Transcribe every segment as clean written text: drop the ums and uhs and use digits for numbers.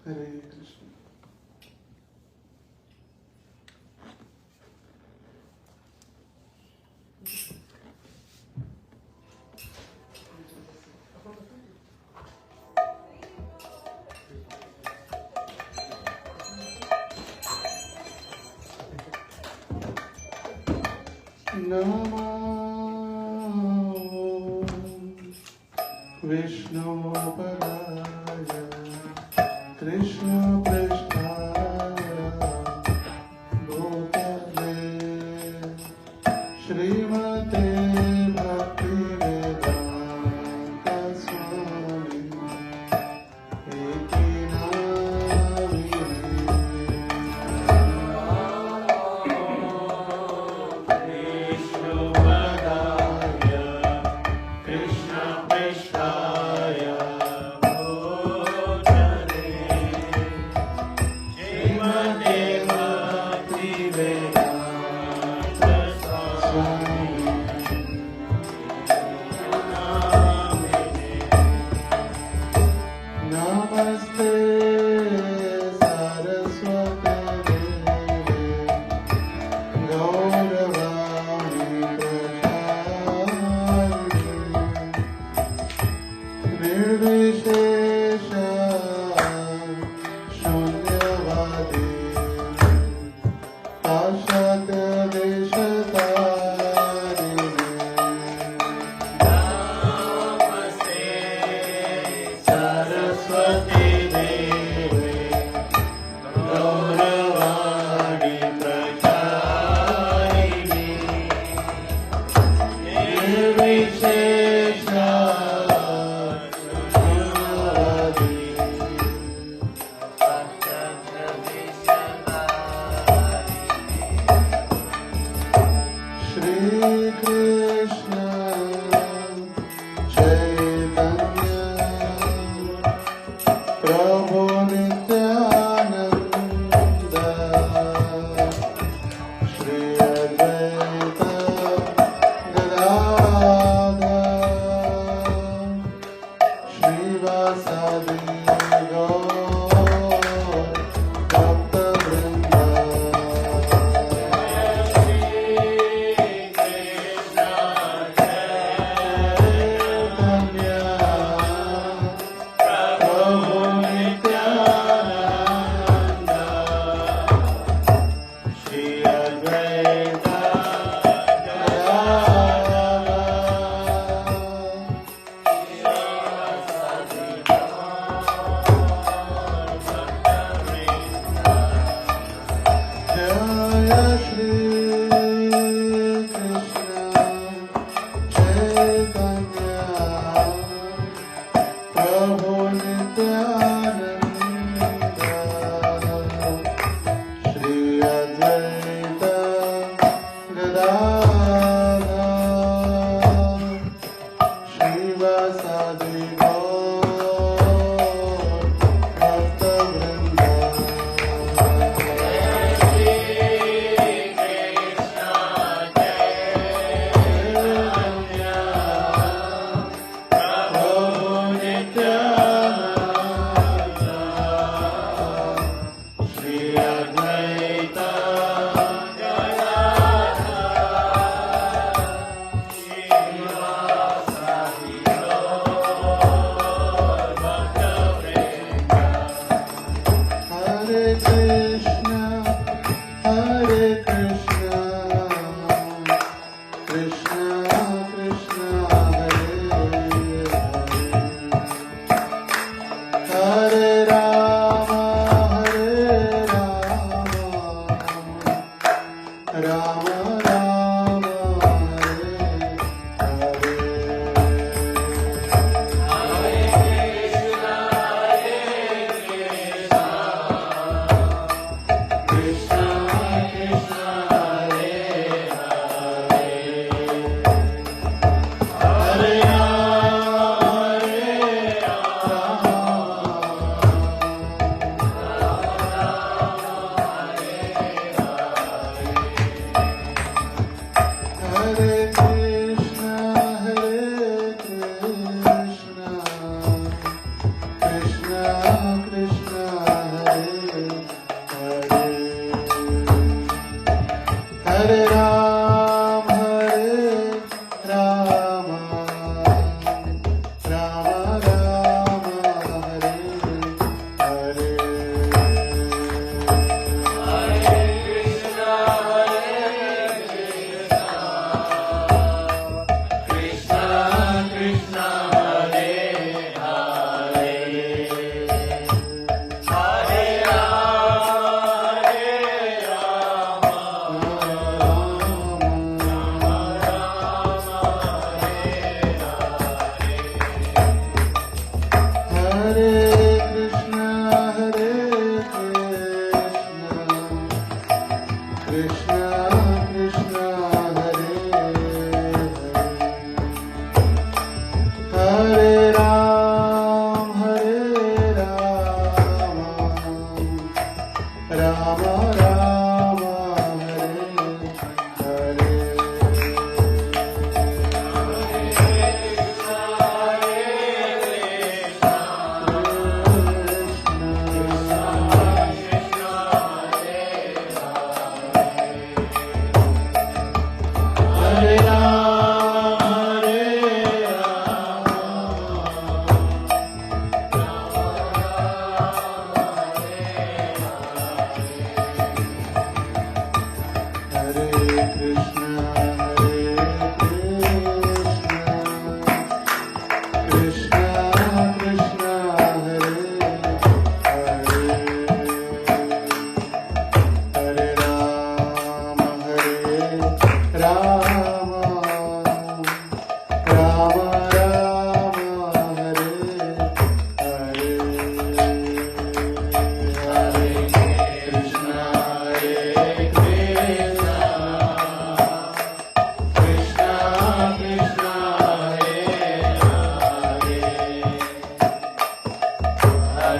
हरे कृष्ण। नमो विष्णुपदाय कृष्णपृष्ठाय भूतले श्रीमते भक्तिवेदान्त स्वामी इति नामिने। नमस्ते सरस्वते देवे गौरवाणी प्रचारिणे निर्विशेष शून्यवादी पाश्चात्य देशतारिणे। सरस्वती देवे गौरवाणी प्रचारिणे निर्विशेष शून्यवादी श्री कृष्ण चैतन्य प्रभु नित्यानंद श्री अद्वैत गदाधर श्रीवासादि गौर भक्तवृंद। प्रभु नित्यानंद श्री अद्वैत जय श्री कृष्ण चैतन्य प्रभु नित्यानंद श्री अद्वैत गदाधर श्रीवासादि गौर भक्तवृंद। प्रभु Nityanand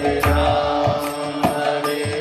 Hare Ram, Hare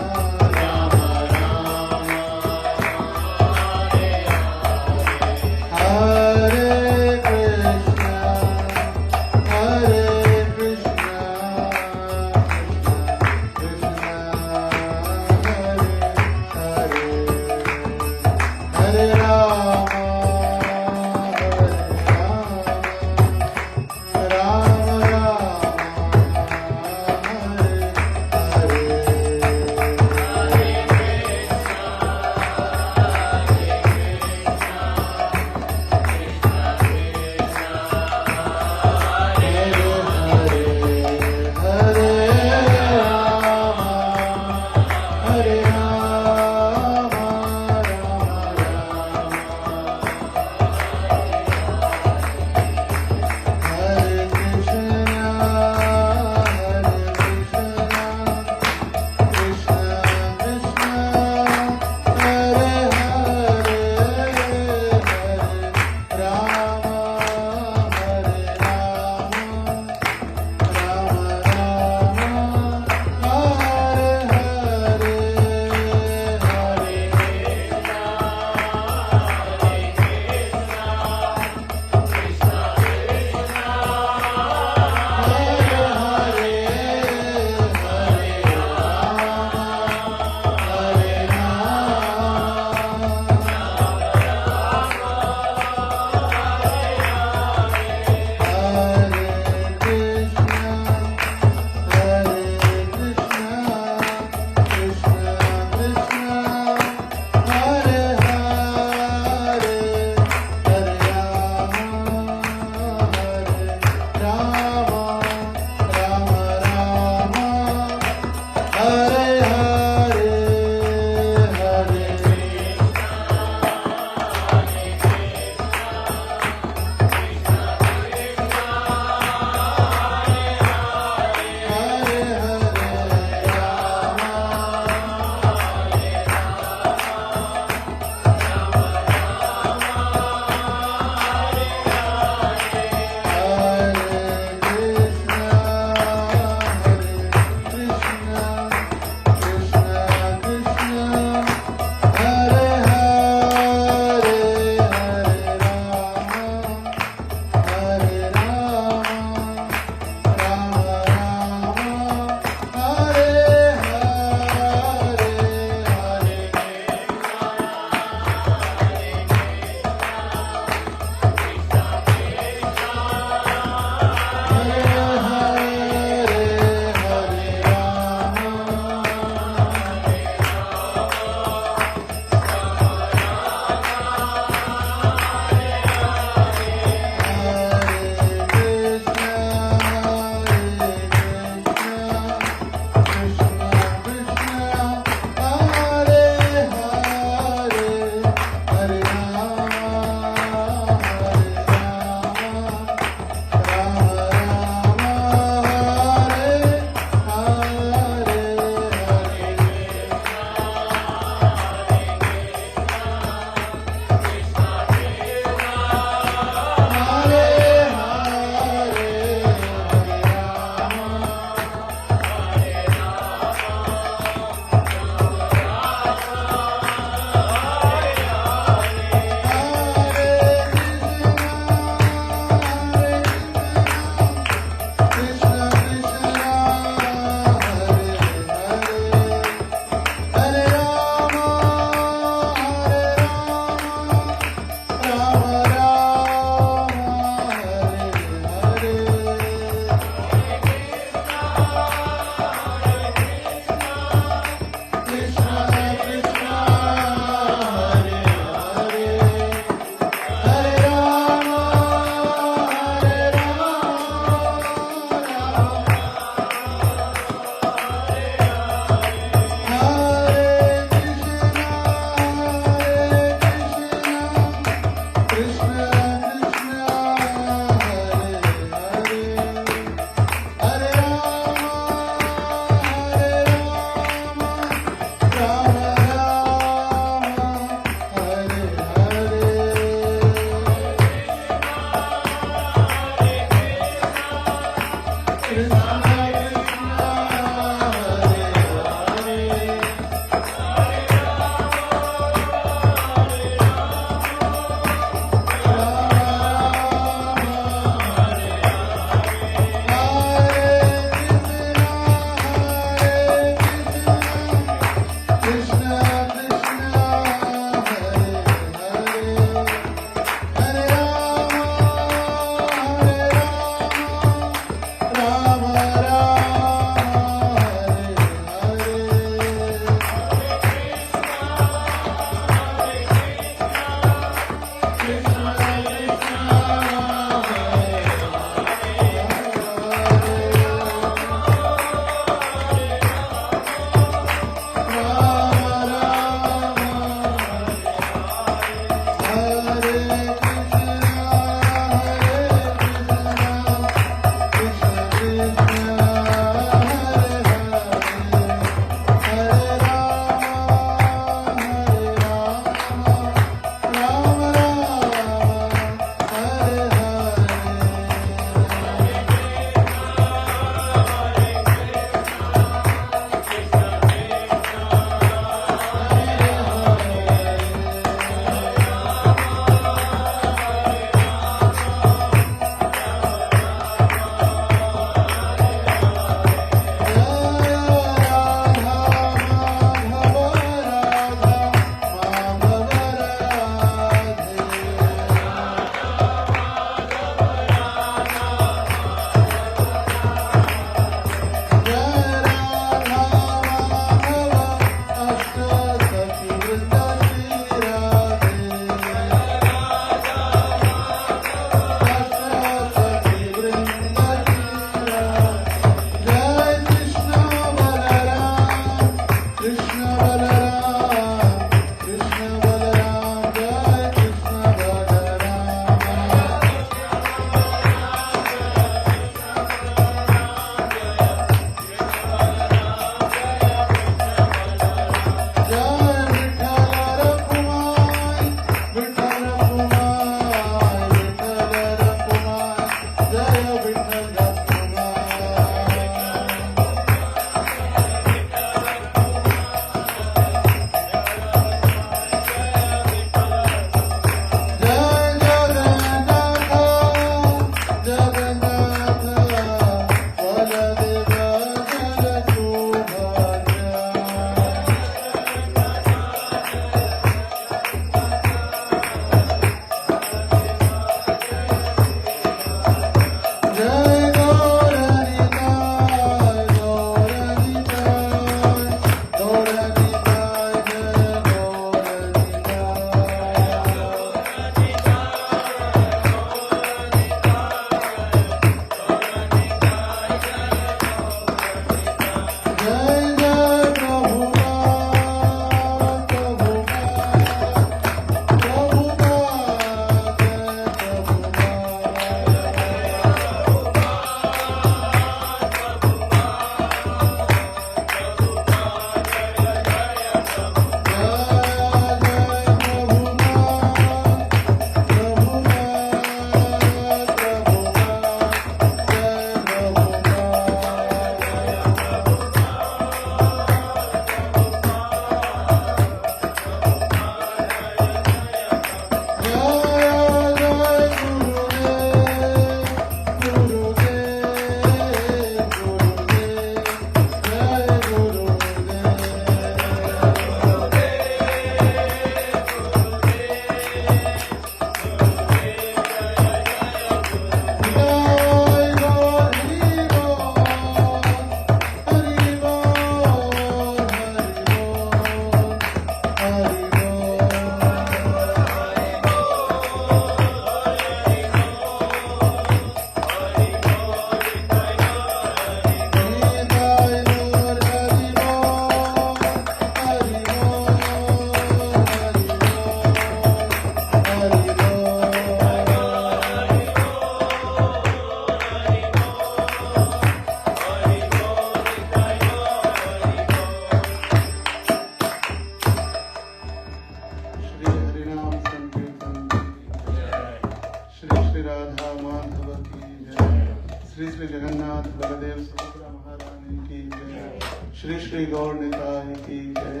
Madhav की जय। श्री श्री जगन्नाथ बलदेव सुभद्रा महारानी की जय। श्री श्री गौर निताय की जय।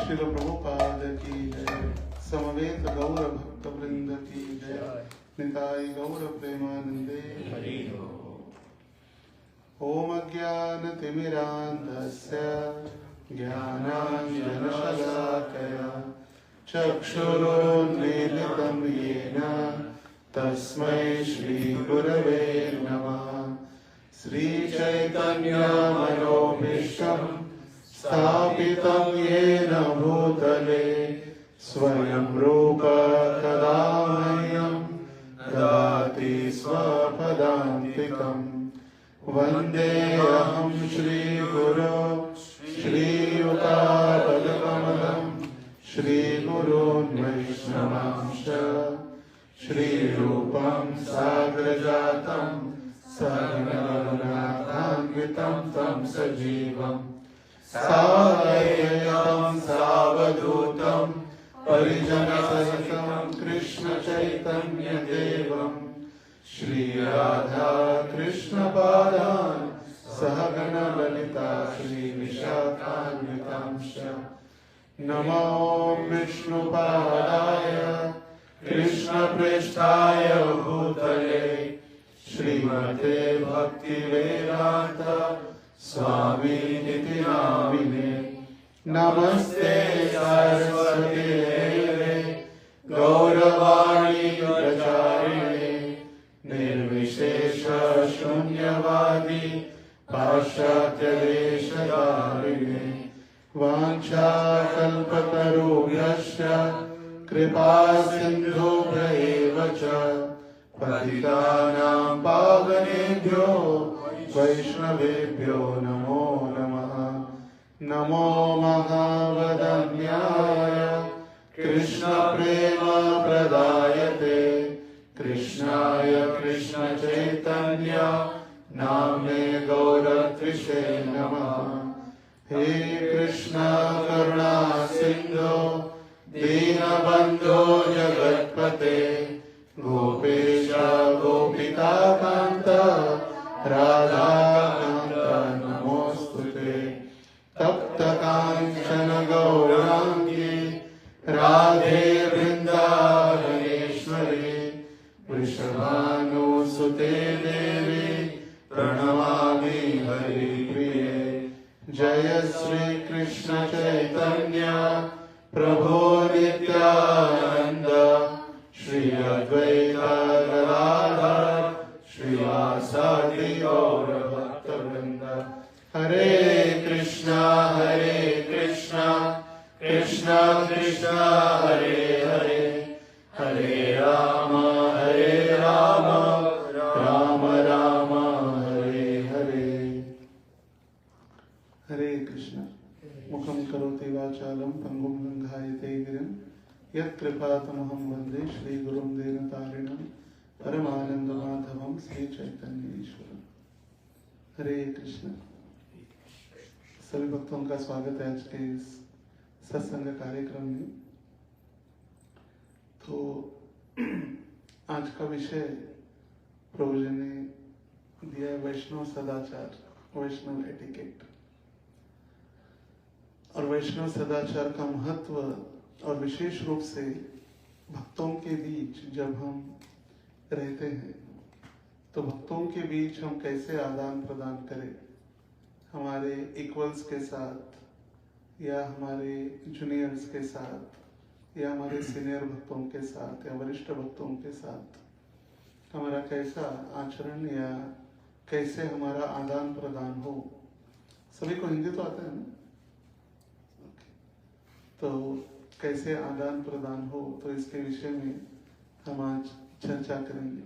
श्रील प्रभुपाद की जय। समवेत गौर भक्त वृंद की जय। निताय गौर प्रेमानंदे हरि ओम। अज्ञानतिमिरान्धस्य ज्ञानाञ्जनशलाकया चक्षुरुन्मीलितं येन तस्मै श्रीगुरवे नमः। श्रीचैतन्यमनोभीष्टं स्थापितं येन भूतले स्वयं रूप कदा मह्यं ददाति स्वपदान्तिकम्। वन्देऽहं श्रीगुरो श्रीयुतापदकमलं श्रीगुरून् वैष्णवांश्च श्रीरूपं साग्रजातं सहगणरघुनाथान्वितं तं सजीवं साद्वैतं सावधूतं परिजनसहितं कृष्णचैतन्यदेवम् श्री राधा कृष्ण पादान् सहगण ललिता श्री विशाखान्वितांश्च। नमो विष्णुपादाय कृष्णप्रेष्ठाय भूतले श्रीमते भक्तिवेदान्त स्वामिनिति नामिने। नमस्ते सरस्वती देवे गौरवाणी प्रचारिणे निर्विशेष शून्यवादी पाश्चात्य देशधारिणे। वाञ्छाकल्पतरुभ्यश्च कृपा सिन्धुभ्यैव च पतितानां पावनेभ्यो वैष्णवेभ्यो नमो नमः। नमो महावदन्याय कृष्णप्रेमप्रदायते कृष्णाय कृष्णचैतन्य नाम्ने गौरत्रिषे नमः। हे कृष्ण करुणा सिन्धो दीनबन्धो जगत्पते गोपेश गोपिकान्त राधाकान्त नमोऽस्तुते। तप्तकाञ्चन गौराङ्गी राधे वृन्दावनेश्वरी वृषभानुसुते देवी प्रणमामि हरिप्रिये। जय श्री कृष्ण चैतन्य प्रभो नित्यानंद श्री अद्वैत गदाधर श्रीवासादि गौर भक्तवृंद। हरे कृष्णा कृष्णा कृष्णा हरे हरे हरे राम राम राम हरे हरे। हरे कृष्ण। मुखं करोति वाचालं पंगुं लंघायते गिरिं यत्कृपातमहं वन्दे श्रीगुरुं दीनतारिणं परमानन्दमाधवं श्रीचैतन्येश्वरम्। हरे कृष्ण। सभी भक्तों का स्वागत है आज के इस सत्संग कार्यक्रम में। तो आज का विषय प्रभु जी ने दिया है वैष्णव सदाचार, वैष्णव एटिकेट। और वैष्णव सदाचार का महत्व और विशेष रूप से भक्तों के बीच जब हम रहते हैं तो भक्तों के बीच हम कैसे आदान प्रदान करें, हमारे इक्वल्स के साथ या हमारे जूनियर्स के साथ या हमारे सीनियर भक्तों के साथ या वरिष्ठ भक्तों के साथ हमारा कैसा आचरण या कैसे हमारा आदान प्रदान हो। सभी को हिंदी तो आता है ना? तो कैसे आदान प्रदान हो, तो इसके विषय में हम आज चर्चा करेंगे।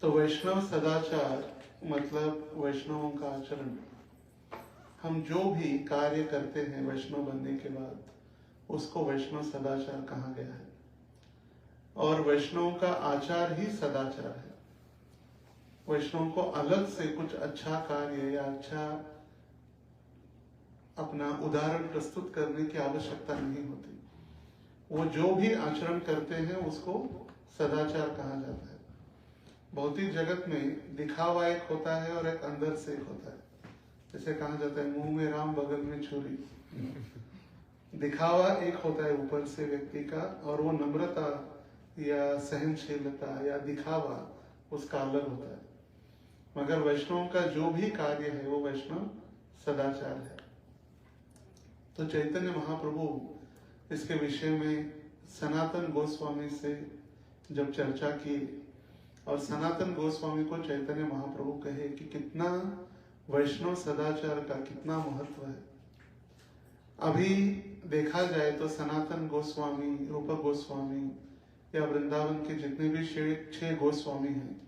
तो वैष्णव सदाचार मतलब वैष्णवों का आचरण। हम जो भी कार्य करते हैं वैष्णव बनने के बाद उसको वैष्णव सदाचार कहा गया है। और वैष्णव का आचार ही सदाचार है। वैष्णव को अलग से कुछ अच्छा कार्य या अच्छा अपना उदाहरण प्रस्तुत करने की आवश्यकता नहीं होती। वो जो भी आचरण करते हैं उसको सदाचार कहा जाता है। भौतिक जगत में दिखावा एक होता है और एक अंदर से एक होता है। जैसे कहा जाता है मुंह में राम बगल में छुरी। दिखावा एक होता है ऊपर से व्यक्ति का, और वो नम्रता या सहनशीलता या दिखावा उसका अलग होता है। मगर वैष्णव का जो भी कार्य है वो वैष्णव सदाचार है। तो चैतन्य महाप्रभु इसके विषय में सनातन गोस्वामी से जब चर्चा की, और सनातन गोस्वामी को चैतन्य महाप्रभु कहे कि कितना वैष्णव सदाचार का कितना महत्व है। अभी देखा जाए तो सनातन गोस्वामी, रूप गोस्वामी या वृंदावन के जितने भी 6 गोस्वामी हैं,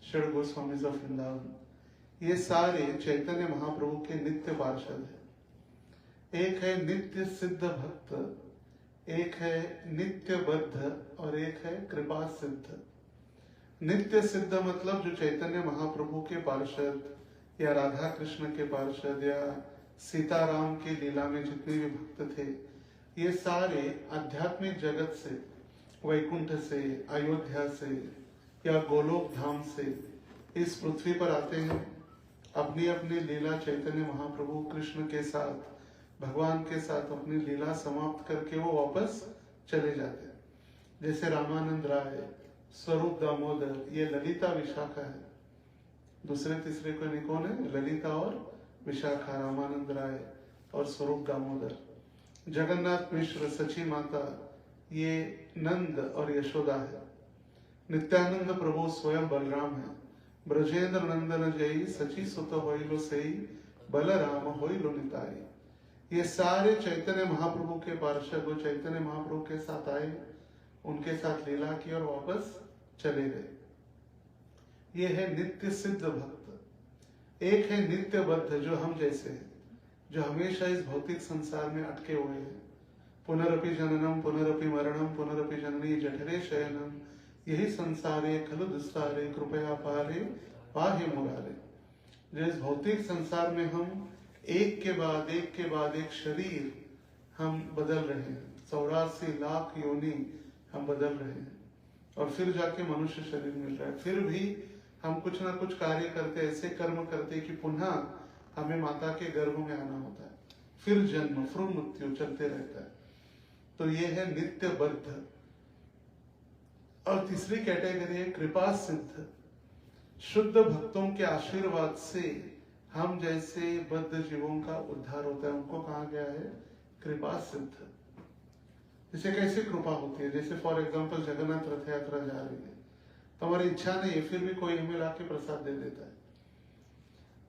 षड गोस्वामीज ऑफ वृंदावन, ये सारे चैतन्य महाप्रभु के नित्य पार्षद हैं। एक है नित्य सिद्ध भक्त, एक है नित्य बद्ध, और एक है कृपा सिद्ध। नित्य सिद्ध मतलब जो चैतन्य महाप्रभु के पार्षद या राधा कृष्ण के पार्षद या सीताराम के लीला में जितने भी भक्त थे, ये सारे आध्यात्मिक जगत से, वैकुंठ से, अयोध्या से या गोलोक धाम से इस पृथ्वी पर आते हैं। अपनी अपनी लीला चैतन्य महाप्रभु कृष्ण के साथ, भगवान के साथ अपनी लीला समाप्त करके वो वापस चले जाते हैं। जैसे रामानंद राय, स्वरूप दामोदर, ये ललिता विशाखा है। दूसरे तीसरे को नहीं कौन है? ललिता और विशाखा, रामानंद राय और स्वरूप दामोदर। जगन्नाथ मिश्र, सची माता, ये नंद और यशोदा है। नित्यानंद प्रभु स्वयं बलराम है। ब्रजेंद्र नंदन जयी सची सुत होइलो सई, बलराम होइलो निताई। ये सारे चैतन्य महाप्रभु के पार्षद, वो चैतन्य महाप्रभु के साथ आए, उनके साथ लीला की और वापस चले गए। ये है नित्य सिद्ध भक्त। एक है नित्य बद्ध, जो हम जैसे हैं, जो हमेशा इस भौतिक संसार में अटके हुए हैं। पुनरपि जननम पुनरपि मरणम पुनरपि जननी जठरे शयनम, यही संसारे खलु दुस्तारे कृपया पारे पाहे मुरारे। जो इस भौतिक संसार में हम एक के बाद एक शरीर हम बदल रहे हैं, 84 लाख योनि हम बदल रहे हैं, और फिर जाके मनुष्य शरीर मिल रहा है। फिर भी हम कुछ ना कुछ कार्य करते, ऐसे कर्म करते कि पुनः हमें माता के गर्भ में आना होता है, फिर जन्म, फिर मृत्यु चलते रहता है। तो ये है नित्य बद्ध। और तीसरी कैटेगरी है कृपा सिद्ध। शुद्ध भक्तों के आशीर्वाद से हम जैसे बद्ध जीवों का उद्धार होता है, उनको कहा गया है कृपा सिद्ध। जैसे कैसे कृपा होती है? जैसे फॉर एग्जाम्पल जगन्नाथ रथ यात्रा जा रही है, तो हमारी इच्छा नहीं है, फिर भी कोई हमें लाके प्रसाद दे देता है।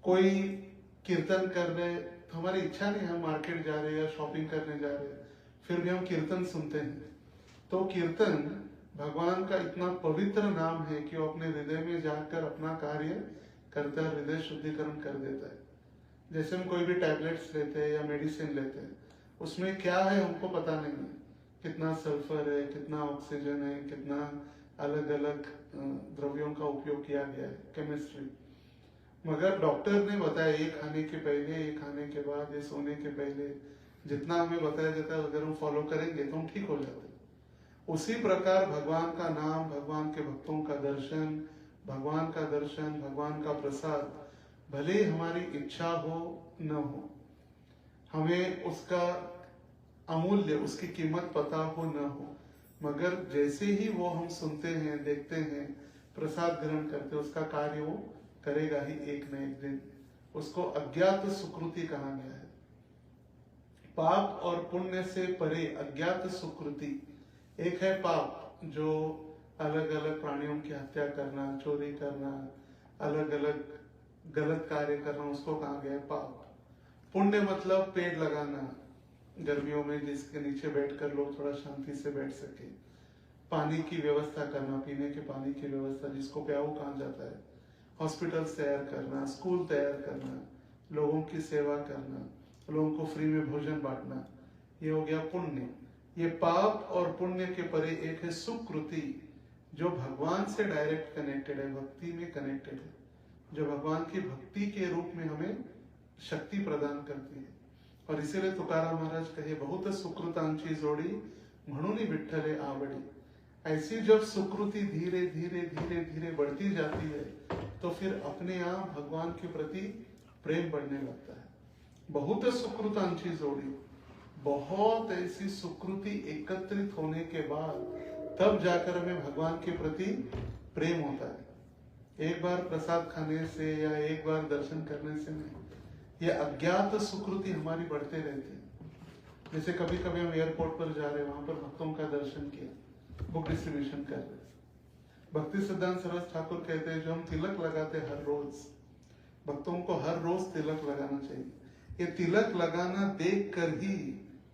कोई कीर्तन कर रहे, तो हमारी इच्छा नहीं, हम मार्केट जा रहे हैं या शॉपिंग करने जा रहे हैं, फिर भी हम कीर्तन सुनते हैं। तो कीर्तन भगवान का इतना पवित्र नाम है कि वो अपने हृदय में जाकर अपना कार्य करता है, हृदय शुद्धिकरण कर देता है। जैसे हम कोई भी टैबलेट्स लेते हैं या मेडिसिन लेते हैं, उसमें क्या है हमको पता नहीं है, कितना सल्फर है, कितना ऑक्सीजन है, कितना अलग अलग द्रव्यों का उपयोग किया गया है, केमिस्ट्री। मगर डॉक्टर ने बताया ये खाने के पहले, ये खाने के बाद, ये सोने के पहले, जितना हमें बताया जाता है अगर हम फॉलो करेंगे तो हम ठीक हो जाते हैं। उसी प्रकार भगवान का नाम, भगवान के भक्तों का दर्शन, भगवान का दर्शन, भगवान का प्रसाद, भले ही हमारी इच्छा हो न हो, हमें उसका अमूल्य, उसकी कीमत पता हो न हो, मगर जैसे ही वो हम सुनते हैं, देखते हैं, प्रसाद ग्रहण करते, उसका कार्य वो करेगा ही एक न एक दिन। उसको अज्ञात सुकृति कहा गया है। पाप और पुण्य से परे अज्ञात सुकृति। एक है पाप, जो अलग अलग प्राणियों की हत्या करना, चोरी करना, अलग अलग गलत कार्य करना, उसको कहा गया है पाप। पुण्य मतलब पेड़ लगाना, गर्मियों में जिसके नीचे बैठकर लोग थोड़ा शांति से बैठ सके, पानी की व्यवस्था करना, पीने के पानी की व्यवस्था, जिसको प्याऊ कहा जाता है, हॉस्पिटल्स तैयार करना, स्कूल तैयार करना, लोगों की सेवा करना, लोगों को फ्री में भोजन बांटना, ये हो गया पुण्य। ये पाप और पुण्य के परे एक है सुकृति, जो भगवान से डायरेक्ट कनेक्टेड है, भक्ति में कनेक्टेड है, जो भगवान की भक्ति के रूप में हमें शक्ति प्रदान करती है। और इसीलिए तुकाराम महाराज कहे, बहुत सुकृतांची जोड़ी म्हणून विठ्ठले आवडी। ऐसी जब सुकृति धीरे धीरे धीरे धीरे बढ़ती जाती है तो फिर अपने आप भगवान के प्रति प्रेम बढ़ने लगता है। बहुत सुकृतांची जोड़ी, बहुत ऐसी सुकृति एकत्रित होने के बाद तब जाकर हमें भगवान के प्रति प्रेम होता है। एक बार प्रसाद खाने से या एक बार दर्शन करने से नहीं, ये अज्ञात सुकृति हमारी बढ़ते रहती है। जैसे कभी कभी हम एयरपोर्ट पर जा रहे हैं, वहां पर भक्तों का दर्शन किया, बुक डिस्ट्रीब्यूशन कर रहे, भक्ति सिद्धांत सरस ठाकुर कहते हैं जो हम तिलक लगाते हर रोज, भक्तों को हर रोज तिलक लगाना चाहिए। ये तिलक लगाना देख कर ही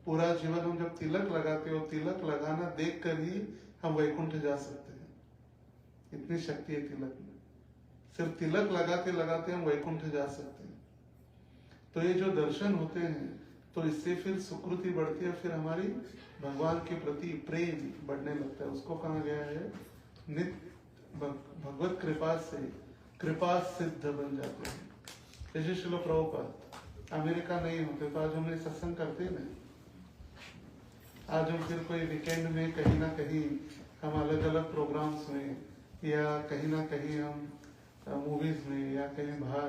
पूरा जीवन, हम जब तिलक लगाते हो, तिलक लगाना देख कर ही हम वैकुंठ जा सकते हैं। इतनी शक्ति है तिलक में, सिर्फ तिलक लगाते लगाते हम वैकुंठ जा सकते हैं। तो ये जो दर्शन होते हैं तो इससे फिर सुकृति बढ़ती है, फिर हमारी भगवान के प्रति प्रेम बढ़ने लगता है। उसको कहा गया है नित्य भगवत कृपा से कृपा सिद्ध बन जाते हैं। जैसे श्रील प्रभुपाद अमेरिका नहीं होते तो आज हमने सत्संग करते नहीं, आज हम फिर कोई वीकेंड में कहीं ना कहीं हम अलग अलग प्रोग्राम्स में या कहीं ना कहीं हम मूवीज में या कहीं बाहर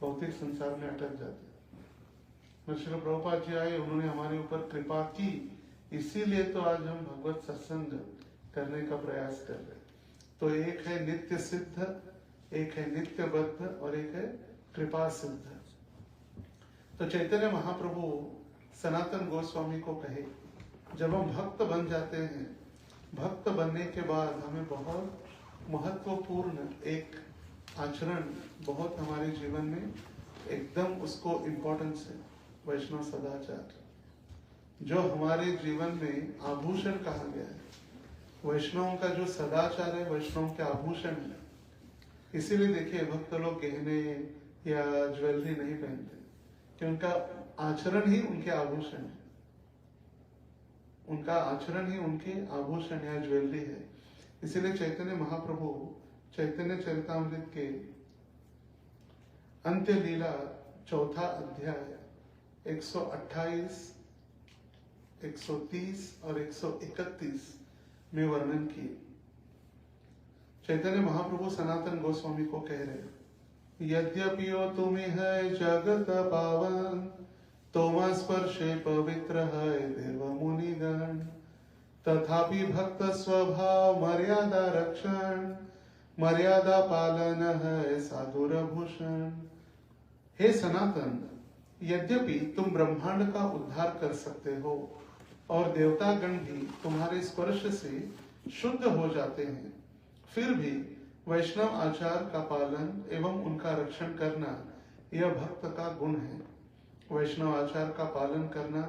भौतिक संसार में अटक जाते हैं। श्रील प्रभुपाद जी आए, उन्होंने हमारे ऊपर कृपा की, इसीलिए तो आज हम भगवत सत्संग करने का प्रयास कर रहे हैं। तो एक है नित्य सिद्ध, एक है नित्य बद्ध और एक है कृपा सिद्ध। तो चैतन्य महाप्रभु सनातन गोस्वामी को कहे, जब हम भक्त बन जाते हैं, भक्त बनने के बाद हमें बहुत महत्वपूर्ण एक आचरण बहुत हमारे जीवन में एकदम उसको इम्पोर्टेंस है, वैष्णव सदाचार, जो हमारे जीवन में आभूषण कहा गया है। वैष्णवों का जो सदाचार है वैष्णव के आभूषण है। इसीलिए देखिए भक्त लोग गहने या ज्वेलरी नहीं पहनते, कि उनका आचरण ही उनके आभूषण है, उनका आचरण ही उनके आभूषण या ज्वेलरी है। इसीलिए चैतन्य महाप्रभु चैतन्य चरितामृत के अंत्य लीला चौथा अध्याय 128, 130 और 131 में वर्णन किए। चैतन्य महाप्रभु सनातन गोस्वामी को कह रहे, यद्यपि तुम्हें है जगत पावन, तोमा स्पर्शे पवित्र है देव मुनिगण, तथापि भक्त स्वभाव मर्यादा रक्षण, मर्यादा पालन है साधुर भूषण। हे सनातन, यद्यपि तुम ब्रह्मांड का उद्धार कर सकते हो और देवतागण भी तुम्हारे स्पर्श से शुद्ध हो जाते हैं, फिर भी वैष्णव आचार का पालन एवं उनका रक्षण करना यह भक्त का गुण है। वैष्णव आचार का पालन करना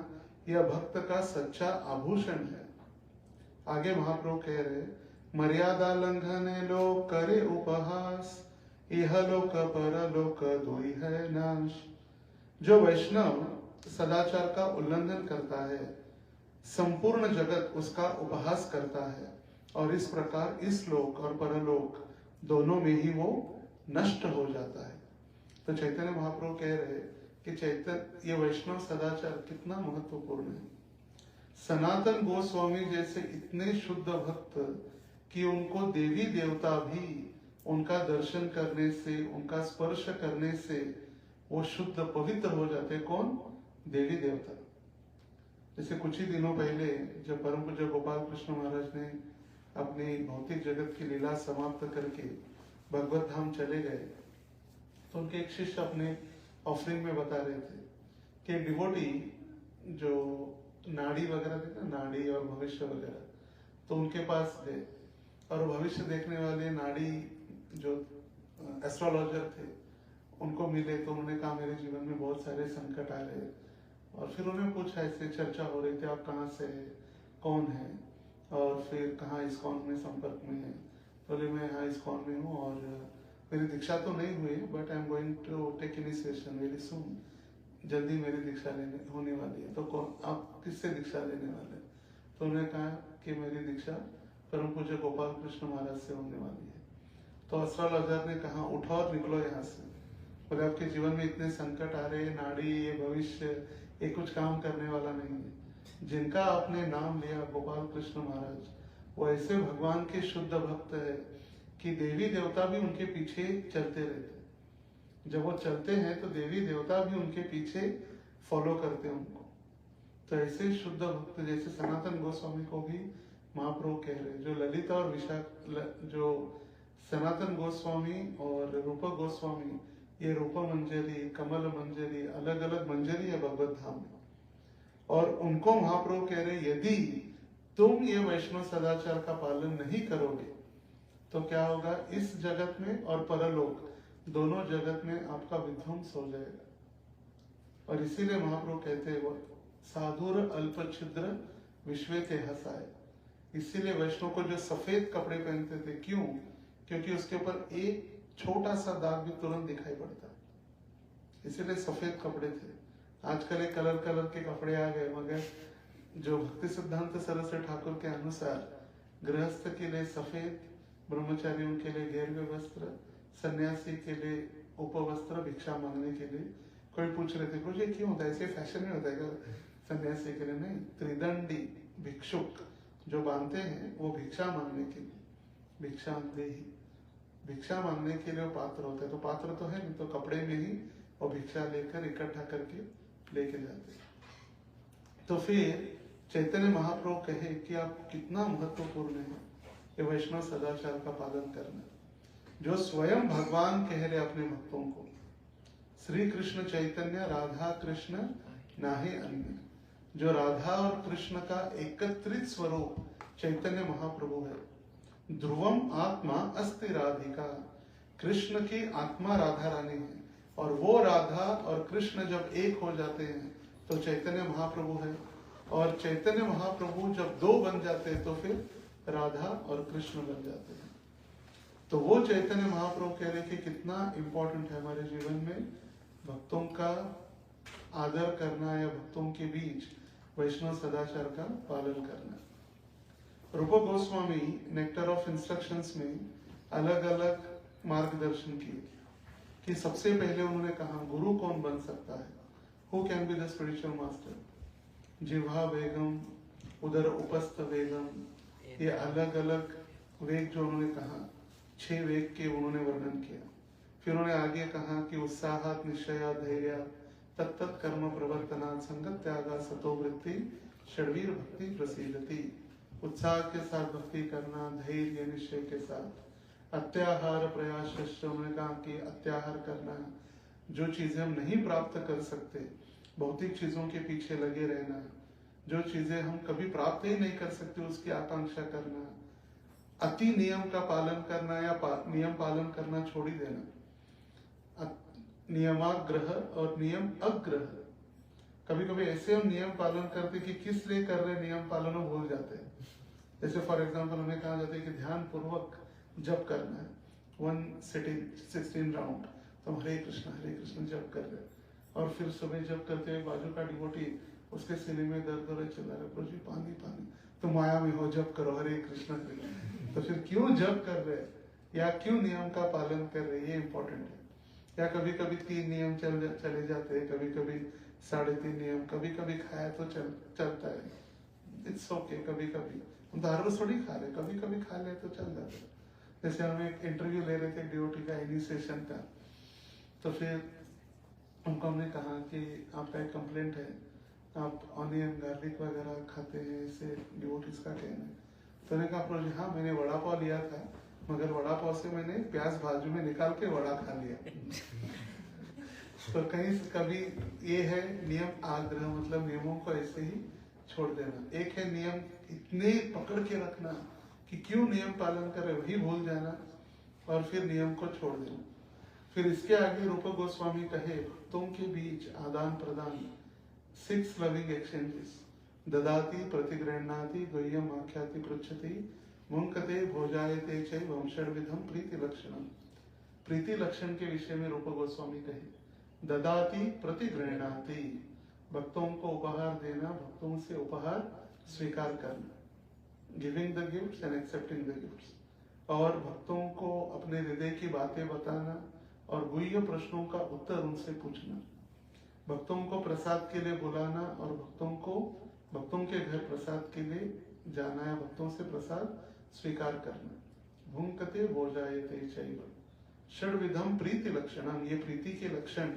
यह भक्त का सच्चा आभूषण है। आगे महाप्रभु कह रहे, मर्यादा लंघन लोग करे उपहास, यह लोक परलोक दुई है नाश। जो वैष्णव सदाचार का उल्लंघन करता है, संपूर्ण जगत उसका उपहास करता है और इस प्रकार इस लोक और परलोक दोनों में ही वो नष्ट हो जाता है। तो चैतन्य महाप्रभु कह रहे कि चैतन्य ये वैष्णव सदाचार कितना महत्वपूर्ण है। सनातन गोस्वामी जैसे इतने शुद्ध भक्त कि उनको देवी देवता भी उनका दर्शन करने से, उनका स्पर्श करने से वो शुद्ध पवित्र हो जाते। कौन? देवी देवता। जैसे कुछ ही दिनों पहले जब परम पूज्य गोपाल कृष्ण महाराज ने अपनी भौतिक जगत की लीला समाप्त करके भगवत धाम चले गए, तो उनके एक शिष्य अपने ऑफरिंग में बता रहे थे कि डिवोटी जो नाड़ी वगैरह थे ना, नाड़ी और भविष्य वगैरह, तो उनके पास गए और भविष्य देखने वाले नाड़ी जो एस्ट्रोलॉजर थे उनको मिले। तो उन्होंने कहा मेरे जीवन में बहुत सारे संकट आ रहे, और फिर उन्हें पूछा, ऐसे चर्चा हो रही थी, आप कहाँ से है, कौन है, और फिर कहाँ इस्कॉन में संपर्क में है। बोले मैं यहाँ इस्कॉन में हूँ और मेरी दीक्षा तो नहीं हुई, but I am going to take initiation very soon, जल्दी मेरी दीक्षा लेने होने वाली है। तो कौन, आप किससे दीक्षा लेने वाले? तो उन्होंने कहा कि मेरी दीक्षा परम पूज्य गोपाल कृष्ण महाराज से होने वाली है। तो एस्ट्रोलॉजर ने कहा उठो और निकलो यहाँ से, बोले आपके जीवन में इतने संकट आ रहे, नाड़ी, ये भविष्य, ये कुछ काम करने वाला नहीं है। जिनका आपने नाम लिया गोपाल कृष्ण महाराज, वो ऐसे भगवान के शुद्ध भक्त है कि देवी देवता भी उनके पीछे चलते रहते हैं। जब वो चलते हैं तो देवी देवता भी उनके पीछे फॉलो करते हैं उनको। तो ऐसे शुद्ध भक्त जैसे सनातन गोस्वामी को भी महाप्रभु कह रहे, जो ललिता और जो सनातन गोस्वामी और रूप गोस्वामी, ये रूप मंजरी, कमल मंजरी, अलग अलग मंजरी है भगवत धाम में। और उनको महाप्रभु कह रहे, यदि तुम ये वैष्णव सदाचार का पालन नहीं करोगे तो क्या होगा, इस जगत में और परलोक दोनों जगत में आपका विध्वंस हो जाएगा। और इसीलिए महाप्रभु कहते हैं, वो साधुर अल्प छिद्र विश्वे के हसाए। इसीलिए वैष्णव को जो सफेद कपड़े पहनते थे, क्यों? क्योंकि उसके ऊपर एक छोटा सा दाग भी तुरंत दिखाई पड़ता, इसीलिए सफेद कपड़े थे। आजकल एक कलर कलर के कपड़े आ गए, मगर जो भक्ति सिद्धांत सरस्वती ठाकुर के अनुसार गृहस्थ के लिए सफेद, ब्रह्मचारियों के लिए घेरवे वस्त्र, सन्यासी के लिए उपवस्त्र, भिक्षा मांगने के लिए। कोई पूछ रहे थे, कुछ ये क्यों होता है, ऐसे फैशन में होता है क्या सन्यासी के लिए? नहीं, त्रिदंडी भिक्षुक जो बांधते हैं वो भिक्षा मांगने के लिए, भिक्षा देही, भिक्षा मांगने के लिए वो पात्र होता है। तो पात्र तो है नहीं, तो कपड़े में ही वो भिक्षा लेकर इकट्ठा करके लेके जाते हैं। तो फिर चैतन्य महाप्रभु कहे कि आप कितना महत्वपूर्ण है ये वैष्णव सदाचार का पालन करना, जो स्वयं भगवान कह रहे अपने भक्तों को। श्री कृष्ण चैतन्य राधा कृष्ण नाहे अन्य, जो राधा और कृष्ण का एकत्रित स्वरूप चैतन्य महाप्रभु है। ध्रुवम आत्मा अस्ति राधिका, कृष्ण की आत्मा राधा रानी है, और वो राधा और कृष्ण जब एक हो जाते हैं तो चैतन्य महाप्रभु है। और चैतन्य महाप्रभु जब दो बन जाते हैं तो फिर राधा और कृष्ण बन जाते हैं। तो वो चैतन्य महाप्रभु कह रहे कि कितना इंपॉर्टेंट है हमारे जीवन में भक्तों का आदर करना या भक्तों के बीच वैष्णव सदाचार का पालन करना। रूप गोस्वामी नेक्टर ऑफ इंस्ट्रक्शंस में अलग अलग मार्गदर्शन किए कि सबसे पहले उन्होंने कहा गुरु कौन बन सकता है, who can be the spiritual master. जिह्वा वेगम, उदर उपस्थ वेगम, ये अलग अलग वेग जो उन्होंने कहा, 6 वेग के उन्होंने वर्णन किया। फिर उन्होंने आगे कहा कि उत्साहात निश्चया धैर्य तत्त कर्म प्रवर्तना संगत त्यागा सतो वृत्ति षड्वीर भक्ति प्रसिद्धति। उत्साह के साथ भक्ति करना, धैर्य निश्चय के साथ, अत्याहार प्रयास, उन्होंने कहा कि अत्याहार करना, जो चीजें हम नहीं प्राप्त कर सकते, भौतिक चीजों के पीछे लगे रहना, जो चीजें हम कभी प्राप्त ही नहीं कर सकते उसकी आकांक्षा करना, अति नियम का पालन करना या नियम पालन करना छोड़ ही देना, नियमाग्रह और नियम अग्रह। कभी कभी ऐसे हम नियम पालन करते कि किस लिए कर रहे नियम पालन हम भूल जाते हैं। जैसे फॉर एग्जांपल हमें कहा जाता है कि ध्यान पूर्वक जप करना है, 1 सिटिंग 16 राउंड, तो हरे कृष्ण जप कर रहे हैं। और फिर सुबह जप करते हुए बाजू का डिवोटी उसके सीने में दर्द हो रहे, चिल्ला रहे, प्रभु जी पानी पानी, तो माया में हो, जप करो हरे कृष्ण। तो फिर क्यों जप कर रहे हैं या क्यों नियम का पालन कर रहे हैं, ये इंपॉर्टेंट है। या कभी कभी 3 नियम चले जाते हैं, कभी कभी 3.5 नियम, कभी कभी खाया तो चलता है, इट्स ओके। कभी कभी हम तो हर रोज थोड़ी खा रहे, कभी कभी खा ले तो चल जाता है। जैसे हम एक इंटरव्यू ले रहे थे डिओटी का इनिशिएशन का, तो फिर उनको हमने कहा कि आपका एक कंप्लेंट है, आप ऑनियन गार्लिक वगैरह खाते हैं, इससे डिवोटीज का कहना है। तो मैंने कहा प्रभु हाँ मैंने वड़ा पाव लिया था, मगर वड़ा पाव से मैंने प्याज बाजू में निकाल के वड़ा खा लिया। तो कहीं कभी ये है नियम आग्रह, मतलब नियमों को ऐसे ही छोड़ देना। एक है नियम इतने पकड़ के रखना कि क्यों नियम पालन करे वही भूल जाना, और फिर नियम को छोड़ देना। फिर इसके आगे रूप गोस्वामी कहे भक्तों के बीच आदान प्रदान, 6 लविंग एक्सचेंजेस, ददाति प्रतिगृह्णाति द्वय्यम आख्याति पृच्छति मुंकते भोजायते चैवं षड्विधम प्रीति लक्षणम। प्रीति लक्षण के विषय में रूप गोस्वामी कहे ददाति प्रतिगृह्णाति, भक्तों को उपहार देना, भक्तों से उपहार स्वीकार करना, giving the gifts and accepting the gifts, और भक्तों को अपने हृदय की बातें बताना और गुह्य प्रश्नों का उत्तर उनसे पूछना, भक्तों को प्रसाद के लिए बुलाना और भक्तों के घर प्रसाद के लिए जाना या भक्तों से प्रसाद स्वीकार करना। भुंकते भोजायते चैव षड्विधम प्रीति लक्षणम, ये प्रीति के लक्षण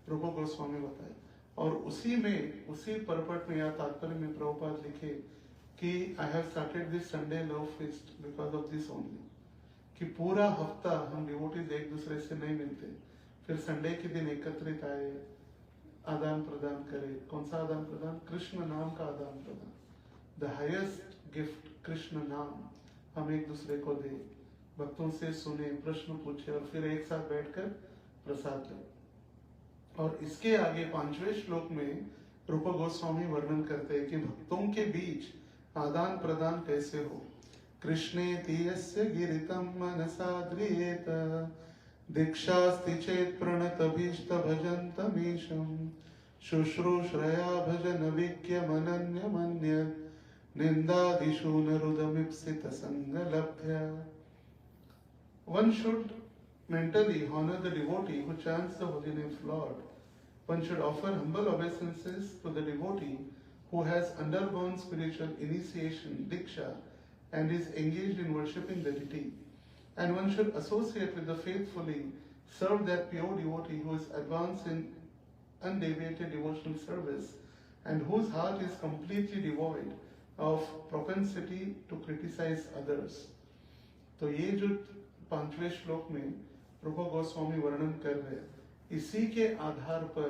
रूप गोस्वामी बताए। और उसी में, उसी परपट में या तात्पर्य में प्रभुपाद लिखे कि I have started this Sunday love fest because of this only, कि पूरा हफ्ता हम डिवोटीज एक दूसरे से नहीं मिलते, फिर संडे के दिन एकत्रित आए, आदान प्रदान करे। कौन सा आदान प्रदान? कृष्ण नाम का आदान प्रदान। द हाईएस्ट गिफ्ट कृष्ण नाम हम एक दूसरे को दे, भक्तों से सुने, प्रश्न पूछे और फिर एक साथ बैठकर प्रसाद ले। और इसके आगे 5वें श्लोक में रूप गोस्वामी वर्णन करते हैं कि भक्तों के बीच आदान प्रदान कैसे हो। कृष्णे तीयस्य गिरितम मनसा द्रियेत दीक्षास्ति चेत प्रणतभीष्ट भजन्तमीशं शुश्रूषया भजन विज्ञमनन्यमन्यत् निंदादिषु नरुदमीप्सित संगलभ्य। One should mentally honor the devotee who chants the holy name of Lord. One should offer humble obeisances to the devotee who has undergone spiritual initiation, diksha, and is engaged in worshipping the deity. And one should associate with the faithfully, serve that pure devotee who is advanced in undeviated devotional service and whose heart is completely devoid of propensity to criticize others. तो ये जो 5वें श्लोक में रूप गोस्वामी वर्णन कर रहे हैं, इसी के आधार पर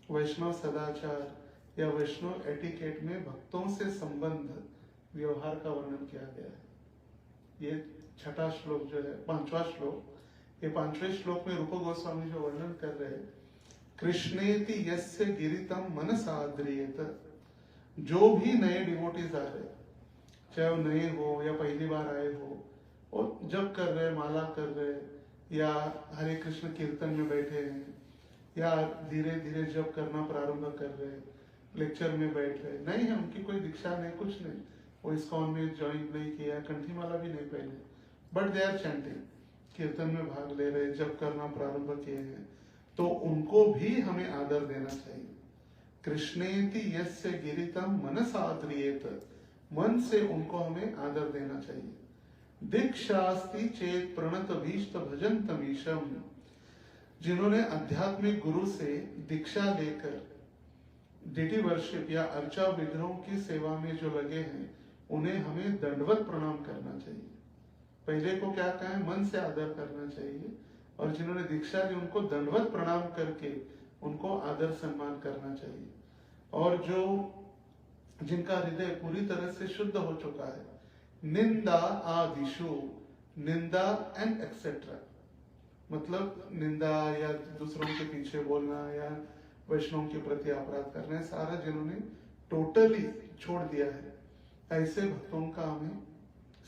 वैष्णव सदाचार या वैष्णव एटिकेट में भक्तों से संबंध व्यवहार का वर्णन किया गया है। ये 6वां श्लोक जो है, 5वां श्लोक, ये 5वें श्लोक में रूप गोस्वामी जो वर्णन कर रहे हैं, कृष्णेति यस्य गिरितम मनसा द्रियेत, जो भी नए डिवोटीज आ रहे, चाहे वो नए हो या पहली बार आए हो, और जब कर रहे, माला कर रहे, या हरे कृष्ण कीर्तन में बैठे हैं, या धीरे धीरे जब करना प्रारंभ कर रहे, लेक्चर में बैठ रहे, नहीं है उनकी कोई दीक्षा नहीं, कुछ नहीं, वो इस्कॉन में ज्वाइन नहीं किया, कंठी माला भी नहीं पहने, बट दे आर चैंटिंग, कीर्तन में भाग ले रहे, जब करना प्रारंभ किए हैं, तो उनको भी हमें आदर देना चाहिए। कृष्णेति यस्य गिरितम मनसा द्रियेत, मन से उनको हमें आदर देना चाहिए। दीक्षास्ति चेत प्रणत भीष्ट भजन्तमीशम, जिन्होंने आध्यात्मिक गुरु से दीक्षा लेकर डिटी वर्शिप या अर्चा विग्रहों की सेवा में जो लगे हैं, उन्हें हमें दंडवत प्रणाम करना चाहिए। पहले को क्या कहा है? मन से आदर करना चाहिए, और जिन्होंने दीक्षा ली उनको दंडवत प्रणाम करके उनको आदर सम्मान करना चाहिए। और जो जिनका हृदय पूरी तरह से शुद्ध हो चुका है, निंदा आदिशु, निंदा एंड एक्सेट्रा, मतलब निंदा या दूसरों के पीछे बोलना या वैष्णव के प्रति अपराध करना है, सारा जिन्होंने टोटली छोड़ दिया है, ऐसे भक्तों का हमें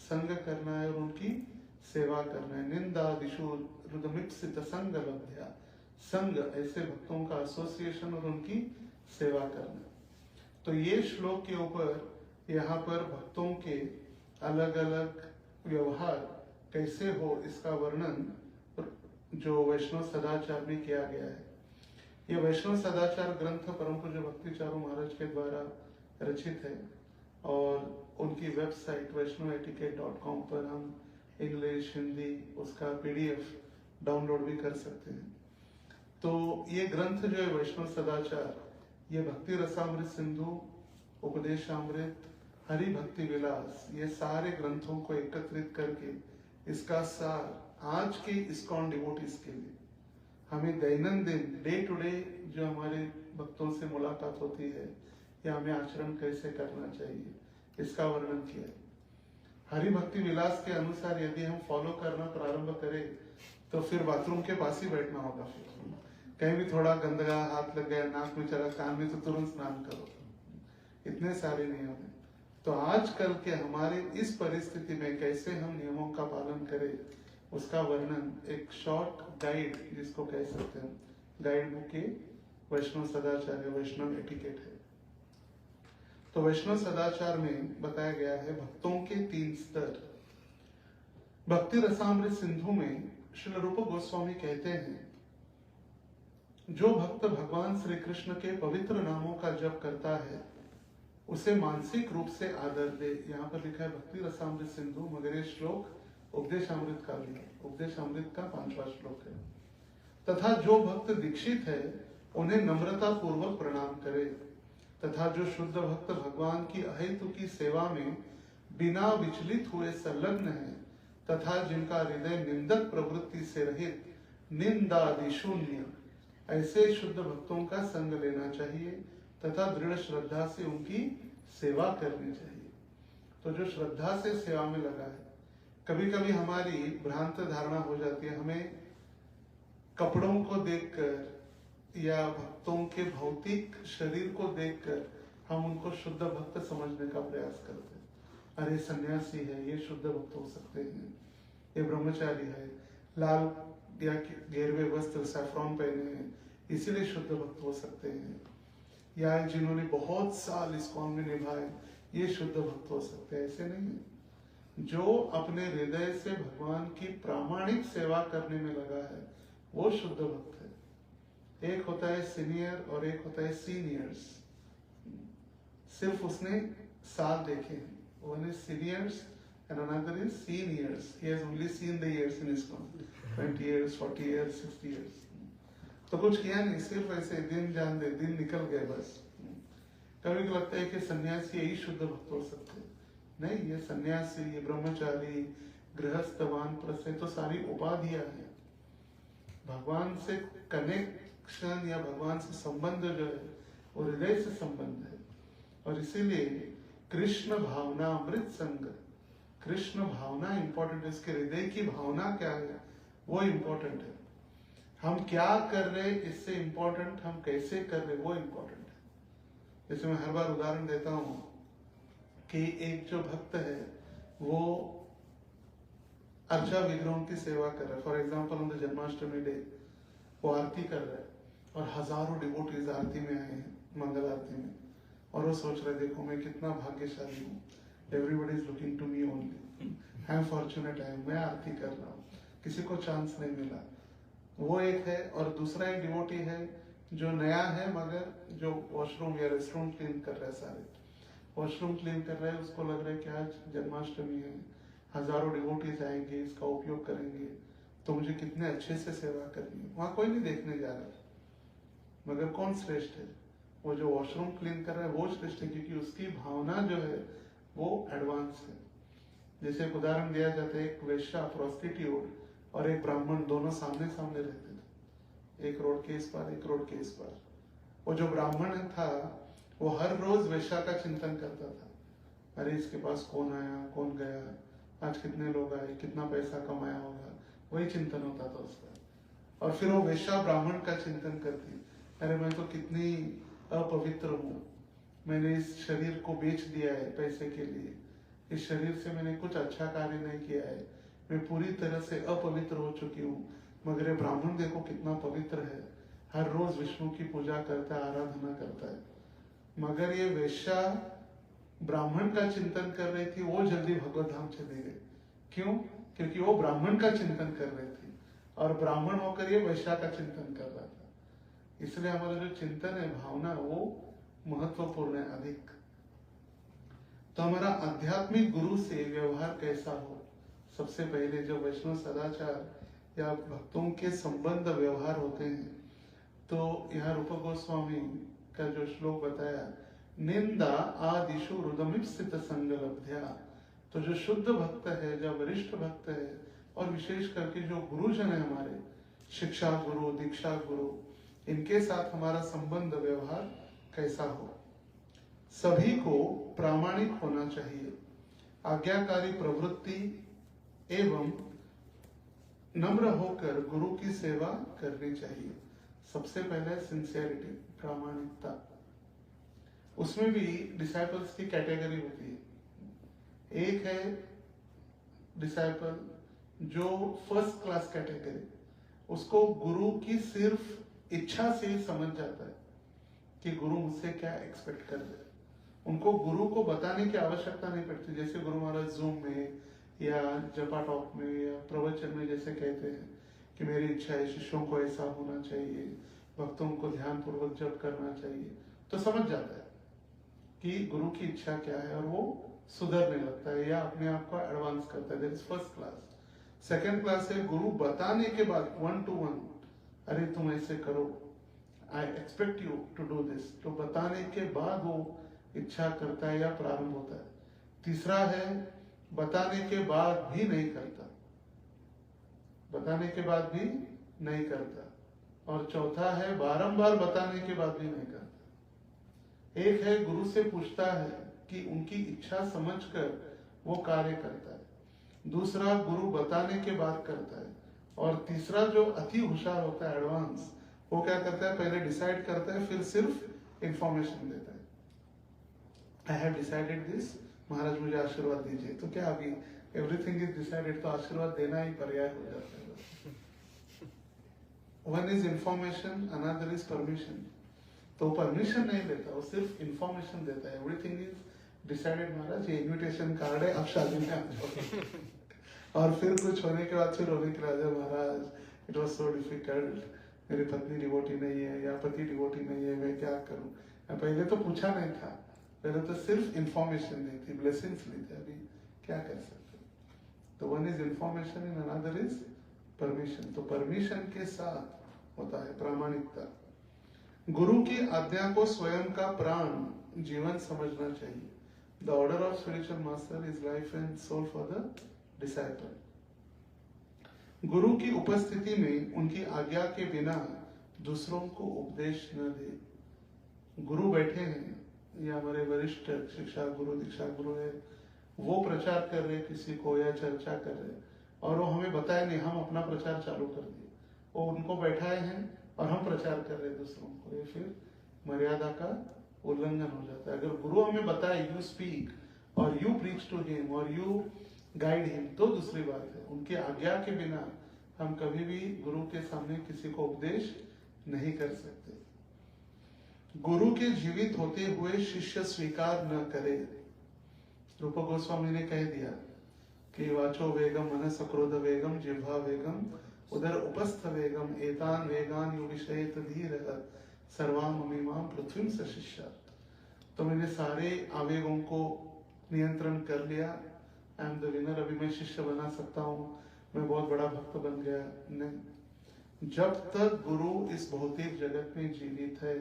संग करना है और उनकी सेवा करना है। निंदा दिशु रुदमिप्सित संग लब्ध्या, संग ऐसे भक्तों का एसोसिएशन और उनकी सेवा करना। तो ये श्लोक के ऊपर यहाँ पर भक्तों के अलग अलग व्यवहार कैसे हो, इसका वर्णन जो वैष्णव सदाचार में किया गया है। ये वैष्णव सदाचार ग्रंथ परम पूज्य भक्ति चारू महाराज के द्वारा रचित है, और उनकी वेबसाइट वैष्णवएटिकेट.com पर हम इंग्लिश, हिंदी उसका PDF डाउनलोड भी कर सकते हैं। तो ये ग्रंथ जो है वैष्णव सदाचार, ये भक्ति रसामृत सिंधु, उपदेशामृत, हरि भक्ति विलास, ये सारे ग्रंथों को एकत्रित करके इसका सार आज के इस्कॉन डिवोटीज के लिए, हमें दैनंदिन डे टू डे जो हमारे भक्तों से मुलाकात होती है या हमें आचरण कैसे करना चाहिए, इसका वर्णन किया है। हरि भक्ति विलास के अनुसार यदि हम फॉलो करना प्रारंभ करें तो फिर बाथरूम के पास ही बैठना होगा। कहीं भी थोड़ा गंदगा हाथ लग गया, नाक में चला, कान में, तो तुरंत स्नान करो। इतने सारे नियम हैं। तो आजकल के हमारे इस परिस्थिति में कैसे हम नियमों का पालन करें, उसका वर्णन एक शॉर्ट गाइड, जिसको कह सकते हैं गाइड बुक, के वैष्णव सदाचार या वैष्णव एटिकेट है। तो वैष्णव सदाचार में बताया गया है भक्तों के 3 स्तर। भक्ति रसामृत सिंधु में श्री रूप गोस्वामी कहते हैं, जो भक्त भगवान श्री कृष्ण के पवित्र नामों का जप करता है उसे मानसिक रूप से आदर दे। यहाँ पर लिखा है भक्ति रसामृत सिंधु, मगर ये श्लोक उपदेशामृत का भी है, उपदेशामृत का 5वां श्लोक है। तथा जो भक्त दीक्षित है उन्हें नम्रता पूर्वक प्रणाम करे, तथा जो शुद्ध भक्त भगवान की अहेतु की सेवा में बिना विचलित हुए संलग्न है, तथा जिनका हृदय निंदक प्रवृत्ति से रहित, निंदादि शून्य, ऐसे शुद्ध भक्तों का संग लेना चाहिए तथा दृढ़ श्रद्धा से उनकी सेवा करनी चाहिए। तो जो श्रद्धा से सेवा में लगा है, कभी कभी हमारी भ्रांत धारणा हो जाती है, हमें कपड़ों को देखकर या भक्तों के भौतिक शरीर को देखकर हम उनको शुद्ध भक्त समझने का प्रयास करते हैं। अरे सन्यासी है, ये शुद्ध भक्त हो सकते हैं, ये ब्रह्मचारी है, लाल या गेरवे वस्त्र सैफ्रॉन पहने हैं, इसीलिए शुद्ध भक्त हो सकते हैं, या जिन्होंने बहुत साल इस्कॉन में निभाए, ये शुद्ध भक्त हो सकते हैं। ऐसे नहीं है। जो अपने हृदय से भगवान की प्रामाणिक सेवा करने में लगा है, वो शुद्ध भक्त है। एक होता है सीनियर और एक होता है सीनियर्स। सिर्फ उसने साल देखे हैं, one is seniors and another is seniors. He has only seen the years in ISKCON, 20 years, 40 years, 60 years. तो कुछ किया नहीं, सिर्फ ऐसे दिन जान दे, दिन निकल गए बस। कभी लगता है कि सन्यासी यही शुद्ध भक्त हो सकते हैं। नहीं, ये सन्यासी, ये ब्रह्मचारी, गृहस्थ, वानप्रस्थ, तो सारी उपाधियां हैं। भगवान से कनेक्शन या भगवान से संबंध जो है वो हृदय से संबंध है। और इसीलिए कृष्ण भावना अमृत संग, कृष्ण भावना इंपॉर्टेंट है। इसके हृदय की भावना क्या है वो इंपॉर्टेंट है। हम क्या कर रहे इससे इंपॉर्टेंट, हम कैसे कर रहे वो इंपॉर्टेंट है। जैसे मैं हर बार उदाहरण देता हूं कि एक जो भक्त है वो अर्चा विग्रहों की सेवा कर रहा है। For example on the Janmashtami day वो आरती कर रहा है और हजारों डिवोटीज आरती में आए हैं, मंगल आरती में, और वो सोच रहे देखो मैं कितना भाग्यशाली हूँ, everybody is looking to me only, I am fortunate, मैं आरती कर रहा हूँ, किसी को चांस नहीं मिला। वो एक है। और दूसरा एक डिवोटी है जो नया है, मगर जो वॉशरूम या रेस्टरूम क्लीन कर रहा है, सारे वॉशरूम क्लीन कर रहा है, उसको लग रहा है कि आज जन्माष्टमी है, हजारों डिवोटीज आएंगे, इसका उपयोग करेंगे, तो मुझे कितने अच्छे से सेवा करनी है। वहां कोई नहीं देखने जा रहा, मगर कौन श्रेष्ठ है? वो जो वॉशरूम क्लीन कर रहा है वो श्रेष्ठ है, क्योंकि उसकी भावना जो है वो एडवांस है। जैसे एक उदाहरण दिया जाता है, एक वेश्या प्रोस्टिट्यूट और एक ब्राह्मण दोनों सामने सामने रहते थे, एक रोड के इस पार एक रोड के इस पार। वो जो ब्राह्मण था वो हर रोज वेश्या का चिंतन करता था, अरे इसके पास कौन आया कौन गया, आज कितने लोग आए, कितना पैसा कमाया होगा, वही चिंतन होता था उसका। और फिर वो वेश्या ब्राह्मण का चिंतन करती, अरे मैं तो कितनी अपवित्र हूँ, मैंने इस शरीर को बेच दिया है पैसे के लिए, इस शरीर से मैंने कुछ अच्छा कार्य नहीं किया है, मैं पूरी तरह से अपवित्र हो चुकी हूँ। मगर ये ब्राह्मण देखो कितना पवित्र है, हर रोज विष्णु की पूजा करता है, आराधना करता है। मगर ये वेश्या ब्राह्मण का चिंतन कर रही थी, वो जल्दी भगवत धाम चले गए। क्यों? क्योंकि वो ब्राह्मण का चिंतन कर रही थी और ब्राह्मण होकर ये वैश्या का चिंतन कर रहा था। इसलिए हमारा जो चिंतन है, भावना, वो महत्वपूर्ण है अधिक। तो हमारा आध्यात्मिक गुरु से व्यवहार कैसा हो? सबसे पहले जो वैष्णव सदाचार या भक्तों के संबंध व्यवहार होते हैं, तो यहाँ रूप गोस्वामी का जो श्लोक बताया, निंदा आदिशु रुदमिप्सित संगलब्ध्या, तो जो शुद्ध भक्त है, जो वरिष्ठ भक्त है, और विशेष करके जो गुरुजन है हमारे, शिक्षा गुरु, दीक्षा गुरु, इनके साथ हमारा संबंध व्यवहार कैसा हो? सभी को प्रामाणिक होना चाहिए, आज्ञाकारी प्रवृत्ति एवं नम्र होकर गुरु की सेवा करनी चाहिए। सबसे पहले सिंसियरिटी, प्रामाणिकता। उसमें भी डिसाइपल्स की कैटेगरी होती है। एक है डिसाइपल जो फर्स्ट क्लास कैटेगरी, उसको गुरु की सिर्फ इच्छा से ही समझ जाता है कि गुरु मुझसे क्या एक्सपेक्ट कर रहे हैं। उनको गुरु को बताने की आवश्यकता नहीं पड़ती। जैसे गुरु महाराज जूम में या जपा टॉक में या प्रवचन में जैसे कहते हैं कि मेरी इच्छा है शिष्यों को ऐसा होना चाहिए, भक्तों को ध्यान पूर्वक जप करना चाहिए, तो समझ जाता है कि गुरु की इच्छा क्या है और वो सुधरने लगता है या अपने आप को एडवांस करता है। That is first class. Second class है गुरु बताने के बाद 1 to 1, अरे तुम ऐसे करो, I expect you to do this, तो बताने के बाद वो इच्छा करता है या प्रारंभ होता है। तीसरा है बताने के बाद भी नहीं करता, बताने के बाद भी नहीं करता। और चौथा है बारंबार बताने के बाद भी नहीं करता। एक है गुरु से पूछता है कि उनकी इच्छा समझकर वो कार्य करता है। दूसरा गुरु बताने के बाद करता है। और तीसरा जो अति होशियार होता है, एडवांस, वो क्या करता है, पहले डिसाइड करता है, फिर सिर्फ इंफॉर्मेशन देता है। आई हैव डिसाइडेड दिस, महाराज मुझे आशीर्वाद दीजिए। तो क्या अभी एवरीथिंग इज डिसाइडेड, तो आशीर्वाद देना ही पर्याय हो जाता है। One is information, another is permission. तो परमिशन नहीं देता, वो सिर्फ इंफॉर्मेशन देता है। एवरीथिंग इज डिसाइडेड महाराज, ये इन्विटेशन कार्ड है, आप शादी में आ जाओ। और फिर कुछ होने के बाद फिर रोने के राजा, महाराज इट वॉज सो डिफिकल्ट, मेरी पत्नी डिवोटी नहीं है या पति डिवोटी नहीं है, मैं क्या करूं। पहले तो पूछा नहीं था, पहले तो सिर्फ इंफॉर्मेशन दी थी, ब्लेसिंग्स ली थी, अभी क्या कर सकते। तो one is information and another is permission. तो परमिशन के साथ होता है प्रामाणिकता। गुरु की आज्ञा को स्वयं का प्राण जीवन समझना चाहिए। The order of spiritual master is life and soul for the disciple. गुरु की उपस्थिति में उनकी आज्ञा के बिना दूसरों को उपदेश न दे। गुरु बैठे हैं या हमारे वरिष्ठ शिक्षा गुरु, दीक्षा गुरु है, वो प्रचार कर रहे किसी को या चर्चा कर रहे, और वो हमें बताए नहीं, हम अपना प्रचार चालू कर दिए। वो उनको बैठाए हैं और हम प्रचार कर रहे दूसरों को, ये फिर मर्यादा का उल्लंघन हो जाता है। अगर गुरु हमें बताए यू स्पीक और यू प्रीच टू हिम और यू गाइड हिम, तो दूसरी बात है। उनकी आज्ञा के बिना हम कभी भी गुरु के सामने किसी को उपदेश नहीं कर सकते। गुरु के जीवित होते हुए शिष्य स्वीकार न करे। रूप गोस्वामी ने कह दिया कि वाचो वेगम मनस क्रोध वेगम जिह्वा वेगम उधर उपस्थ वेगम एतान वेगान यु विषयेत धीर सर्वाम अमीमाम पृथ्वी से शिष्य। तो मैंने सारे आवेगों को नियंत्रण कर लिया, आई एम द विनर, अभी मैं शिष्य बना सकता हूँ, मैं बहुत बड़ा भक्त बन गया। नहीं, जब तक गुरु इस भौतिक जगत में जीवित है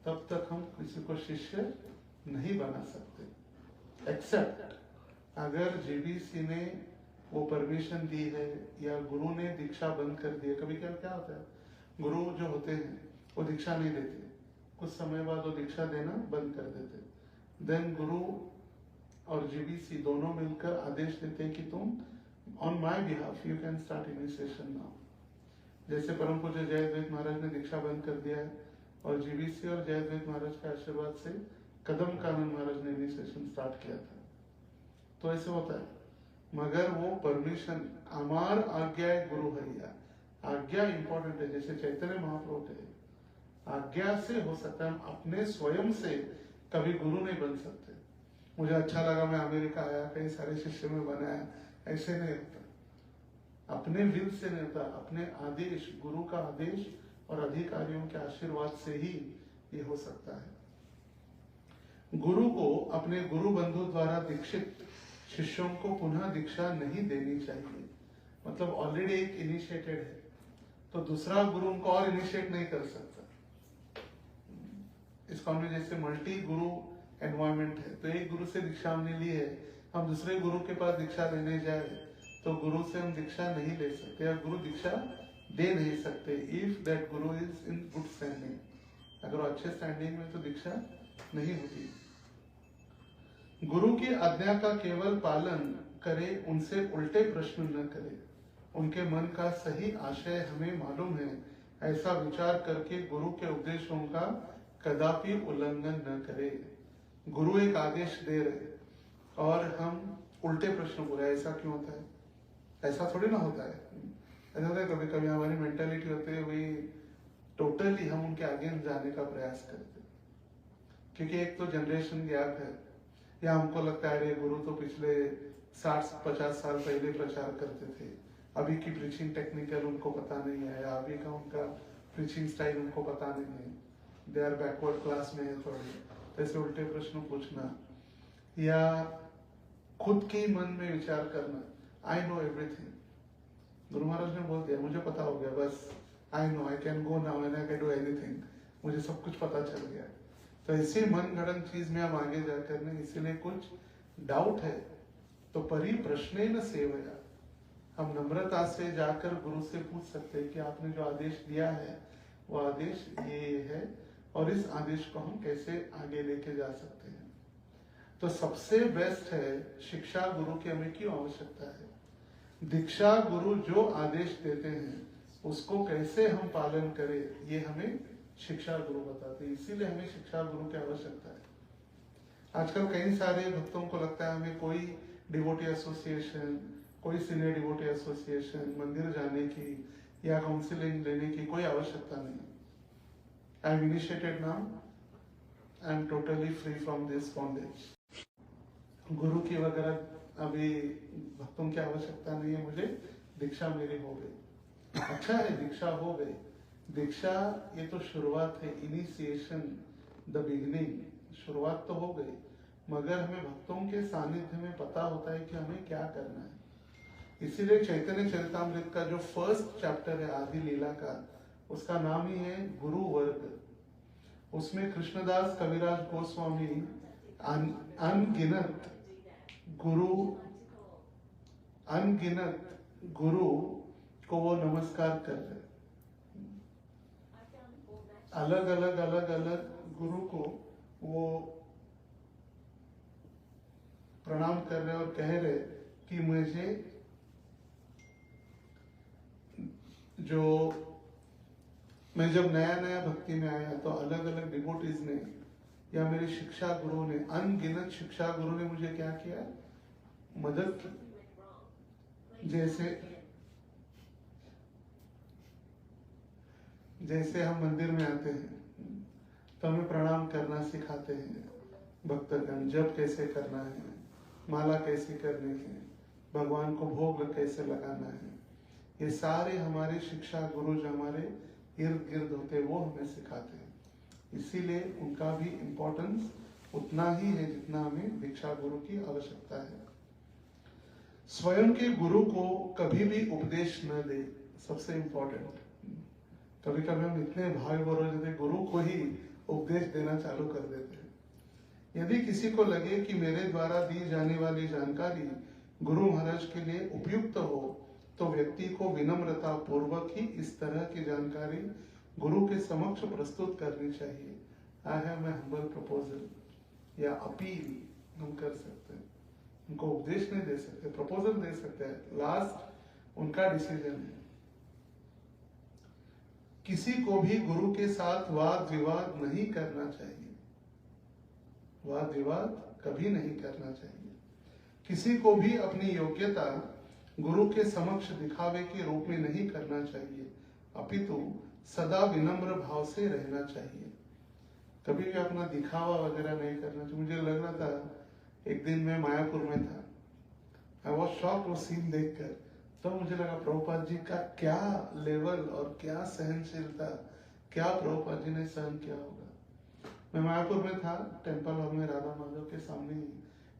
तब तक हम किसी को शिष्य नहीं बना सकते, एक्सेप्ट अगर जीबीसी ने वो परमिशन दी है या गुरु ने दीक्षा बंद कर दी है। कभी क्या होता है, गुरु जो होते हैं वो दीक्षा नहीं देते, कुछ समय बाद वो दीक्षा देना बंद कर देते। देन गुरु और जीबीसी दोनों मिलकर आदेश देते हैं कि तुम on my behalf you can start initiation now. जैसे परम पूज्य जयद्वैत महाराज ने दीक्षा बंद कर दिया है और जीबीसी और जयद्वैत महाराज के आशीर्वाद से कदम कानन महाराज ने इनिशिएशन स्टार्ट किया था। तो ऐसे होता है, मगर वो परमिशन अमार आज्ञा गुरु हरिया, आज्ञा इंपॉर्टेंट है। जैसे चैतन्य महाप्रभु थे, आज्ञा से हो सकता है, हम अपने स्वयं से कभी गुरु नहीं बन सकते। मुझे अच्छा लगा, मैं अमेरिका आया, कई सारे शिष्य में बनाया, ऐसे नहीं होता। अपने विल से नहीं होता, अपने आदेश, गुरु का आदेश और अधिकारियों के आशीर्वाद से ही ये हो सकता है। गुरु को अपने गुरु बंधु द्वारा दीक्षित शिष्यों को पुनः दीक्षा नहीं देनी चाहिए। मतलब ऑलरेडी एक इनिशिएटेड है तो दूसरा गुरु उनको और इनिशिएट नहीं कर सकता। इस कॉम में जैसे मल्टी गुरु एनवायरमेंट है, तो एक गुरु से दीक्षा हमने ली है, हम दूसरे गुरु के पास दीक्षा लेने जाए तो गुरु से हम दीक्षा नहीं ले सकते या गुरु दीक्षा दे नहीं सकते। If that Guru is in good standing, अगर वो अच्छे स्टैंडिंग में तो दीक्षा नहीं होती। गुरु की आज्ञा का केवल पालन करे, उनसे उल्टे प्रश्न न करे। उनके मन का सही आशय हमें मालूम है, ऐसा विचार करके गुरु के उपदेशों का कदापि उल्लंघन न करे। गुरु एक आदेश दे रहे और हम उल्टे प्रश्न बोले, ऐसा क्यों होता है? ऐसा थोड़ी ना होता है। ऐसा होता है कभी कभी हमारी मेंटालिटी होती है वही टोटली हम उनके आगे जाने का प्रयास करते, क्योंकि एक तो जनरेशन गैप है, या हमको लगता है अरे गुरु तो पिछले 60-50 साल पहले प्रचार करते थे, अभी की प्रीचिंग टेक्निकल उनको पता नहीं है, या अभी का उनका प्रीचिंग स्टाइल उनको पता नहीं है, दे आर बैकवर्ड क्लास में है थोड़ी, तो ऐसे उल्टे प्रश्न पूछना या खुद के मन में विचार करना, I know everything, Guru Maharaj ने बोल दिया मुझे पता हो गया, बस I know I can go now and I can do anything, मुझे सब कुछ पता चल गया। तो ऐसी मन गढ़ंत चीज में हम आगे जाकर नहीं, इसीलिए कुछ डाउट है तो परि प्रश्न न सेवया, हम नम्रता से जाकर गुरु से पूछ सकते हैं कि आपने जो आदेश दिया है वो आदेश ये है और इस आदेश को हम कैसे आगे लेके जा सकते हैं। तो सबसे बेस्ट है शिक्षा गुरु की हमें क्यों आवश्यकता है, दीक्षा गुरु जो आदेश देते हैं उसको कैसे हम पालन करें ये हमें शिक्षा गुरु बताते हैं, इसीलिए हमें शिक्षा गुरु की आवश्यकता है। आजकल कई सारे भक्तों को लगता है हमें कोई डिवोटी एसोसिएशन, कोई सीनियर डिवोटी एसोसिएशन, मंदिर जाने की या काउंसलिंग लेने की कोई आवश्यकता नहीं। I am initiated now, I am totally free from this bondage. गुरु की वगैरह अभी भक्तों की आवश्यकता नहीं है, मुझे दीक्षा मेरी हो गई। अच्छा है दीक्षा हो गई, दीक्षा ये तो शुरुआत है, इनिशिएशन द बिगिनिंग, शुरुआत तो हो गई, मगर हमें भक्तों के सानिध्य में पता होता है कि हमें क्या करना है। इसीलिए चैतन्य चरितामृत का जो फर्स्ट चैप्टर है आदि लीला का, उसका नाम ही है गुरु वर्ग। उसमें कृष्णदास कविराज गोस्वामी अनगिनत गुरु को वो नमस्कार कर रहे, अलग अलग गुरु को वो प्रणाम कर रहे और कह रहे कि मुझे जो मैं जब नया नया भक्ति में आया तो अलग अलग डिवोटीज ने या मेरे शिक्षा गुरु ने, अनगिनत शिक्षा गुरु ने मुझे क्या किया, मदद की। जैसे हम मंदिर में आते हैं तो हमें प्रणाम करना सिखाते हैं भक्तगण, जप कैसे करना है, माला कैसे करनी है, भगवान को भोग कैसे लगाना है, ये सारे हमारे शिक्षा गुरु जो हमारे इर्द गिर्द होते हैं वो हमें सिखाते हैं। इसीलिए उनका भी इम्पोर्टेंस उतना ही है जितना हमें दीक्षा गुरु की आवश्यकता है। स्वयं के गुरु को कभी भी उपदेश न दे, सबसे इम्पोर्टेंट। कभी कभी हम इतने भाग भरोसे गुरु को ही उपदेश देना चालू कर देते हैं। यदि किसी को लगे कि मेरे द्वारा दी जाने वाली जानकारी गुरु महाराज के लिए उपयुक्त हो तो व्यक्ति को विनम्रता पूर्वक ही इस तरह की जानकारी गुरु के समक्ष प्रस्तुत करनी चाहिए। I have my humble proposal या अपील हम कर सकते हैं, उनको उपदेश नहीं दे सकते, प्रपोजल दे सकते हैं, लास्ट उनका डिसीजन है। किसी को भी गुरु के साथ वाद विवाद नहीं करना चाहिए, वाद विवाद कभी नहीं करना चाहिए। किसी को भी अपनी योग्यता गुरु के समक्ष दिखावे के रूप में नहीं करना चाहिए, अपितु सदा विनम्र भाव से रहना चाहिए। कभी भी अपना दिखावा वगैरह नहीं करना चाहिए। मुझे लग रहा था एक दिन मैं मायापुर में था, आई वॉज शॉक्ड वो सीन देखकर, तो मुझे लगा प्रभुपाद जी का क्या लेवल और क्या सहनशीलता, क्या प्रभुपाद जी ने सहन किया होगा। मैं मायापुर में था, टेम्पल हॉल में राधा माधव के सामने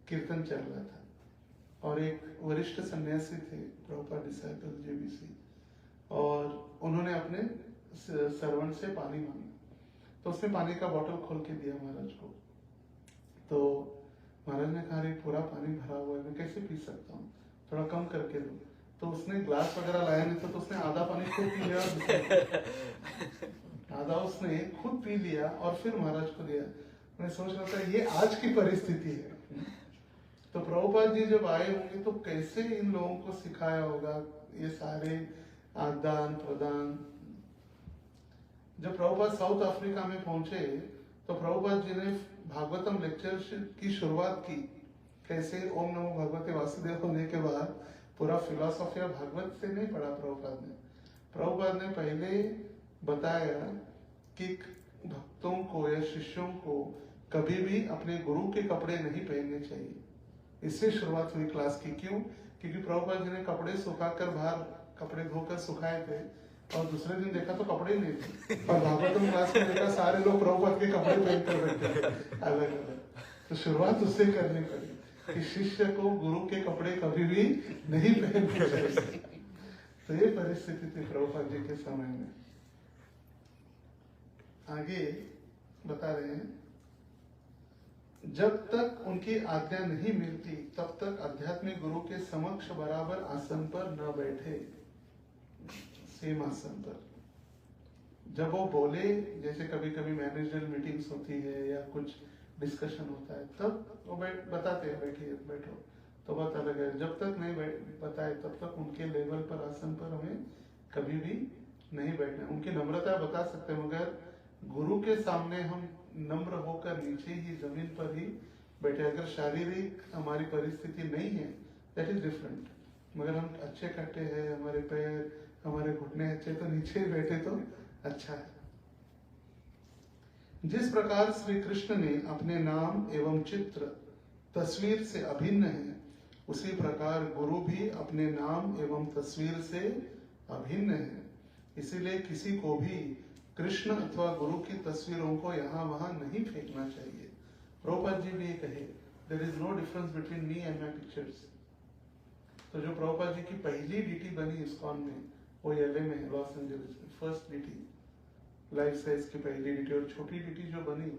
कीर्तन चल रहा था और एक वरिष्ठ सन्यासी थे, प्रभुपाद डिसाइपल जेबीसी, और उन्होंने अपने सर्वेंट से पानी मांगा, तो उसने पानी का बोतल खोल के दिया महाराज को। तो महाराज ने कहा पूरा पानी भरा हुआ है, मैं कैसे पी सकता हूँ, थोड़ा कम करके दो। तो उसने ग्लास वगैरह लाया नहीं था, तो उसने आधा पानी खुद पी लिया, आधा उसने खुद पी लिया और फिर महाराज को दिया। मैं सोच रहा था ये आज की परिस्थिति है। तो प्रभुपाद जी जब आए होंगे तो कैसे इन लोगों को सिखाया होगा ये सारे आदान प्रदान। जब प्रभुपाद साउथ अफ्रीका में पहुंचे तो प्रभुपाद जी ने भागवतम लेक्चर की शुरुआत की, कैसे ओम नमो भगवते वासुदेव होने के बाद पूरा फिलोसॉफी भागवत से नहीं पढ़ा प्रभुपाद ने पहले बताया कि भक्तों को या शिष्यों को कभी भी अपने गुरु के कपड़े नहीं पहनने चाहिए। इससे शुरुआत हुई क्लास की। क्यों? क्योंकि प्रभुपाद जी ने कपड़े सुखाकर बाहर कपड़े धोकर सुखाए थे, और दूसरे दिन देखा तो कपड़े ही नहीं थे, और भागवतम क्लास में देखा सारे लोग प्रभुपाद के कपड़े पहन कर बैठे अलग अलग। तो शुरुआत उससे करनी पड़ी कि शिष्य को गुरु के कपड़े कभी भी नहीं पहनने चाहिए। तो ये परिस्थिति थी प्रभुपाद जी के समय में। आगे बता रहे हैं, जब तक उनकी आज्ञा नहीं मिलती तब तक आध्यात्मिक गुरु के समक्ष बराबर आसन पर न बैठे, सेम आसन पर। जब वो बोले, जैसे कभी कभी मैनेजरल मीटिंग्स होती है या कुछ डिस्कशन होता है, तब वो बताते हैं बैठिए बैठो, तो बात अलग है। जब तक नहीं बताए तब तक उनके लेवल पर आसन पर हमें कभी भी नहीं बैठना। उनकी नम्रता बता सकते हैं, मगर गुरु के सामने हम नम्र होकर नीचे ही जमीन पर ही बैठे। अगर शारीरिक हमारी परिस्थिति नहीं है दैट इज डिफरेंट, मगर हम अच्छे कट्टे हैं, हमारे पैर हमारे घुटने अच्छे, तो नीचे ही बैठे तो अच्छा है। जिस प्रकार श्री कृष्ण ने अपने नाम एवं चित्र तस्वीर से अभिन्न है, उसी प्रकार गुरु भी अपने नाम एवं तस्वीर से अभिन्न है। इसीलिए किसी को भी कृष्ण अथवा गुरु की तस्वीरों को यहाँ वहां नहीं फेंकना चाहिए। प्रभुपाद जी भी ये कहे, there is no difference between me and my pictures. तो जो प्रभुपाद जी की पहली डीटी बनी इस्कॉन में, वो एलए में है, लॉस एंजलिस में, फर्स्ट डीटी लाइफ साइज की पहली डीटी। और छोटी डीटी जो बनी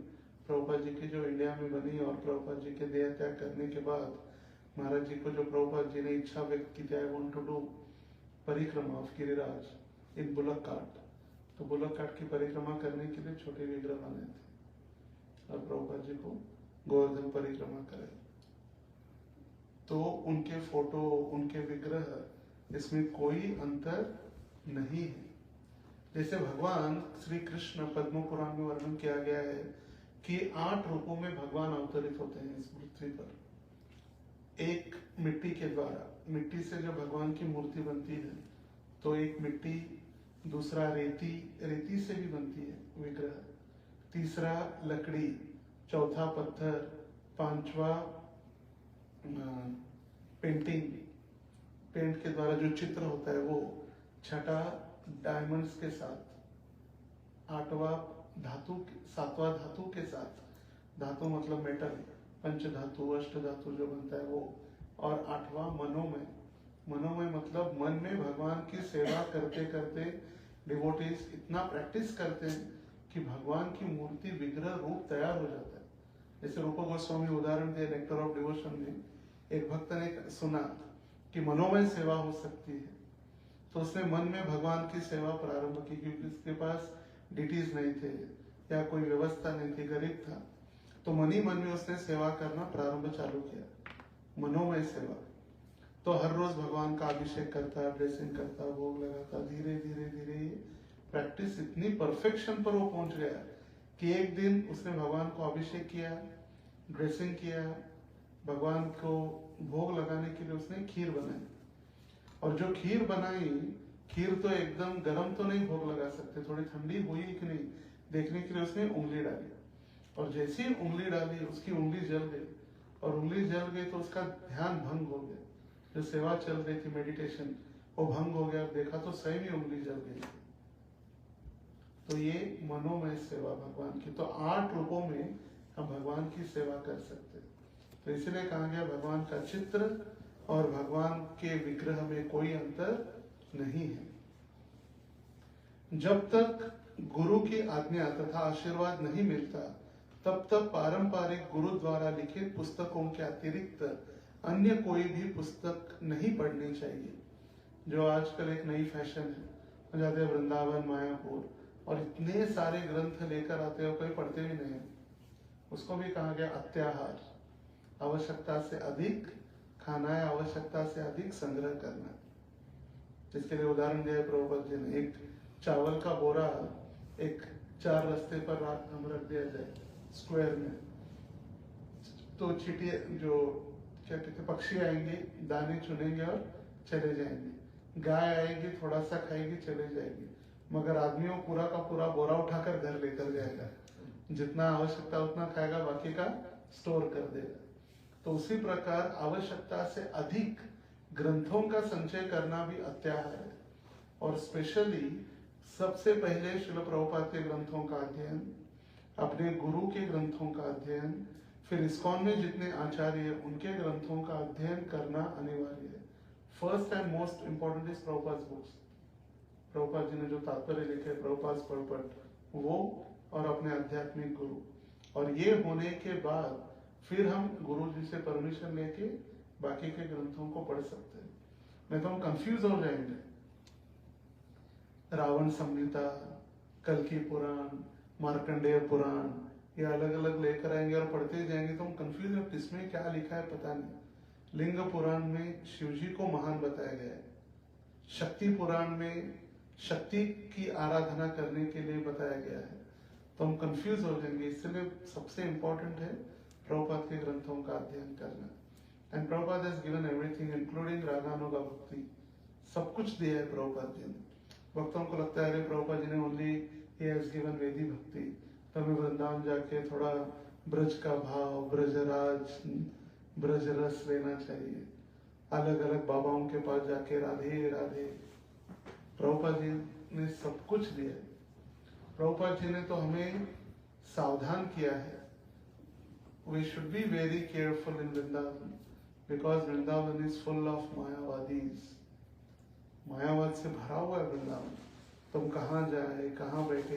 प्रभुपाद जी की, जो इंडिया में बनी, और प्रभुपाद जी के देह त्याग करने के बाद महाराज जी को जो प्रभुपाद जी ने इच्छा व्यक्त की थी, आई वांट टू डू परिक्रमा of Giriraj in bullock cart, तो बुलक कार्ट की परिक्रमा करने के लिए छोटे विग्रह बने थे और प्रभुपाद जी को गोवर्धन परिक्रमा करे। तो उनके फोटो, उनके विग्रह, इसमें कोई अंतर नहीं है। जैसे भगवान श्री कृष्ण पद्म पुराण में वर्णन किया गया है कि 8 रूपों में भगवान अवतरित होते हैं इस पृथ्वी पर। एक मिट्टी के द्वारा, मिट्टी से जब भगवान की मूर्ति बनती है तो एक मिट्टी, दूसरा रेती, रेती से भी बनती है विग्रह, तीसरा लकड़ी, चौथा पत्थर, पांचवा पेंटिंग, पेंट के द्वारा जो चित्र होता है वो, छठा डायमंड्स के साथ, आठवां धातु, सातवां धातु के साथ, धातु मतलब मेटल, पंच धातु, अष्ट धातु जो बनता है वो, और आठवां मनोमय। मनोमय मतलब मन में भगवान की सेवा करते करते डिवोटीज इतना प्रैक्टिस करते हैं कि भगवान की मूर्ति विग्रह रूप तैयार हो जाता है। जैसे रूप गोस्वामी उदाहरण दिए नेक्टर ऑफ डिवोशन में, एक भक्त ने सुना कि मनोमय सेवा हो सकती है, तो उसने मन में भगवान की सेवा प्रारंभ की, क्योंकि उसके पास डिटीज नहीं थे या कोई व्यवस्था नहीं थी, गरीब था, तो मन ही मन में उसने सेवा करना प्रारंभ चालू किया, मनोमय सेवा। तो हर रोज भगवान का अभिषेक करता, ड्रेसिंग करता, भोग लगाता, धीरे धीरे धीरे प्रैक्टिस इतनी परफेक्शन पर वो पहुंच गया कि एक दिन उसने भगवान को अभिषेक किया, ड्रेसिंग किया, भगवान को भोग लगाने के लिए उसने खीर बनाई, और जो खीर बनाई, खीर तो एकदम गर्म तो नहीं भोग लगा सकते, थोड़ी ठंडी हुई कि नहीं देखने के लिए उसने उंगली डाली, और जैसे ही उंगली डाली उसकी उंगली जल गई, और उंगली जल गई तो उसका ध्यान भंग हो गया, जो सेवा चल रही थी मेडिटेशन वो भंग हो गया, देखा तो सही में उंगली जल गई। तो ये मनोमय सेवा भगवान की, तो 8 रूपों में हम भगवान की सेवा कर सकते हैं। तो इसलिए कहा गया भगवान का चित्र और भगवान के विग्रह में कोई अंतर नहीं है। जब तक गुरु की आज्ञा तथा आशीर्वाद नहीं मिलता तब तक पारंपरिक गुरु द्वारा लिखित पुस्तकों के अतिरिक्त अन्य कोई भी पुस्तक नहीं पढ़नी चाहिए। जो आजकल एक नई फैशन है, जाते हैं वृंदावन, मायापुर, और इतने सारे ग्रंथ लेकर आते हो, कोई पढ़ते भी नहीं। उसको भी कहा गया अत्याहार, आवश्यकता से अधिक खाना है, आवश्यकता से अधिक संग्रह करना। जिसके लिए उदाहरण दिया प्रभुपाद जी ने, एक चावल का बोरा एक 4 रास्ते पर रात हम रख दिया जाए स्क्वायर में, तो चींटियां, जो क्या कहते पक्षी आएंगे, दाने चुनेंगे और चले जाएंगे, गाय आएगी थोड़ा सा खाएगी चले जाएगी, मगर आदमियों पूरा का पूरा बोरा उठाकर घर लेकर जाएगा, जितना आवश्यकता उतना खाएगा, बाकी का स्टोर कर देगा। तो उसी प्रकार आवश्यकता से अधिक ग्रंथों का संचय करना भी अत्याहार है, और स्पेशली सबसे पहले श्रील प्रभुपाद के ग्रंथों का अध्ययन, अपने गुरु के ग्रंथों का अध्ययन, फिर इस्कॉन में जितने आचार्य हैं उनके ग्रंथों का अध्ययन करना अनिवार्य है। First and most important is Prabhupada books. Prabhupada ji ने जो तात्पर्य लिखे प्रभुपाद परपट, वो और अपने आध्यात्मिक गुरु, और ये होने के बाद फिर हम गुरु जी से परमिशन लेके बाकी के ग्रंथों को पढ़ सकते हैं। नहीं तो हम कंफ्यूज हो जाएंगे। रावण संहिता, कल्कि पुराण, मार्कंडेय पुराण, ये अलग अलग लेकर आएंगे और पढ़ते जाएंगे तो हम कंफ्यूज हैं किसमें क्या लिखा है पता नहीं। लिंग पुराण में शिव जी को महान बताया गया है, शक्ति पुराण में शक्ति की आराधना करने के लिए बताया गया है, तो हम कंफ्यूज हो जाएंगे। इसलिए सबसे इंपॉर्टेंट है प्रभुपाद के ग्रंथों का अध्ययन करना। And Prabhupada has given everything including raganuga bhakti, सब कुछ दिया है प्रभुपाद जी ने। भक्तों को लगता है अरे प्रभुपाद जी ने ओनली ही हैज गिवन वेदी भक्ति, तो हमें वृंदावन जाके थोड़ा ब्रज का भाव, ब्रजराज, ब्रज रस लेना चाहिए, अलग अलग बाबाओं के पास जाके राधे राधे। प्रभुपाद जी ने सब कुछ दिया है। प्रभुपाद जी ने तो हमें सावधान किया है, we should be very careful in Vrindavan, because Vrindavan is full of Mayavadis. मायावाद से भरा हुआ है वृंदावन। तुम कहाँ जाए, कहाँ बैठे,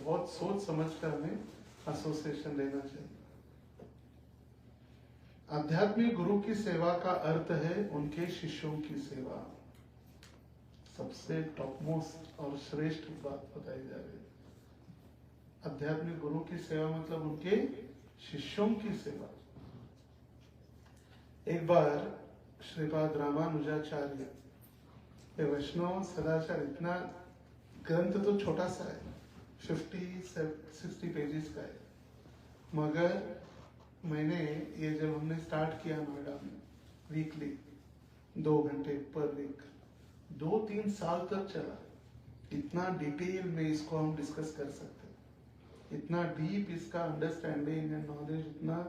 बहुत सोच समझ कर हमें एसोसिएशन लेना चाहिए। आध्यात्मिक गुरु की सेवा का अर्थ है उनके शिष्यों की सेवा। सबसे टॉप मोस्ट और श्रेष्ठ बात बताई जा रही है। आध्यात्मिक गुरु की सेवा मतलब उनके शिष्यों की सेवा। एक बार श्रीपाद रामानुजाचार्य, वैष्णव सदाचार, इतना ग्रंथ तो छोटा सा है, 50-60 पेजेस का है, मगर मैंने ये जब हमने स्टार्ट किया नोएडा में वीकली 2 घंटे पर वीक, 2-3 साल तक चला। इतना डिटेल में इसको हम डिस्कस कर सकते हैं, इतना डीप इसका अंडरस्टैंडिंग एंड नॉलेज, इतना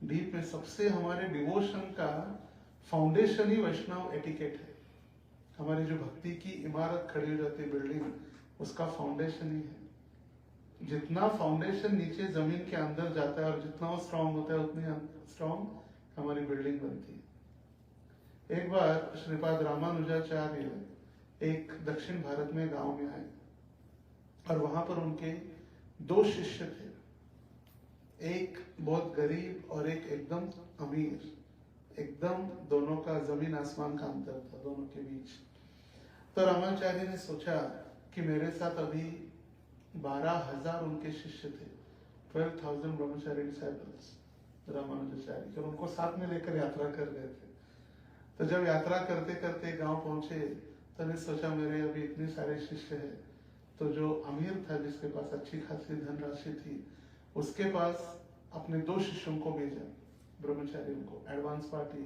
डीप में। सबसे हमारे डिवोशन का फाउंडेशन ही वैष्णव एटिकेट है। हमारी जो भक्ति की इमारत खड़ी हो जाती है, बिल्डिंग, उसका फाउंडेशन ही है। जितना फाउंडेशन नीचे जमीन के अंदर जाता है और जितना वो स्ट्रांग होता है उतनी स्ट्रांग हमारी बिल्डिंग बनती है। एक बार श्रीपाद रामानुजाचार्य एक दक्षिण भारत में गांव में आए और वहां पर उनके 2 शिष्य थे, एक बहुत गरीब और एक एकदम अमीर। एकदम दोनों का जमीन आसमान का अंतर था दोनों के बीच। तो रामाचार्य ने सोचा कि मेरे साथ अभी 12,000 उनके शिष्य थे, 12,000 ब्रह्मचारी डिसाइपल्स रामानुजाचार्य, तो उनको साथ में लेकर यात्रा कर रहे थे। तो जब यात्रा करते करते गांव पहुंचे तो मैंने सोचा मेरे अभी इतने सारे शिष्य हैं, तो जो अमीर था जिसके पास अच्छी खासी धनराशि थी, उसके पास अपने 2 शिष्यों को भेजा, ब्रह्मचारियों को, एडवांस पार्टी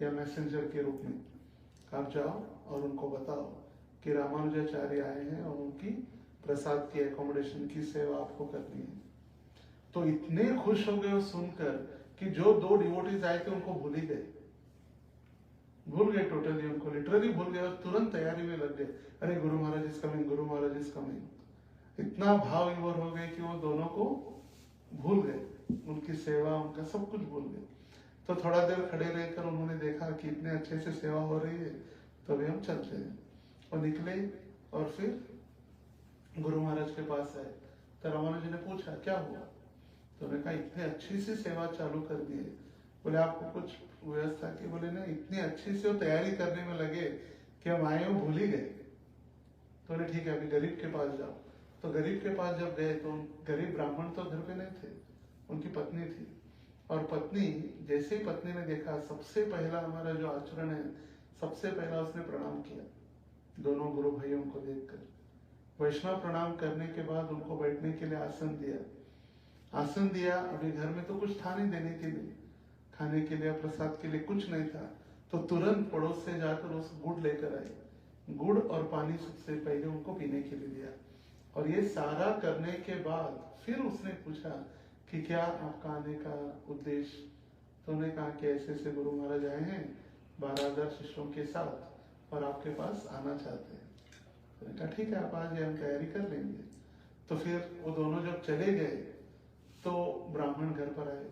या मैसेंजर के रूप में। आप जाओ और उनको बताओ कि रामानुजाचार्य आए हैं और उनकी प्रसाद की अकोमोडेशन की सेवा आपको करनी है। तो इतने खुश हो गए सुनकर कि जो 2 डिवोटीज आए थे उनको भूल ही गए, टोटली, उनको लिटरली भूल गए और तुरंत तैयारी में लग गए। अरे Guru Maharaj is coming, Guru Maharaj is coming. इतना भाव विभोर हो गए कि वो दोनों को भूल गए, उनकी सेवा, उनका सब कुछ भूल गए। तो थोड़ा देर खड़े रहकर उन्होंने देखा कि इतने अच्छे से सेवा हो रही है, तो अभी हम चलते हैं। और निकले और फिर गुरु महाराज के पास आए। तो रामानुज जी ने पूछा क्या हुआ, तो उन्होंने कहा इतने अच्छी सी सेवा चालू कर दी है। बोले आपको कुछ व्यवस्था की? बोले नहीं, इतनी अच्छी से वो तैयारी करने में लगे कि हम आए हो भूल ही गए। तो बोले ठीक है अभी गरीब के पास जाओ। तो गरीब के पास जब गए तो गरीब ब्राह्मण तो घर पे नहीं थे, उनकी पत्नी थी। और पत्नी, जैसे ही पत्नी ने देखा, सबसे पहला हमारा जो आचरण है, सबसे पहला उसने प्रणाम किया दोनों गुरु भाइयों को देखकर। वैष्णव प्रणाम करने के बाद उनको बैठने के लिए आसन दिया। अभी घर में तो कुछ था नहीं देने के लिए, खाने के लिए, प्रसाद के लिए कुछ नहीं था। तो तुरंत पड़ोस से जाकर उस गुड़ लेकर आए, गुड़ और पानी सबसे पहले उनको पीने के लिए दिया। और ये सारा करने के बाद फिर उसने पूछा कि क्या आपका आने का उद्देश्य? तो उन्होंने कहा कि ऐसे ऐसे गुरु महाराज आए हैं 12,000 शिष्यों के साथ और आपके पास आना चाहते हैं। मैंने कहा ठीक है आप आ जाए, हम तैयारी कर लेंगे। तो फिर वो दोनों जब चले गए तो ब्राह्मण घर पर आए।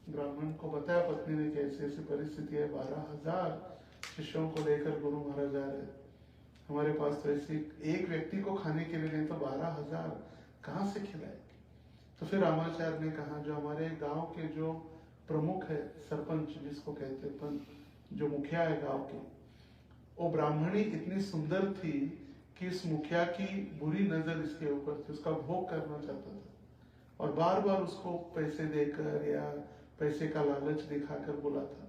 ब्राह्मण को बताया पत्नी ने कि ऐसी ऐसी परिस्थिति है, 12,000 शिष्यों को लेकर गुरु महाराज जा रहे, हमारे पास तो ऐसे एक व्यक्ति को खाने के लिए नहीं तो 12,000 कहाँ से खिलाए। तो फिर रामाचार्य ने कहा जो हमारे गांव के जो प्रमुख है, सरपंच जिसको कहते हैं, जो मुखिया है गांव के, वो ब्राह्मणी इतनी सुंदर थी कि इस मुखिया की बुरी नजर इसके ऊपर थी, उसका भोग करना चाहता था और बार बार उसको पैसे देकर या पैसे का लालच दिखाकर बोला था,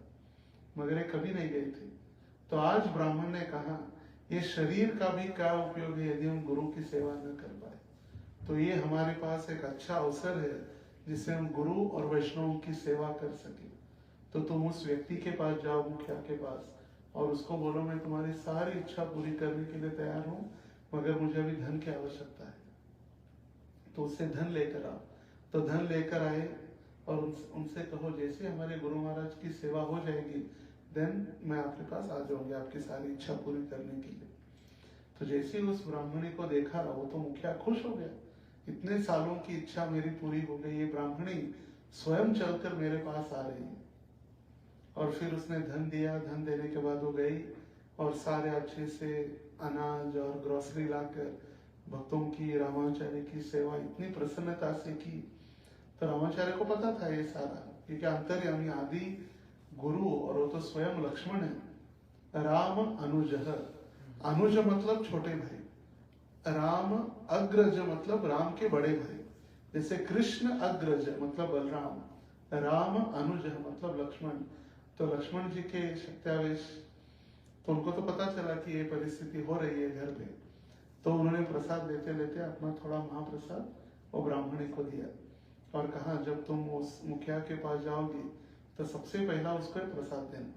मगर ये कभी नहीं गई थी। तो आज ब्राह्मण ने कहा ये शरीर का भी क्या उपयोग है यदि हम गुरु की सेवा न कर पाए। तो ये हमारे पास एक अच्छा अवसर है जिससे हम गुरु और वैष्णव की सेवा कर सके। तो तुम उस व्यक्ति के पास जाओ, मुखिया के पास, और उसको बोलो मैं तुम्हारी सारी इच्छा पूरी करने के लिए तैयार हूँ, मगर मुझे अभी धन की आवश्यकता है। तो उससे धन लेकर आओ। तो धन लेकर आए और उनसे कहो जैसे हमारे गुरु महाराज की सेवा हो जाएगी देन मैं आपके पास आ जाऊंगी आपकी सारी इच्छा पूरी करने के लिए। तो जैसे ही उस ब्राह्मणी को देखा वो तो मुखिया खुश हो गया, इतने सालों की इच्छा मेरी पूरी हो गई, ये ब्राह्मणी स्वयं चलकर मेरे पास आ रही है। और फिर उसने धन दिया, धन देने के बाद वो गई और सारे अच्छे से अनाज और ग्रोसरी लाकर भक्तों की, रामाचार्य की सेवा इतनी प्रसन्नता से की। तो रामाचार्य को पता था ये सारा, क्योंकि अंतर्यामी आदि गुरु और वो तो स्वयं लक्ष्मण है। राम अनुज, अनुज मतलब छोटे भाई, राम अग्रज मतलब राम के बड़े भाई। जैसे कृष्ण अग्रज मतलब बलराम, राम अनुज मतलब लक्ष्मण। तो लक्ष्मण जी के शक्त्यावेश, तो उनको तो पता चला कि ये परिस्थिति हो रही है घर पे। तो उन्होंने प्रसाद लेते लेते अपना थोड़ा महाप्रसाद वो ब्राह्मणी को दिया और कहा जब तुम उस मुखिया के पास जाओगी तो सबसे पहला उसको प्रसाद देना।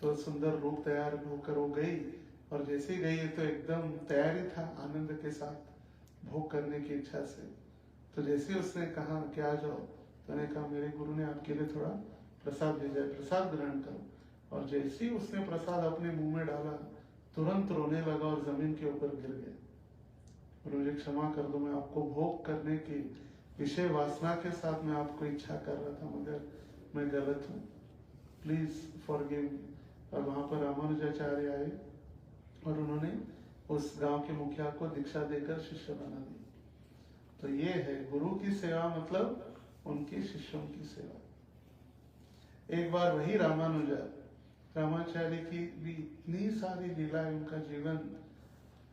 तो सुंदर रूप तैयार होकर वो गई और जैसे ही गई तो एकदम तैयारी था आनंद के साथ भोग करने की इच्छा से। तो जैसे उसने कहा कि आ जाओ, तो मैंने कहा मेरे गुरु ने आपके लिए थोड़ा प्रसाद भेजा है, प्रसाद ग्रहण करो। और जैसे ही उसने प्रसाद अपने मुंह में डाला तुरंत रोने लगा और जमीन के ऊपर गिर गया। और मुझे क्षमा कर दो, मैं आपको भोग करने की विषय वासना के साथ मैं आपको इच्छा कर रहा था, मगर मैं गलत हूँ, प्लीज फॉरगिव मी। और वहां पर रामानुजाचार्य आए और उन्होंने उस गांव के मुखिया को दीक्षा देकर शिष्य बना दी। तो ये है गुरु की सेवा, मतलब उनके शिष्यों की सेवा। एक बार वही रामाचार्य की भी इतनी सारी लीलाएं, उनका जीवन,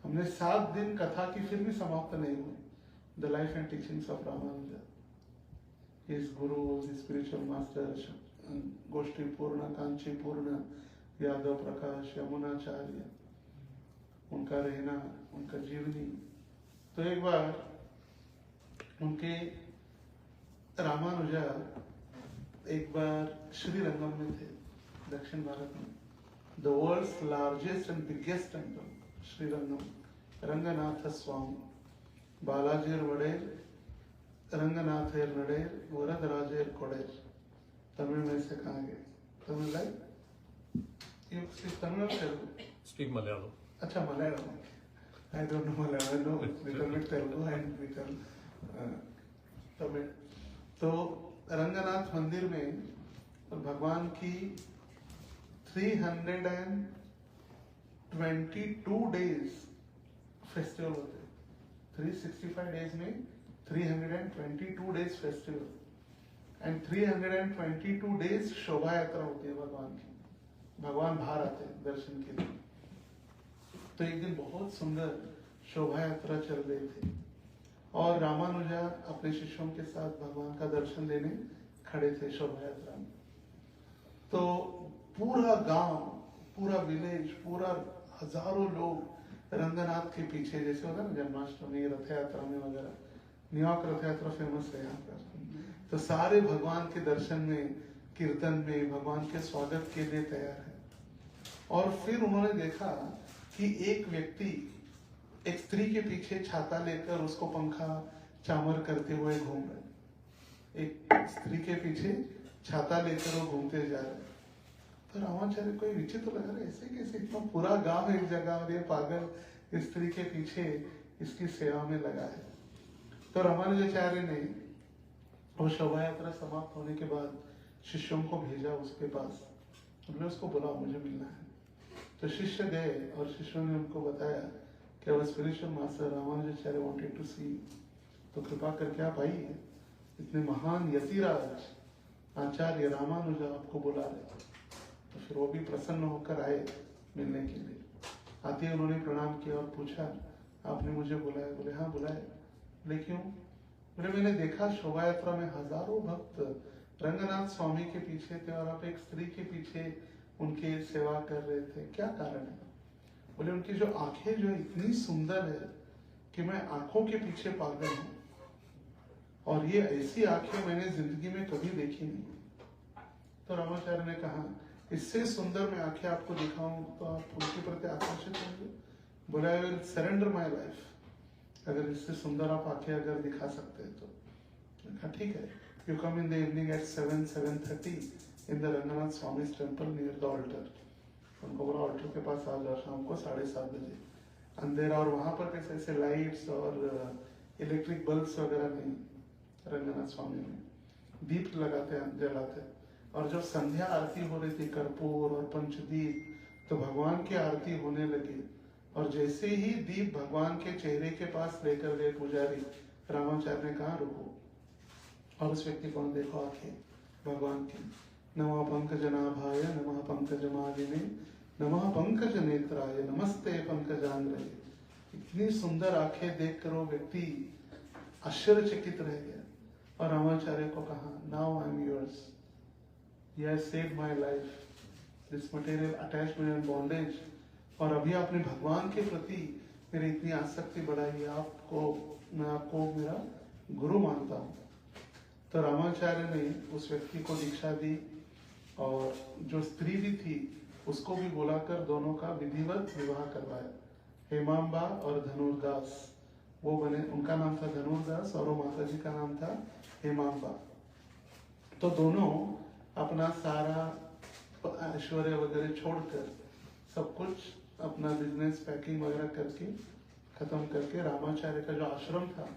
हमने 7 दिन कथा की फिर भी समाप्त नहीं हुई। The life and teachings of Ramanuja, his Guru, his spiritual master गोष्ठी पूर्ण, कांची पूर्ण, यादव प्रकाश, यमुनाचार्य, उनका रहना, उनका जीवनी। तो एक बार उनके रामानुजा एक बार श्रीरंगम में थे, दक्षिण भारत में, the world's largest and biggest temple, Srirangam, Ranganatha Swami, बालाजीर वडेर, रंगनाथेर नडेर, वरदराजेर कोडेर। तमिल में से कहा गए, Tamil like you speak Tamil or Telugu? Speak Malayalam. अच्छा Malayalam, I don't know Malayalam, I know little bit Telugu and little Tamil. तो रंगनाथ मंदिर में भगवान की 322 डेज फेस्टिवल होते हैं। 365 डेज में 322 डेज फेस्टिवल एंड 322 डेज शोभा यात्रा होती है भगवान की। भगवान बाहर आते हैं दर्शन के लिए। तो एक दिन बहुत सुंदर शोभा यात्रा चल रही थी और रामानुजा अपने शिष्यों के साथ भगवान का दर्शन लेने खड़े थे शोभा यात्रा में। तो पूरा गांव, पूरा विलेज, पूरा हजारों लोग रंगनाथ के पीछे, जैसे होता है ना जन्माष्टमी, रथ यात्रा में वगैरह, न्यूयॉर्क रथ यात्रा फेमस है यहाँ पर। तो सारे भगवान के दर्शन में, कीर्तन में, भगवान के स्वागत के लिए तैयार है। और फिर उन्होंने देखा कि एक व्यक्ति एक स्त्री के पीछे छाता लेकर उसको पंखा चामर करते हुए घूम रहे। एक स्त्री के पीछे छाता लेकर वो घूमते जा रहे। तो रामाचार्य को विचित्र लग रहा है, ऐसे कैसे, इतना पूरा गांव एक जगह और ये पागल स्त्री के पीछे इसकी सेवा में लगा है। तो रामानुजाचार्य ने वो शोभा यात्रा समाप्त होने के बाद शिष्यों को भेजा उसके पास, उन्होंने उसको बुलाओ, मुझे मिलना है। तो शिष्य गए और शिष्यों ने उनको बताया कि वो spiritual master Ramanujacharya wanted to see, तो कृपा करके आप आइए, इतने महान यतिराज आचार्य रामानुजा आपको बुला रहे। तो फिर वो भी प्रसन्न होकर आए मिलने के लिए। आते ही उन्होंने प्रणाम किया और पूछा, आपने मुझे बुलाया? बोले हाँ बुलाया। बोले क्यों? बोले मैंने देखा शोभा यात्रा में हजारों भक्त रंगनाथ स्वामी के पीछे थे और आप एक स्त्री के पीछे उनकी सेवा कर रहे थे, क्या कारण है? बोले उनकी जो आंखें जो इतनी सुंदर है कि मैं आंखों के पीछे पागल हूं, और ये ऐसी आंखें मैंने जिंदगी में कभी देखी नहीं। तो रामाचार्य ने कहा, इससे सुंदर मैं आंखें आपको दिखाऊं तो आप उनके प्रति आकर्षित होंगे? बोला I will surrender my life, अगर इससे सुंदर आप आंखें अगर दिखा सकते हैं तो। कहा ठीक है, you come in the evening at 7:30 in the Ranganath Swami temple near the altar. उनको बोला ऑल्टर के पास आ जाओ शाम को 7:30 बजे। अंधेरा, और वहां पर कैसे ऐसे लाइट्स और इलेक्ट्रिक बल्ब्स वगैरह नहीं, रंगनाथ स्वामी में दीप लगाते जलाते। और जब संध्या आरती हो रही थी, कर्पूर और पंचदीप, तो भगवान की आरती होने लगी। और जैसे ही दीप भगवान के चेहरे के पास लेकर गए पुजारी, रामाचार्य ने कहा रुको, और उस व्यक्ति को देखो आंखें भगवान की। नमः पंकजनाभाय नमः पंकजमालिने नमः पंकज नेत्राय नमस्ते पंकजांग्रये। इतनी सुंदर आंखें देखकर वो व्यक्ति आश्चर्यचकित रह गया और रामाचार्य को कहा, now I am yours, you have saved my life, this material attachment and bondage. और अभी आपने भगवान के प्रति मेरी इतनी आसक्ति बढ़ाई, मैं आपको मेरा गुरु मानता हूँ। तो रामाचार्य ने उस व्यक्ति को दीक्षा दी, और जो स्त्री भी थी उसको भी बुलाकर दोनों का विधिवत विवाह करवाया। हेमांबा और धनुर्दास वो बने, उनका नाम था धनुर्दास और वो माता जी का नाम था हेमांबा। तो दोनों अपना सारा ऐश्वर्य वगैरह छोड़कर, सब कुछ अपना बिजनेस पैकिंग वगैरह करके खत्म करके रामाचार्य का जो आश्रम था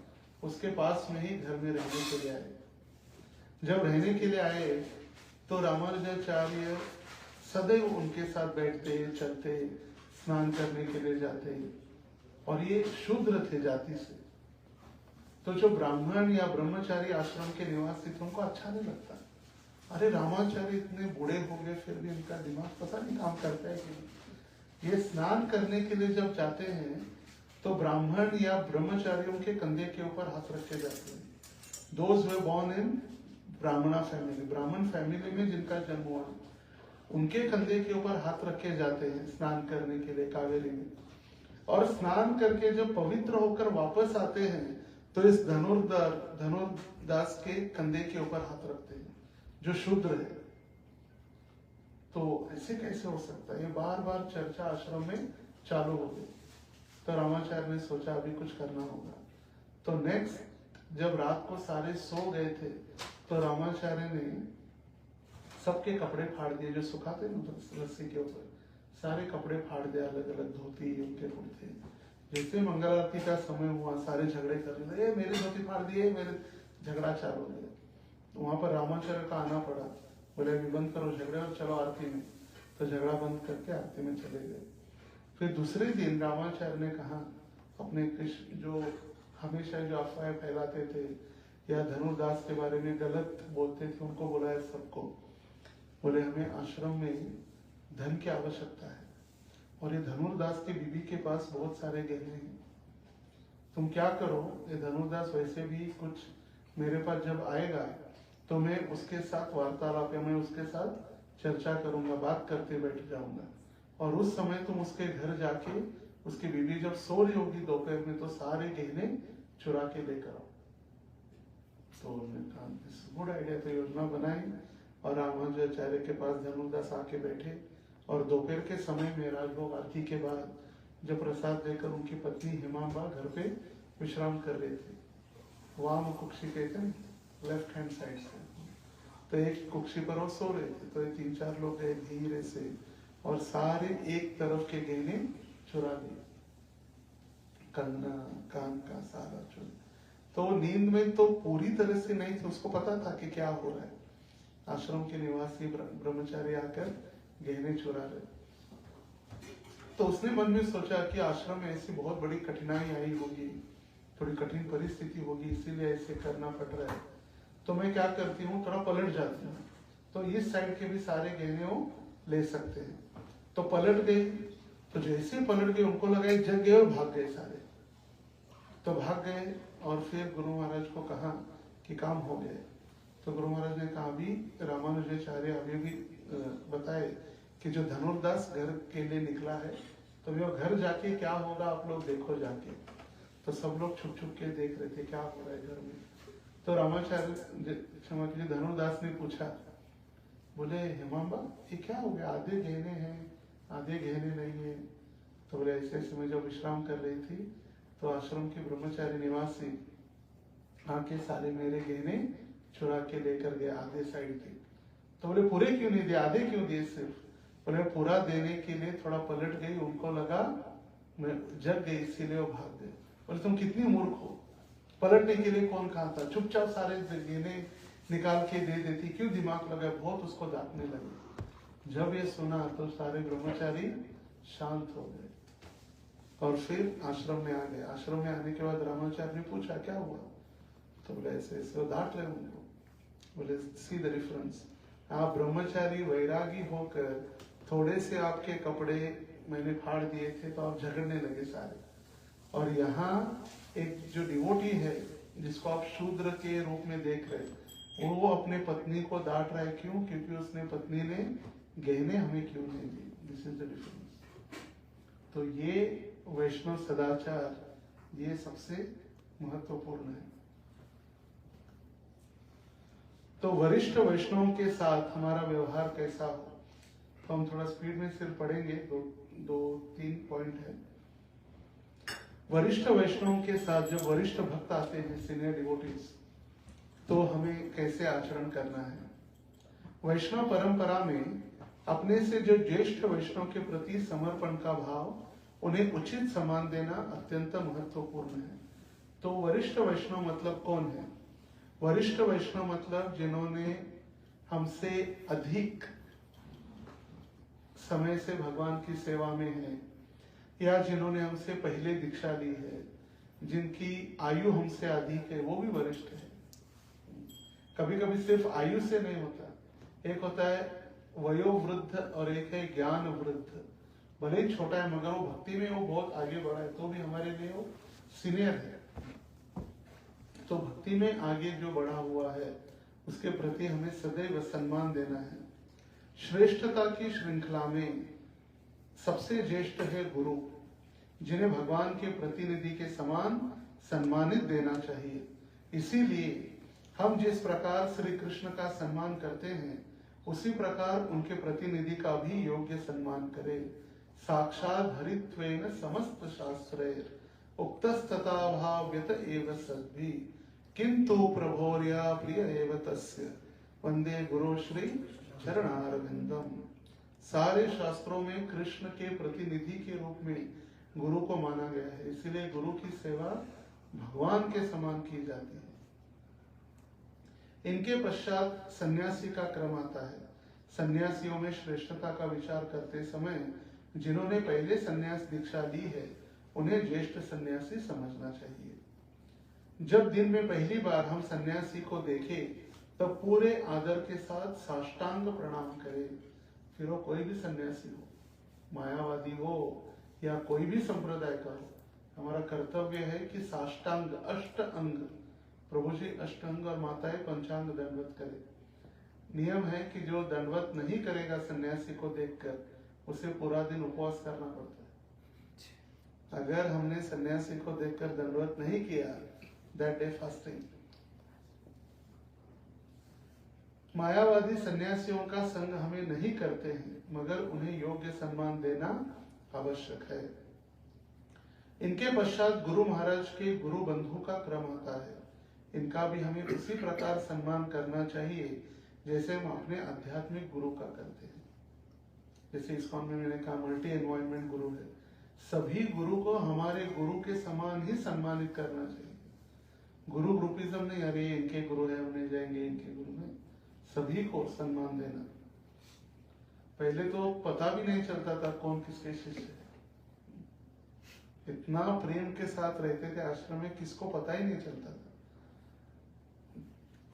उसके पास में ही घर में रहने के लिए आए। जब रहने के लिए आए तो रामानुजाचार्य सदैव उनके साथ बैठते चलते, स्नान करने के लिए जाते, और ये शूद्र थे जाति से। तो जो ब्राह्मण या ब्रह्मचारी आश्रम के निवासी थे उनको अच्छा नहीं लगता, अरे रामाचार्य इतने बूढ़े हो गए फिर भी इनका दिमाग पता नहीं काम करता है कि ये स्नान करने के लिए जब जाते हैं तो ब्राह्मण या ब्रह्मचारियों के कंधे के ऊपर हाथ रखे जाते हैं। दोज वे बॉर्न इन ब्राह्मणा फैमिली, ब्राह्मण फैमिली में जिनका जन्म हुआ, उनके कंधे के ऊपर हाथ रखे जाते हैं स्नान करने के लिए कावेरी में। और स्नान करके जब पवित्र होकर वापस आते हैं तो इस धनुर्दास के कंधे के ऊपर हाथ रखते हैं जो शूद्र है। तो ऐसे कैसे हो सकता है? ये बार बार चर्चा आश्रम में चालू हो गई। तो रामाचार्य ने सोचा अभी कुछ करना होगा। तो नेक्स्ट जब रात को सारे सो गए थे तो रामाचार्य ने सबके कपड़े फाड़ दिए, जो सुखाते ना रस्सी के ऊपर, सारे कपड़े फाड़ दिए, अलग अलग धोती उनके कुर्ते। जैसे मंगल आरती का समय हुआ सारे झगड़े कर रहे थे, मेरे धोती फाड़ दिए, मेरे झगड़ा चालू हो गया। वहां पर रामाचार्य का आना पड़ा, बोले अभी बंद करो झगड़े और चलो आरती में। तो झगड़ा बंद करके आरती में चले गए। फिर दूसरे दिन रामाचार्य ने कहा अपने कृष्ण जो हमेशा जो अफवाहें फैलाते थे या धनुर्दास के बारे में गलत बोलते थे उनको बुलाया सबको, बोले हमें आश्रम में धन की आवश्यकता है और ये धनुर्दास की बीबी के पास बहुत सारे गहने हैं, तुम क्या करो, ये धनुर्दास वैसे भी कुछ मेरे पास जब आएगा तो मैं उसके साथ वार्तालाप या मैं उसके साथ चर्चा करूंगा, बात करते बैठ जाऊंगा, और उस समय तुम उसके घर जाके उसकी बीवी जब सो रही होगी दोपहर में तो सारे गहने चुरा के लेकर आओ। तो उन्होंने कहा गुड आइडिया। तो योजना बनाई और रामानुजाचार्य के पास धनुर्दास आके बैठे और दोपहर के समय में राजभोग आरती के बाद जब प्रसाद देकर उनकी पत्नी हेमांबा घर पे विश्राम कर रहे थे, वाम कुक्षी कहते हैं लेफ्ट हैंड साइड से, तो एक कुक्षी पर वो सो रहे थे। तो 3-4 लोग गए धीरे से और सारे एक तरफ के गहने चुरा लिए। करना, कान का सारा चुन। तो नींद में तो पूरी तरह से नहीं थी, उसको पता था कि क्या हो रहा है। आश्रम के निवासी ब्रह्मचारी आकर गहने चुरा रहे। तो उसने मन में सोचा कि आश्रम में ऐसी बहुत बड़ी कठिनाई आई होगी, थोड़ी कठिन परिस्थिति होगी, इसीलिए ऐसे करना पड़ रहा है। तो मैं क्या करती हूँ, थोड़ा पलट जाती हूँ, तो इस साइड के भी सारे गहने वो ले सकते हैं। तो पलट गए, तो जैसे ही पलट गए उनको लगा जग गए और भाग गए सारे। तो भाग गए और फिर गुरु महाराज को कहा कि काम हो गए। तो गुरु महाराज ने कहा अभी रामानुजाचार्य अभी भी बताए कि जो धनुर्दास घर के लिए निकला है, तो वो घर जाके क्या होगा आप लोग देखो जाके। तो सब लोग छुप छुप के देख रहे थे क्या हो रहा है घर में। तो रामाचार्य क्षमा कीजिए धनुर्दास ने पूछा, बोले हेमांबा ये क्या हो गया, आधे गहने हैं आधे गहने नहीं है। तो बोले ऐसे ऐसे मैं जब विश्राम कर रही थी तो आश्रम के ब्रह्मचारी निवासी आके सारे मेरे गहने चुरा के लेकर गए आधे साइड के। तो बोले पूरे क्यों नहीं दिए, आधे क्यों दिए सिर्फ। बोले पूरा देने के लिए थोड़ा पलट गई, उनको लगा मैं जग गई इसीलिए वो भाग गए। बोले तुम कितनी मूर्ख हो, पलटने के लिए कौन कहा था, चुपचाप सारे गहने निकाल के दे देती, क्यों दिमाग लगा। बहुत उसको डांटने लगे। जब ये सुना तो सारे ब्रह्मचारी शांत हो गए और फिर आश्रम में आ गए। आश्रम में आने के बाद रामाचार्य ने पूछा क्या हुआ। तो बोले ऐसे ऐसे, वो डांट रहे उनको। बोले सी द डिफरेंस, आप ब्रह्मचारी वैरागी होकर थोड़े से आपके कपड़े मैंने फाड़ दिए थे तो आप झगड़ने लगे सारे। और यहाँ एक जो डिवोटी है जिसको आप शूद्र के रूप में देख रहे, वो अपने पत्नी को डांट रहा है, क्यों, क्योंकि उसने पत्नी ने गहने हमें क्यों नहीं दिए। This is the difference. तो ये वैष्णव सदाचार ये सबसे महत्वपूर्ण है। तो वरिष्ठ वैष्णवों के साथ हमारा व्यवहार कैसा हो, तो हम थोड़ा स्पीड में सिर्फ पढ़ेंगे, दो तीन पॉइंट है। वरिष्ठ वैष्णवों के साथ जब वरिष्ठ भक्त आते हैं, सीनियर डिवोटीज, तो हमें कैसे आचरण करना है। वैष्णव परंपरा में अपने से जो ज्येष्ठ वैष्णव के प्रति समर्पण का भाव, उन्हें उचित सम्मान देना अत्यंत महत्वपूर्ण है। तो वरिष्ठ वैष्णव मतलब कौन है। वरिष्ठ वैष्णव मतलब जिन्होंने हमसे अधिक समय से भगवान की सेवा में है, या जिन्होंने हमसे पहले दीक्षा ली है, जिनकी आयु हमसे अधिक है, वो भी वरिष्ठ है। कभी कभी सिर्फ आयु से नहीं होता, एक होता है वयोवृद्ध और एक है ज्ञान वृद्ध। भले ही छोटा है मगर वो भक्ति में वो बहुत आगे बढ़ा है, तो भी हमारे लिए वो सीनियर है। तो भक्ति में आगे जो बढ़ा हुआ है उसके प्रति हमें सदैव सम्मान देना है। श्रेष्ठता की श्रृंखला में सबसे ज्येष्ठ है गुरु, जिन्हें भगवान के प्रतिनिधि के समान सम्मानित देना चाहिए। इसीलिए हम जिस प्रकार श्री कृष्ण का सम्मान करते हैं, उसी प्रकार उनके प्रतिनिधि का भी योग्य सम्मान करें। साक्षात् हरित्वेन समस्त शास्त्रैर उक्तस्तथा भाव्यत एव सद्भि किंतु प्रभोर्या प्रिय एव तस्य वंदे गुरु श्री चरणारविंदम। सारे शास्त्रों में कृष्ण के प्रतिनिधि के रूप में गुरु को माना गया है, इसीलिए गुरु की सेवा भगवान के समान की जाती है। इनके पश्चात सन्यासी का क्रम आता है। सन्यासियों में श्रेष्ठता का विचार करते समय जिन्होंने पहले सन्यास दीक्षा ली है, उन्हें ज्येष्ठ सन्यासी समझना चाहिए। जब दिन में पहली बार हम सन्यासी को देखें, तब पूरे आदर के साथ साष्टांग प्रणाम करें। फिर वो कोई भी सन्यासी हो, मायावादी हो या कोई भी संप्रदाय का हो, हमारा कर्तव्य है कि साष्टांग अष्ट अंग, प्रभु जी अष्टांग और माताएं पंचांग दंडवत करें। नियम है कि जो दंडवत नहीं करेगा सन्यासी को देखकर, उसे पूरा दिन उपवास करना पड़ता है। अगर हमने सन्यासी को देखकर दंडवत नहीं किया, दैट डे फास्टिंग। मायावादी सन्यासियों का संग हमें नहीं करते हैं, मगर उन्हें योग्य सम्मान देना आवश्यक है। इनके पश्चात गुरु महाराज के गुरु बंधु का क्रम आता है। इनका भी हमें उसी प्रकार सम्मान करना चाहिए जैसे हम अपने आध्यात्मिक गुरु का करते हैं। जैसे इस्कॉन में मैंने कहा मल्टी एनवायरमेंट गुरु है, सभी गुरु को हमारे गुरु के समान ही सम्मानित करना चाहिए। गुरु ग्रुपिज्म नहीं, अरे इनके गुरु है उन्हें जाएंगे, इनके गुरु में सभी को सम्मान देना। पहले तो पता भी नहीं चलता था कौन किसके शिष्य है, इतना प्रेम के साथ रहते थे आश्रम में, किसको पता ही नहीं चलता था।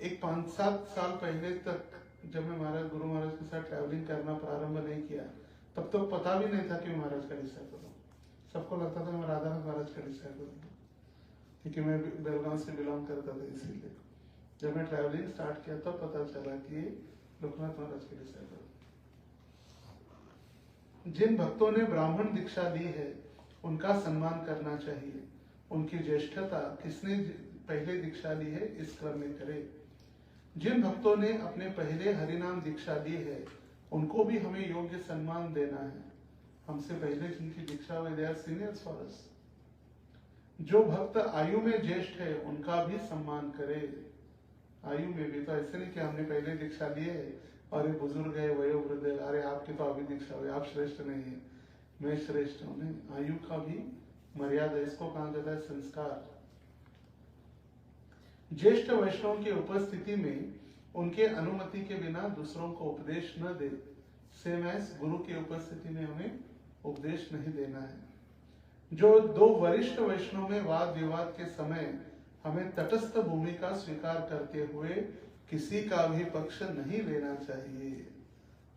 एक 5-7 साल पहले तक जब मैं महाराज गुरु महाराज के साथ ट्रैवलिंग करना प्रारंभ नहीं किया, तब तो पता भी नहीं था कि मैं महाराज का डिसाइपल हूँ। सबको लगता था मैं राधानाथ महाराज का डिसाइपल हूँ, क्योंकि मैं बेलगांव से बिलोंग करता था। इसीलिए जब मैं ट्रैवलिंग स्टार्ट किया तब पता चला कि लोकनाथ महाराज के डिसाइपल। जिन भक्तों ने ब्राह्मण दीक्षा ली है उनका सम्मान करना चाहिए। उनकी ज्येष्ठता किसने पहले दीक्षा ली है इस क्रम में करे। जिन भक्तों ने अपने पहले हरिनाम दीक्षा ली है उनको भी हमें योग्य सम्मान देना है। हमसे पहले जिनकी दीक्षा हुई, they our seniors for us. जो भक्त आयु में ज्येष्ठ है उनका भी सम्मान करे। आयु में भी तो ऐसे नहीं कि हमने पहले दीक्षा ली है और ये बुजुर्ग है, वयोवृद्ध है, अरे आपकी तो अभी दीक्षा हुई, आप श्रेष्ठ नहीं है, मैं श्रेष्ठ हूं। नहीं, आयु का भी मर्यादा, इसको कहा जाता है संस्कार। ज्येष्ठ वैष्णव की उपस्थिति में उनके अनुमति के बिना दूसरों को उपदेश न दे। सेम एज गुरु की उपस्थिति में हमें उपदेश नहीं देना है। जो दो वरिष्ठ वैष्णव में वाद विवाद के समय हमें तटस्थ भूमिका स्वीकार करते हुए किसी का भी पक्ष नहीं लेना चाहिए।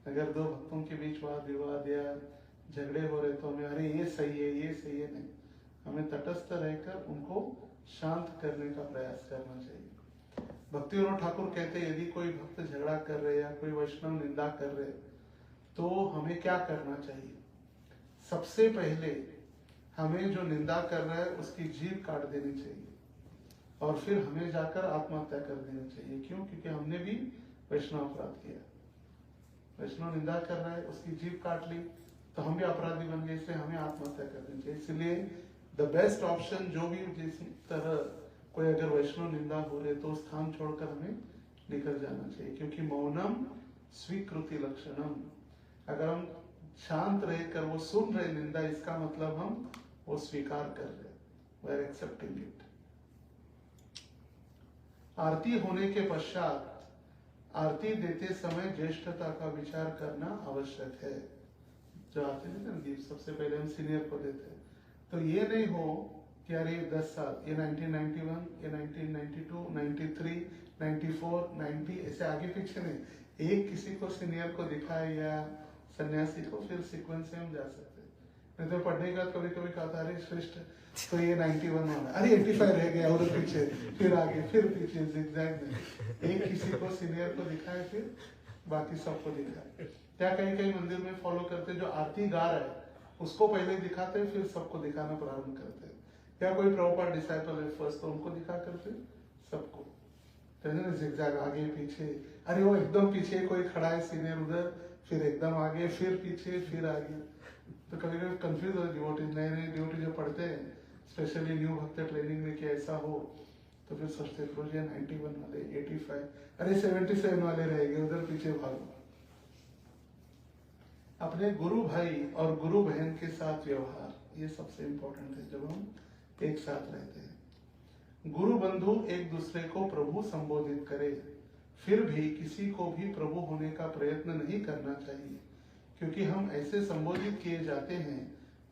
अगर दो भक्तों के बीच वाद विवाद या झगड़े हो रहे तो हमें अरे ये सही है, ये सही है, नहीं, हमें तटस्थ रहकर उनको शांत करने का प्रयास करना चाहिए। भक्ति विनोद ठाकुर कहते हैं यदि कोई भक्त झगड़ा कर रहे या कोई वैष्णव निंदा कर रहे तो हमें क्या करना चाहिए। सबसे पहले हमें जो निंदा कर रहा है उसकी जीभ काट देनी चाहिए और फिर हमें जाकर आत्महत्या कर देनी चाहिए। क्यों? क्योंकि हमने भी वैष्णव अपराध किया। वैष्णव निंदा कर रहा है, उसकी जीभ काट ली तो हम भी अपराधी बन गए, इसलिए हमें आत्महत्या कर देनी चाहिए। इसलिए द बेस्ट ऑप्शन जो भी जिस तरह कोई अगर वैष्णव निंदा हो रहे तो स्थान छोड़कर हमें निकल जाना चाहिए, क्योंकि मौनम स्वीकृति लक्षणम। अगर हम शांत रहकर वो सुन रहे निंदा, इसका मतलब हम वो स्वीकार कर रहे, वी आर एक्सेप्टिंग इट। आरती होने के पश्चात आरती देते समय ज्येष्ठता का विचार करना आवश्यक है। जो आरती देते हैं दीप, सबसे पहले हम सीनियर को देते हैं, तो ये नहीं हो कि अरे 10 साल, ये 1991, ये 1992, 93, 94, 90, ऐसे आगे पीछे नहीं। एक किसी को सीनियर को दिखाए या सन्यासी को, फिर सीक्वेंस से हम जा सकते हैं। नहीं तो पढ़ने का कभी कभी कहा था अरे श्रेष्ठ तो ये 91 वाला, अरे 85 रह गया और पीछे, फिर आगे, फिर पीछे, जिगजैग में। एक किसी को सीनियर को दिखाए फिर बाकी सबको दिखाए। क्या कहीं कहीं मंदिर में फॉलो करते, जो आरती गा रहा है उसको पहले दिखाते फिर सबको दिखाना प्रारंभ करते हैं। क्या कोई प्रभुपाद डिसाइपल है फर्स्ट, तो उनको दिखा करते सबको, जिगजैग आगे पीछे, अरे वो एकदम पीछे कोई खड़ा है सीनियर उधर, फिर एकदम आगे, फिर पीछे, फिर आगे। तो कभी कभी कंफ्यूज हो डिवोटीज, नए नए डिवोटी जो पढ़ते हैं स्पेशली न्यू भक्त ट्रेनिंग में कि ऐसा हो, तो फिर सोचते प्रभु 91 वाले, 85, अरे 77 वाले रहेंगे, उधर पीछे भागो। अपने गुरु भाई और गुरु बहन के साथ व्यवहार, ये सबसे इंपॉर्टेंट है जब हम एक साथ रहते हैं। गुरु बंधु एक दूसरे को प्रभु संबोधित करे, फिर भी किसी को भी प्रभु होने का प्रयत्न नहीं करना चाहिए, क्योंकि हम ऐसे संबोधित किए जाते हैं।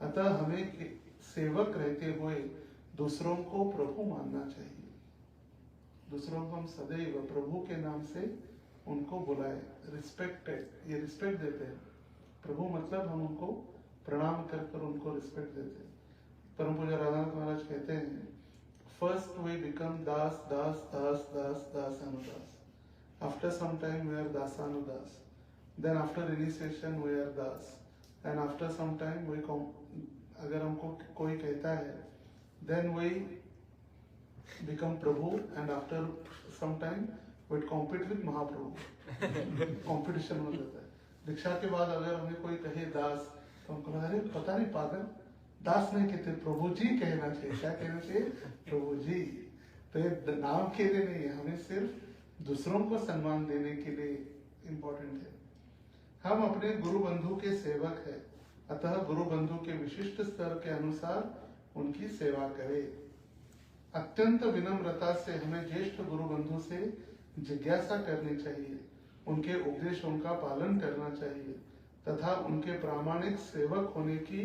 अतः हमें सेवक रहते हुए दूसरों को प्रभु मानना चाहिए। दूसरों को हम सदैव प्रभु के नाम से उनको बुलाए, रिस्पेक्टेड, ये रिस्पेक्ट देते हैं। प्रभु मतलब हम उनको प्रणाम कर कर उनको रिस्पेक्ट देते हैं। परम पूज्य राधानाथ महाराज कहते हैं, first we become das das das das das anudas, after some time we are dasanudas, then after initiation we are das, and after some time we, अगर हमको कोई कहता है then we become prabhu, and after some time we compete with Mahaprabhu. Competition हो जाता है। दीक्षा के बाद अगर हमें कोई कहे दास, तो हमको लगा अरे पता नहीं पागल, दास नहीं कहते, प्रभु जी कहना चाहिए। क्या कहना चाहिए? प्रभु जी। तो ये नाम के लिए नहीं है, हमें सिर्फ दूसरों को सम्मान देने के लिए इम्पोर्टेंट है। हम अपने गुरु बंधु के सेवक हैं अतः गुरु बंधु के विशिष्ट स्तर के अनुसार उनकी सेवा करे। अत्यंत विनम्रता से हमें ज्येष्ठ गुरु बंधु से जिज्ञासा करनी चाहिए, उनके उपदेशों का पालन करना चाहिए तथा उनके प्रामाणिक सेवक होने की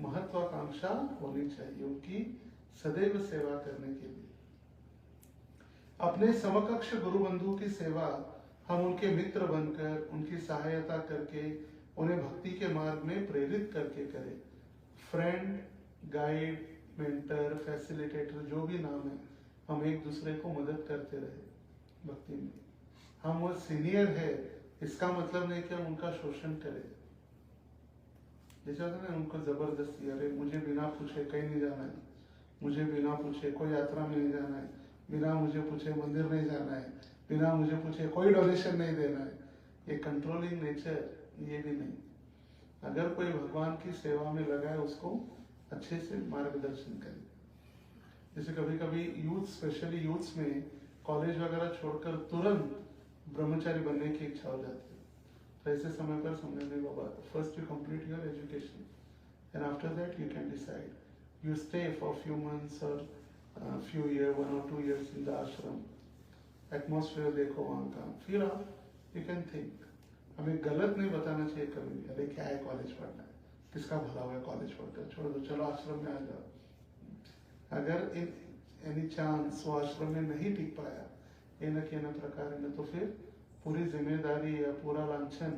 महत्वाकांक्षा होनी चाहिए, उनकी सदैव सेवा करने के लिए। अपने समकक्ष गुरु बंधु की सेवा हम उनके मित्र बनकर, उनकी सहायता करके, उन्हें भक्ति के मार्ग में प्रेरित करके करें। फ्रेंड, गाइड, मेंटर, फैसिलिटेटर, जो भी नाम है, हम एक दूसरे को मदद करते रहे भक्ति में। हम वो सीनियर है इसका मतलब नहीं कि हम उनका शोषण करें। जैसे होता है ना, उनको जबरदस्ती, अरे मुझे बिना पूछे कहीं नहीं जाना है, मुझे बिना पूछे कोई यात्रा में नहीं जाना है, बिना मुझे पूछे मंदिर नहीं जाना है, बिना मुझे पूछे कोई डोनेशन नहीं देना है। ये कंट्रोलिंग नेचर, ये भी नहीं। अगर कोई भगवान की सेवा में लगा है उसको अच्छे से मार्गदर्शन करें। जैसे कभी कभी यूथ, स्पेशली यूथ्स में कॉलेज वगैरह छोड़कर तुरंत ब्रह्मचारी बनने की इच्छा हो जाती है। तो ऐसे समय पर समझने बाबा, first you complete your education and after that you can decide you stay for few months और few years, 1 or 2 years in the ashram, atmosphere देखो वहाँ का, फिर आप यू कैन थिंक। हमें गलत नहीं बताना चाहिए कभी भी, अरे क्या है कॉलेज पढ़ना है, किसका भला हुआ है कॉलेज पढ़कर, छोड़ दो, चलो आश्रम में आ जाओ। अगर इन एनी चांस वो आश्रम में नहीं टिक पाया न के न प्रकार में, तो फिर पूरी जिम्मेदारी या पूरा लांछन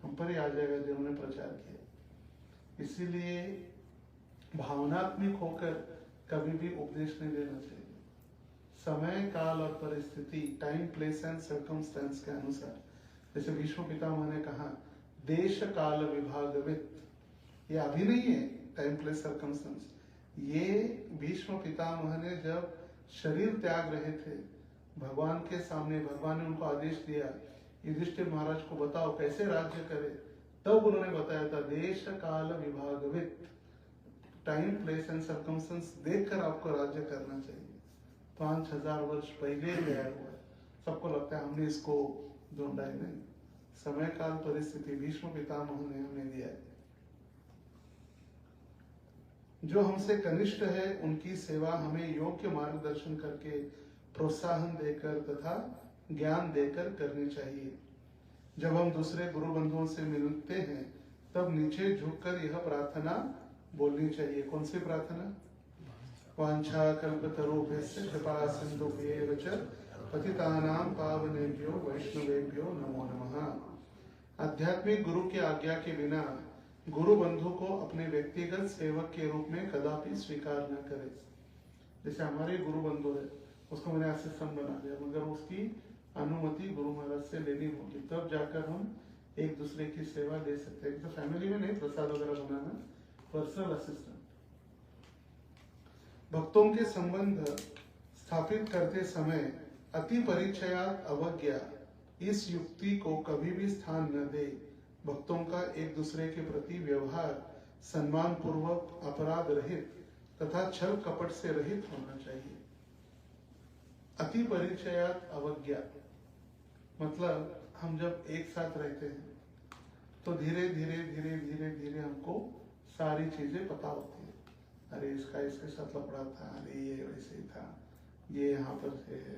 हम पर ही आ जाएगा जिन्होंने प्रचार किया। इसीलिए भावनात्मक होकर कभी भी उपदेश नहीं देना चाहिए। समय, काल और परिस्थिति, टाइम, प्लेस एंड सर्कमस्टेंस के अनुसार, जैसे भीष्म पितामह ने कहा, देश काल विभागवित, ये अभी नहीं है टाइम, प्लेस, सर्कमस्टेंस। ये भीष्म पितामह ने जब शरीर त्याग रहे थे भगवान के सामने, भगवान ने उनको आदेश दिया युधिष्ठिर महाराज को बताओ कैसे राज्य करे, तब उन्होंने बताया था देश काल विभागवित, टाइम, प्लेस एंड सर्कमस्टेंस देखकर आपको राज्य करना चाहिए। 5000 वर्ष पहले गया हुआ है, सबको लगता है हमने इसको ढूंढा है, नहीं। समय, काल, परिस्थिति भीष्म पितामह ने हमें दिया है। जो हमसे कनिष्ठ है उनकी सेवा हमें योग्य मार्गदर्शन करके, प्रोत्साहन देकर तथा ज्ञान देकर करनी चाहिए। जब हम दूसरे गुरु बंधुओं से मिलते हैं तब नीचे झुककर यह प्रार्थना बोलनी चाहिए। कौन सी प्रार्थना? वांछा कल्पतरुभ्यश्च कृपा सिन्धुभ्येव च पतितानां पावनेभ्यो वैष्णवेभ्यो नमो नमः। आध्यात्मिक गुरु की आज्ञा के बिना गुरु बंधु को अपने व्यक्तिगत सेवक के रूप में कदापि स्वीकार न करें। जैसे हमारे गुरु बंधु है, उसको मैंने असिस्टेंट बना दिया, मगर उसकी अनुमति गुरु महाराज से लेनी होगी, तब जाकर हम एक दूसरे की सेवा दे सकते हैं। तो फैमिली में नहीं, प्रसाद वगैरह बनाना, पर्सनल असिस्टेंट। भक्तों के संबंध स्थापित करते समय अति परिचयात अवज्ञा, इस युक्ति को कभी भी स्थान न दे। भक्तों का एक दूसरे के प्रति व्यवहार सम्मान पूर्वक, अपराध रहित तथा छल कपट से रहित होना चाहिए। अति परिचयात अवज्ञा मतलब हम जब एक साथ रहते हैं तो धीरे धीरे धीरे धीरे धीरे हमको सारी चीजें पता होती है। अरे इसका इसके साथ लफड़ा था, अरे ये वैसे था, ये यहाँ पर से है,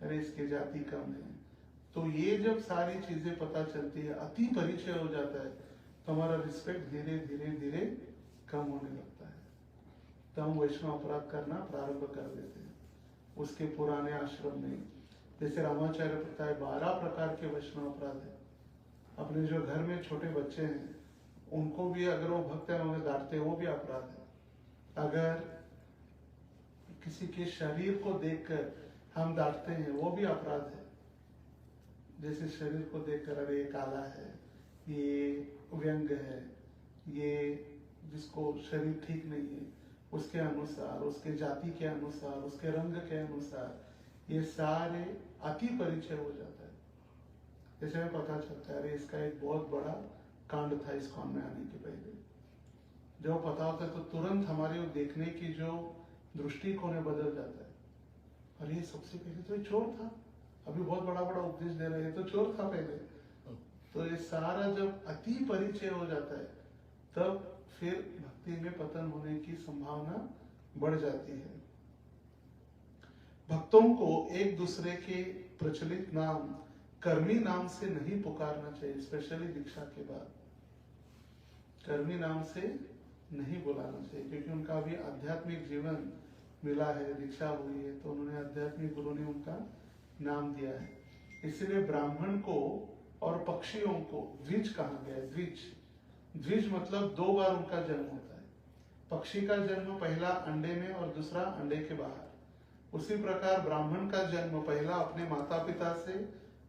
अरे इसकी जाति कम है। तो ये जब सारी चीजें पता चलती है, अति परिचय हो जाता है, तो हमारा रिस्पेक्ट धीरे धीरे धीरे कम होने लगता है। तो हम वैष्णव अपराध करना प्रारंभ कर देते हैं। उसके पुराने आश्रम में जैसे रामाचार्य प्रथा है, 12 प्रकार के वैष्णव अपराध है। अपने जो घर में छोटे बच्चे हैं उनको भी अगर वो भक्त है उन्हें डांटते हैं, वो भी अपराध है। अगर किसी के शरीर को देखकर हम डांटते हैं, वो भी अपराध है। जैसे शरीर को देखकर अरे ये काला है, ये व्यंग है, ये जिसको शरीर ठीक नहीं है, उसके अनुसार, उसके जाति के अनुसार, उसके रंग के अनुसार, ये सारे अति परिचय हो जाता है। जैसे हमें पता चलता है अरे इसका एक बहुत बड़ा कांड था इस कौन में आने के पहले। जब पता होता है तो तुरंत हमारे वो देखने की जो दृष्टिकोण है बदल जाता है। अरे ये सबसे पहले तो ये चोर था, अभी बहुत बड़ा बड़ा उपदेश दे रहे हैं, तो चोर था पहले। तो ये सारा जब अति परिचय हो जाता है तब फिर भक्ति में पतन होने की संभावना बढ़ जाती है। भक्तों को एक दूसरे के प्रचलित नाम कर्मी नाम से नहीं पुकारना चाहिए, स्पेशली दीक्षा के बाद कर्मी नाम से नहीं बुलाना चाहिए, क्योंकि उनका भी आध्यात्मिक जीवन मिला है, दीक्षा हुई है, तो उन्होंने आध्यात्मिक गुरु ने उनका नाम दिया है। इसलिए ब्राह्मण को और पक्षियों को द्विज कहा गया है। द्विज मतलब 2 बार उनका जन्म होता है। पक्षी का जन्म पहला अंडे में और दूसरा अंडे के बाहर। उसी प्रकार ब्राह्मण का जन्म पहला अपने माता पिता से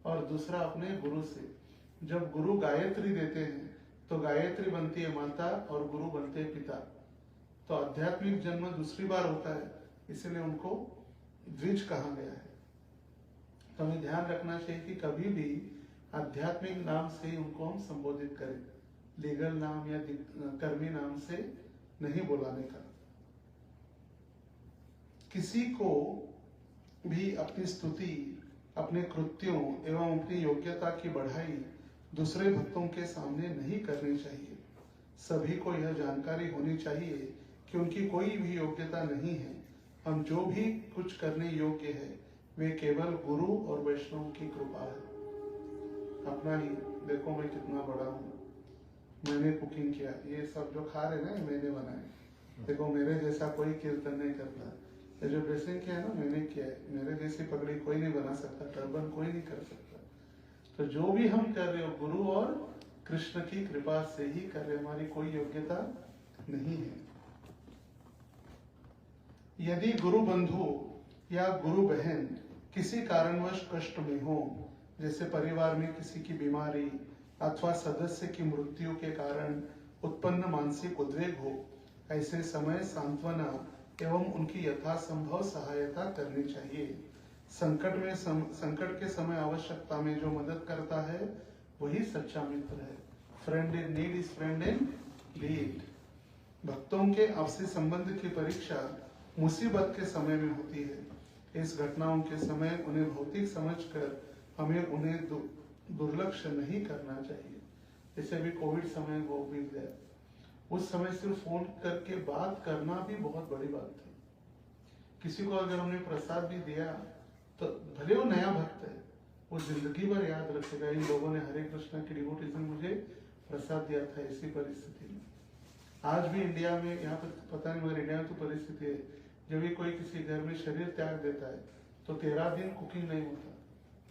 और दूसरा अपने गुरु से। जब गुरु गायत्री देते हैं तो गायत्री बनती है माता और गुरु बनते हैं पिता। तो आध्यात्मिक जन्म दूसरी बार होता है, इसलिए उनको द्विज कहा गया है। तो हमें ध्यान रखना चाहिए कि कभी भी आध्यात्मिक नाम से ही उनको हम संबोधित करें, लीगल नाम या कर्मी नाम से नहीं बुलाने का। किसी को भी अपनी स्तुति, अपने कृत्यों एवं अपनी योग्यता की बढ़ाई दूसरे भक्तों के सामने नहीं करनी चाहिए। सभी को यह जानकारी होनी चाहिए कि उनकी कोई भी योग्यता नहीं है। हम जो भी कुछ करने योग्य है वे केवल गुरु और वैष्णव की कृपा है। अपना ही देखो मैं कितना बड़ा हूँ, मैंने कुकिंग किया, ये सब जो खा रहे ना मैंने बनाए। देखो मेरे जैसा कोई कीर्तन नहीं करता, ये जो ड्रेसिंग किया है ना मैंने किया है, मेरे जैसी पगड़ी कोई नहीं बना सकता, टर्बन कोई नहीं कर सकता। तो जो भी हम कर रहे हो गुरु और कृष्ण की कृपा से ही कर रहे, हमारी कोई योग्यता नहीं है। यदि गुरु बंधु या गुरु बहन किसी कारणवश कष्ट में हो, जैसे परिवार में किसी की बीमारी अथवा सदस्य की मृत्यु के कारण उत्पन्न मानसिक उद्वेग हो, ऐसे समय सांत्वना एवं उनकी यथासंभव सहायता करनी चाहिए। संकट के समय आवश्यकता में जो मदद करता है वही सच्चा मित्र है। Friend in need is friend in need. भक्तों के आपसी संबंध की परीक्षा मुसीबत के समय में होती है। इस घटनाओं के समय उन्हें भौतिक समझकर हमें उन्हें दुर्लक्ष्य नहीं करना चाहिए। जैसे अभी कोविड समय वो बीत गया, उस समय सिर्फ फोन करके बात करना भी बहुत बड़ी बात थी। किसी को अगर हमने प्रसाद भी दिया तो भले वो नया भक्त है, वो जिंदगी भर याद रखेगा, इन लोगों ने हरे कृष्णा की डिवोटीज ने मुझे प्रसाद दिया था ऐसी परिस्थिति में। आज भी इंडिया में, यहाँ पर पता नहीं मगर इंडिया में तो परिस्थिति है, जब भी कोई किसी घर में शरीर त्याग देता है तो 13 दिन कुकिंग नहीं होता,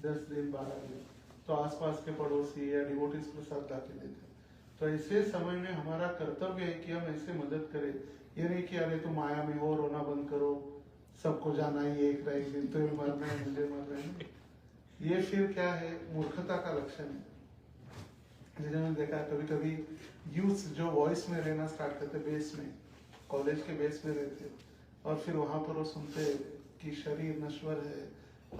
10 दिन 12 दिन, तो आसपास के पड़ोसी या डिवोटीज प्रसाद ला के देते। तो ऐसे समय में हमारा कर्तव्य है कि हम ऐसे मदद करें। ये नहीं कि अरे तुम माया में हो, रोना बंद करो, सबको जाना ही एक ना एक दिन, तो मरना है, मुझे मरना है। ये फिर क्या है, मूर्खता का लक्षण है। जैसे मैंने देखा कभी कभी यूथ जो वॉइस में रहना स्टार्ट करते, बेस में, कॉलेज के बेस में रहते, और फिर वहां पर वो सुनते कि शरीर नश्वर है,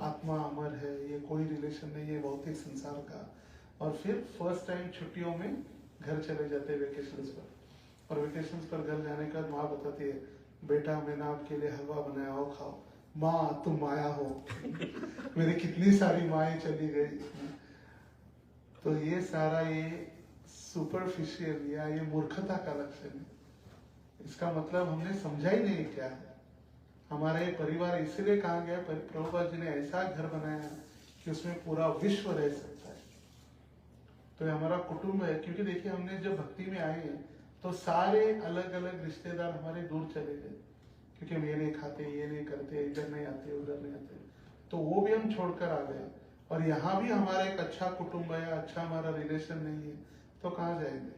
आत्मा अमर है, ये कोई रिलेशन नहीं है भौतिक संसार का। और फिर फर्स्ट टाइम छुट्टियों में घर चले जाते वेकेशंस पर, और वेकेशंस पर घर जाने के बाद माँ बताती है, बेटा मैंने आपके लिए हलवा बनाया हो, खाओ। माँ तुम माया हो। मेरी कितनी सारी माएँ चली गई। तो ये सारा ये सुपरफिशियल या ये मूर्खता का लक्षण है। इसका मतलब हमने समझा ही नहीं क्या है। हमारा ये परिवार इसलिए कहा गया, प्रभुपाद जी ने ऐसा घर बनाया कि उसमें पूरा विश्व रह सकता है। तो ये हमारा कुटुंब है। क्योंकि देखिए हमने जब भक्ति में आए तो सारे अलग अलग रिश्तेदार हमारे दूर चले गए, क्योंकि हम ये नहीं खाते, ये नहीं करते, इधर नहीं आते, उधर नहीं आते, तो वो भी हम छोड़कर आ गए। और यहाँ भी हमारा एक अच्छा कुटुंब है, अच्छा हमारा रिलेशन नहीं है, तो कहाँ जाएंगे?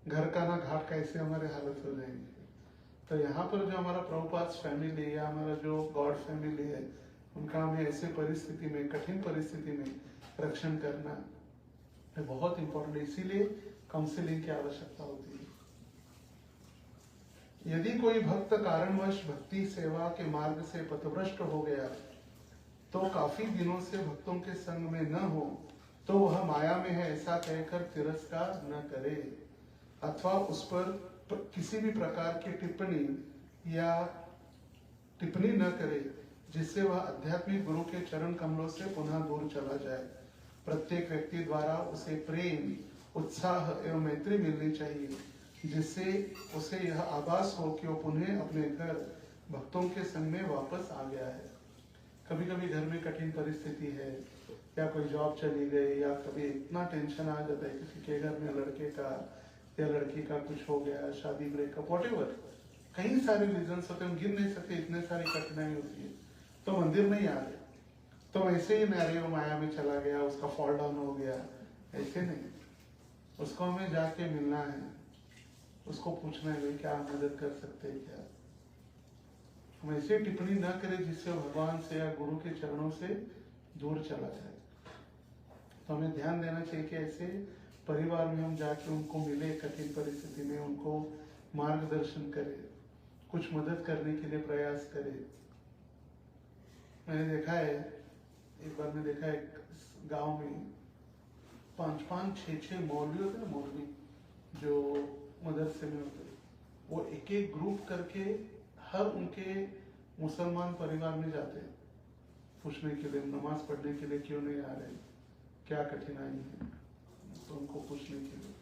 घर का ना घाट कैसे हमारे हालत हो जाएंगे। तो यहाँ पर जो हमारा प्रभुपाद फैमिली या हमारा जो गॉड फैमिली है, उनका हमें ऐसे परिस्थिति में, कठिन परिस्थिति में रक्षण करना बहुत इंपॉर्टेंट है। इसीलिए काउंसलिंग की आवश्यकता होती है। यदि कोई भक्त कारणवश भक्ति सेवा के मार्ग से पथभ्रष्ट हो गया तो काफी दिनों से भक्तों के संग में न हो, तो वह माया में है ऐसा कहकर तिरस्कार न करे, अथवा उस पर किसी भी प्रकार की टिप्पणी न करे जिससे वह आध्यात्मिक गुरु के चरण कमलों से पुनः दूर चला जाए। प्रत्येक व्यक्ति द्वारा उसे प्रेम, उत्साह एवं मैत्री मिलनी चाहिए। जिससे उसे यह आभास हो कि वो पुनः अपने घर भक्तों के संग में वापस आ गया है। कभी कभी घर में कठिन परिस्थिति है, या कोई जॉब चली गई, या कभी इतना टेंशन आ जाता है किसी के घर में लड़के का या लड़की का कुछ हो गया, शादी ब्रेकअप, व्हाटएवर, कई सारे रीजंस होते हैं, हम गिन नहीं सकते, इतने सारी कठिनाई होती है, तो मंदिर नहीं आ रहे, तो वैसे ही नारी माया में चला गया, उसका फॉल डाउन हो गया, ऐसे नहीं। उसको हमें जाके मिलना है, उसको पूछना है भाई क्या मदद कर सकते हैं क्या। हम ऐसी टिप्पणी न करें जिससे भगवान से या गुरु के चरणों से दूर चला जाए। तो हमें ध्यान देना चाहिए कि ऐसे परिवार में हम जाके उनको मिले, कठिन परिस्थिति में उनको मार्गदर्शन करें, कुछ मदद करने के लिए प्रयास करें। मैंने देखा है, एक बार मैं देखा है गांव में 5-5, 6-6 मौलवी होते ना, मौलवी जो मदरसे में होते, वो एक एक ग्रुप करके हर उनके मुसलमान परिवार में जाते हैं पूछने के लिए, नमाज पढ़ने के लिए क्यों नहीं आ रहे, क्या कठिनाई है, तो उनको पूछने के लिए।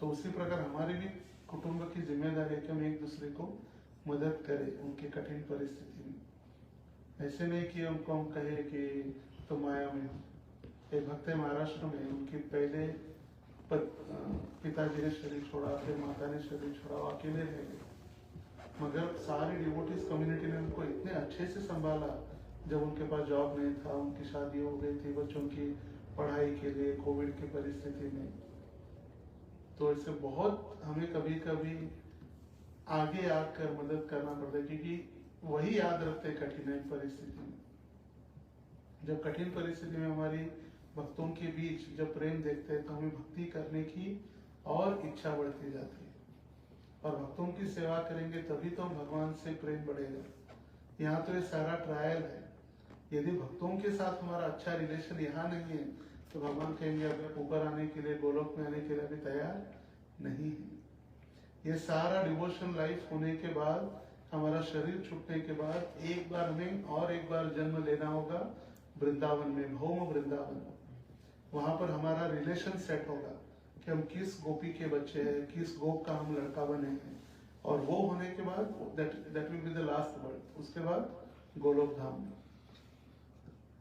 तो उसी प्रकार हमारी भी कुटुंब की जिम्मेदारी है कि हम एक दूसरे को मदद करें उनकी कठिन परिस्थिति में। ऐसे नहीं कि उनको हम कहे कि तो माया में हो। एक भक्त है महाराष्ट्र में, उनकी पहले पिताजी ने शरीर छोड़ा, फिर माता ने शरीर छोड़ा, वो अकेले रह गए, मगर सारी डिवोटीज कम्युनिटी ने उनको इतने अच्छे से संभाला। जब उनके पास जॉब नहीं था, उनकी शादी हो गई थी, बच्चों की पढ़ाई के लिए कोविड की परिस्थिति में, तो इससे बहुत हमें कभी कभी आगे आकर मदद करना पड़ता है, क्योंकि वही याद रखते कठिनाई परिस्थिति में। जब कठिन परिस्थिति में हमारी भक्तों के बीच जब प्रेम देखते हैं तो हमें भक्ति करने की और इच्छा बढ़ती जाती है, और भक्तों की सेवा करेंगे तभी तो भगवान से प्रेम बढ़ेगा। यहाँ तो ये सारा ट्रायल है। यदि भक्तों के साथ हमारा अच्छा रिलेशन यहाँ नहीं है तो भगवान कहेंगे अब ऊपर आने के लिए, गोलोक में आने के लिए अभी तैयार नहीं है। ये सारा डिवोशन लाइफ होने के बाद, हमारा शरीर छूटने के बाद एक बार हमें और एक बार जन्म लेना होगा वृंदावन में, भौम वृंदावन। वहां पर हमारा रिलेशन सेट होगा कि हम किस गोपी के बच्चे हैं, किस गोप का हम लड़का बने हैं, और वो होने के बाद that will be the last word, उसके बाद गोलोक धाम में।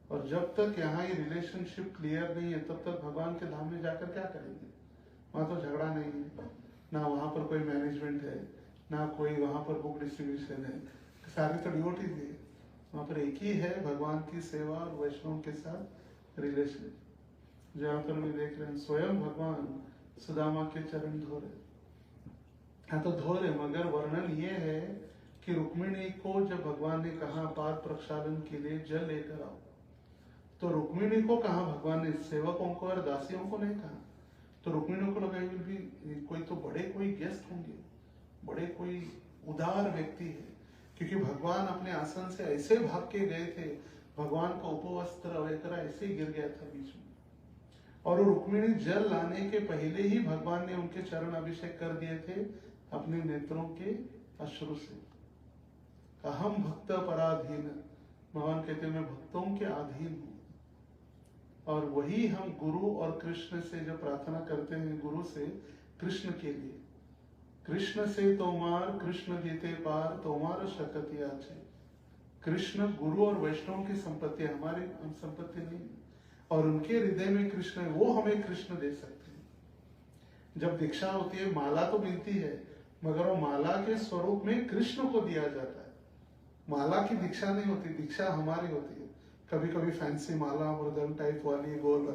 और जब तक यहाँ ये रिलेशनशिप क्लियर नहीं है तब तक भगवान के धाम में जाकर क्या करेंगे। वहां तो झगड़ा नहीं है, ना वहां पर कोई मैनेजमेंट है, ना कोई वहां पर बुक डिस्ट्रीब्यूशन है, सारे तो डिवोटीज है। वहां पर एक ही है, भगवान की सेवा और वैष्णव के साथ रिलेशन। जहाँ पर हम देख रहे हैं स्वयं भगवान सुदामा के चरण धो रहे, हाँ तो धो रहे, मगर वर्णन ये है कि रुक्मिणी को जब भगवान ने कहा पाद प्रक्षालन के लिए जल लेकर आओ, तो रुक्मिणी को कहा भगवान ने, सेवकों को और दासियों को नहीं कहा। तो रुक्मिणी को लगा भी कोई तो बड़े कोई गेस्ट होंगे, बड़े कोई उदार व्यक्ति है, क्योंकि भगवान अपने आसन से ऐसे भाग के गए थे, भगवान का उपवस्त्र वगैरह ऐसे गिर गया था बीच में, और वो रुक्मिणी जल लाने के पहले ही भगवान ने उनके चरण अभिषेक कर दिए थे अपने नेत्रों के अश्रु से। अहम भक्त पराधीन, भगवान कहते हैं मैं भक्तों के अधीन हूं। और वही हम गुरु और कृष्ण से जब प्रार्थना करते हैं, गुरु से कृष्ण के लिए, कृष्ण से तोमार कृष्ण जीते पार तोमार शकति आचे। कृष्ण गुरु और वैष्णव की संपत्ति, हमारी हम संपत्ति नहीं है, और उनके हृदय में कृष्ण है, वो हमें कृष्ण दे सकते हैं। जब दीक्षा होती है, माला तो मिलती है, मगर वो माला के स्वरूप में कृष्ण को दिया जाता है। माला की दीक्षा नहीं होती, दीक्षा हमारी होती है। कभी कभी फैंसी माला, मृदंग टाइप वाली, गोल,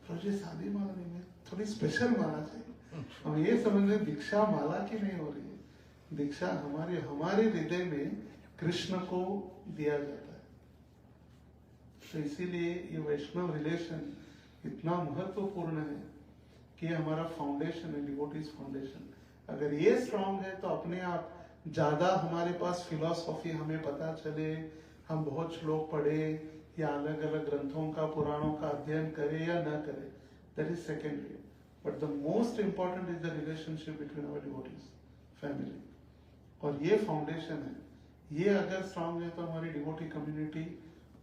तो सादी माला नहीं है, थोड़ी स्पेशल माला चाहिए। हम ये समझ रहे दीक्षा माला की नहीं हो रही है, दीक्षा हमारे हृदय में कृष्ण को दिया जाता है। तो इसीलिए ये वैष्णव रिलेशन इतना महत्वपूर्ण है कि हमारा फाउंडेशन है, डिवोटीज फाउंडेशन। अगर ये स्ट्रांग है तो अपने आप ज्यादा हमारे पास फिलॉसफी हमें पता चले, हम बहुत श्लोक पढ़े या अलग अलग ग्रंथों का, पुराणों का अध्ययन करें या न करें, that is secondary. But the most important is the relationship between our devotees, family. और ये फाउंडेशन है, ये अगर स्ट्रांग है तो हमारी डिवोटी कम्युनिटी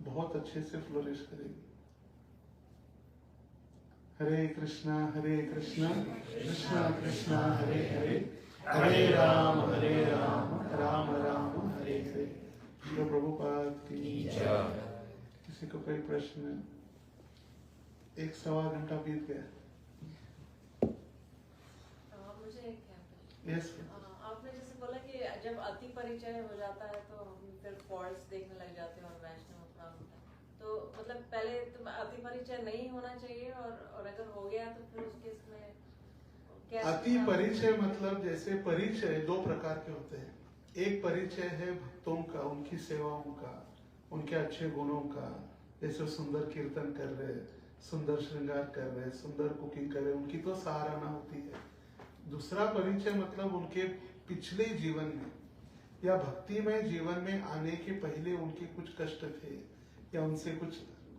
बहुत अच्छे से फ्लोरिश करेगी। हरे कृष्णा कृष्णा कृष्णा हरे हरे, हरे राम राम राम हरे हरे। श्री प्रभुपाद की जय। किसी को कोई प्रश्न है? 1-1.25 घंटा बीत गया। मुझे एक क्या प्रश्न? यस। आपने जैसे बोला कि जब अति परिचय हो जाता है तो हम फिर फॉल्स देखने लग जाते हैं और वैष्णव अपराध होता है, तो मतलब पहले तो अति परिचय नहीं होना चाहिए और अगर हो गया तो फिर उस केस में कैसे? अति परिचय मतलब जैसे परिचय 2 प्रकार के होते हैं। एक परिचय है भक्तों का, उनकी सेवाओं का, उनके अच्छे गुणों का, जैसे सुंदर कीर्तन कर रहे, सुंदर श्रृंगार कर रहे, सुंदर कुकिंग कर रहे, उनकी तो सराहना होती है। दूसरा परिचय मतलब उनके पिछले जीवन में या भक्तिमय जीवन में आने के पहले उनके कुछ कष्ट थे या उनसे कुछ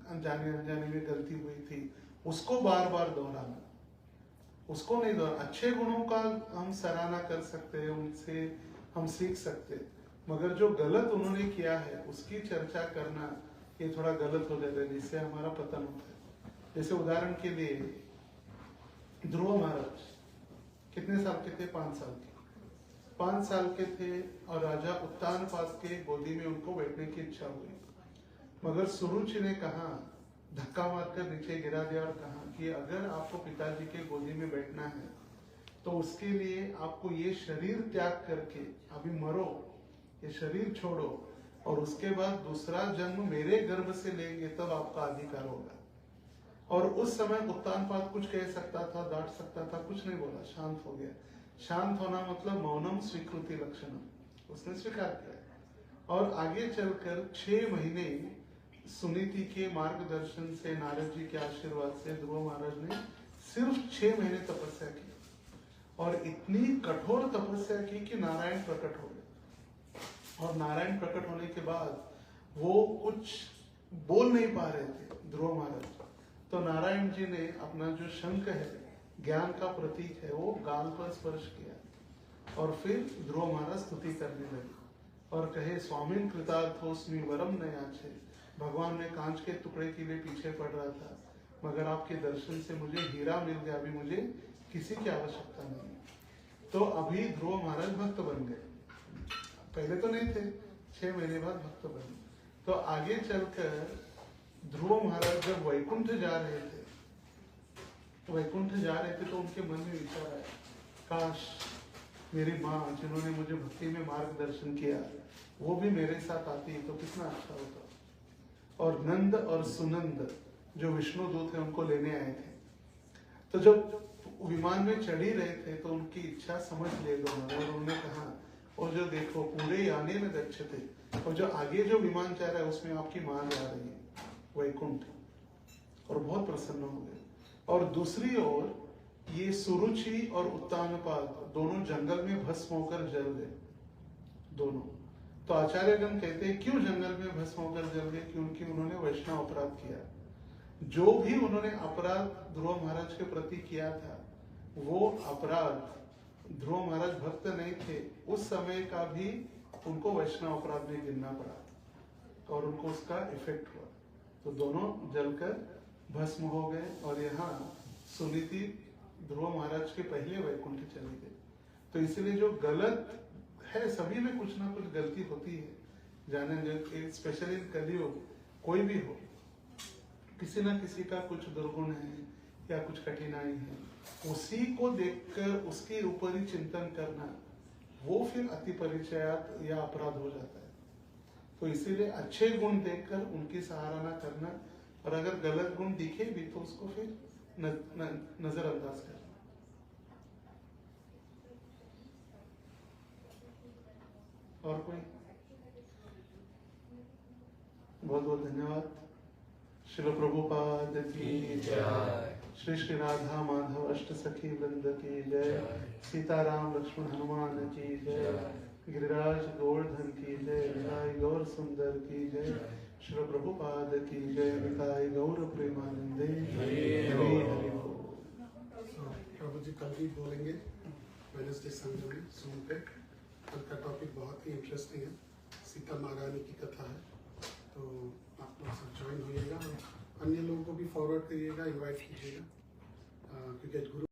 अनजाने में गलती हुई थी, उसको बार बार दोहराना, उसको नहीं दोहराना। अच्छे गुणों का हम सराहना कर सकते हैं, उनसे हम सीख सकते हैं, मगर जो गलत उन्होंने किया है उसकी चर्चा करना ये थोड़ा गलत हो जाता है, जिससे हमारा पतन होता है। जैसे उदाहरण के लिए ध्रुव महाराज कितने साल के थे? 5 साल के। 5 साल के थे और राजा उत्तानपाद के गोदी में उनको बैठने की इच्छा हुई, मगर सुरुचि ने कहा, धक्का मारकर नीचे गिरा दिया और कहा कि अगर आपको पिताजी के गोदी में बैठना है तो उसके लिए आपको ये शरीर त्याग करके अभी मरो, ये शरीर छोड़ो और उसके बाद दूसरा जन्म मेरे गर्भ से लेंगे तब आपका अधिकार होगा। और उस समय उत्तानपाद कुछ कह सकता था, डांट सकता था, कुछ नहीं बोला, शांत हो गया। शांत होना मतलब मौनम स्वीकृति लक्षणम, उसने स्वीकार किया। और आगे चलकर 6 महीने सुनीति के मार्गदर्शन से, नारद जी के आशीर्वाद से ध्रुव महाराज ने सिर्फ 6 महीने तपस्या की और इतनी कठोर तपस्या की कि नारायण प्रकट हो गए। और नारायण प्रकट होने के बाद वो कुछ बोल नहीं पा रहे थे ध्रुव महाराज, तो नारायण जी ने अपना जो शंख है, ज्ञान का प्रतीक है, वो गाल पर स्पर्श किया और फिर ध्रुव महाराज स्तुति करने लगे और कहे, स्वामिन कृतार्थोस्मि वरम न याचे। भगवान ने कांच के टुकड़े के लिए पीछे पड़ रहा था, मगर आपके दर्शन से मुझे हीरा मिल गया, अभी मुझे किसी की आवश्यकता नहीं। तो अभी ध्रुव महाराज भक्त बन गए, पहले तो नहीं थे, 6 महीने बाद भक्त बने। तो आगे चलकर ध्रुव महाराज जब वैकुंठ जा रहे थे, तो उनके मन में विचार आया, काश मेरी माँ जिन्होंने मुझे भक्ति में मार्गदर्शन किया वो भी मेरे साथ आती तो कितना अच्छा होता। और नंद और सुनंद जो विष्णु दूत है उनको लेने आए थे, तो जब विमान में चढ़ ही रहे थे तो उनकी इच्छा समझ लिए दोनों, और उन्होंने कहा, और जो देखो पूरे आने में गच्छते, और जो आगे जो विमान जा रहा है उसमें आपकी माँ जा रही है वैकुंठ, और बहुत प्रसन्न हो गए। और दूसरी ओर ये सुरुचि और उत्तानपाद दोनों जंगल में भस्म होकर जल गए दोनों। तो आचार्यगण कहते हैं क्यों जंगल में भस्म होकर जल गए? क्योंकि उन्होंने वैष्णव अपराध किया। जो भी उन्होंने अपराध ध्रुव महाराज के प्रति किया था, वो अपराध ध्रुव महाराज भक्त नहीं थे उस समय का भी उनको वैष्णव अपराध में गिनना पड़ा और उनको उसका इफेक्ट हुआ। तो दोनों जलकर भस्म हो गए और यहाँ सुनीति ध्रुव महाराज के पहले वैकुंठ चले गए। तो इसलिए जो गलत है, सभी में कुछ ना कुछ गलती होती है, जाने स्पेशली कलियुग, कोई भी हो, किसी ना किसी का कुछ दुर्गुण है या कुछ कठिनाई है, उसी को देखकर उसके ऊपर ही चिंतन करना, वो फिर अति परिचयात या अपराध हो जाता है। तो इसीलिए अच्छे गुण देखकर उनकी सराहना करना, और अगर गलत गुण दिखे भी तो उसको फिर नजरअंदाज करना। और कोई? बहुत बहुत धन्यवाद। श्री प्रभुपाद की जय। श्री श्री राधा माधव अष्ट सखी वृंद की जय। सीताराम लक्ष्मण हनुमान की जय। गिरिराज गोवर्धन की जय। निताई गौर सुंदर की जय। श्री प्रभुपाद की जय। निताई गौर प्रेमानंदे हरि हरि बोल। प्रभु जी कल भी बोलेंगे वेडनेसडे संडे में जूम पे। कल का टॉपिक बहुत ही इंटरेस्टिंग है, सीता महारानी की कथा है, तो आप लोग सब ज्वाइन होइएगा और अन्य लोगों को भी फॉरवर्ड करिएगा, इनवाइट कीजिएगा, क्योंकि गुरु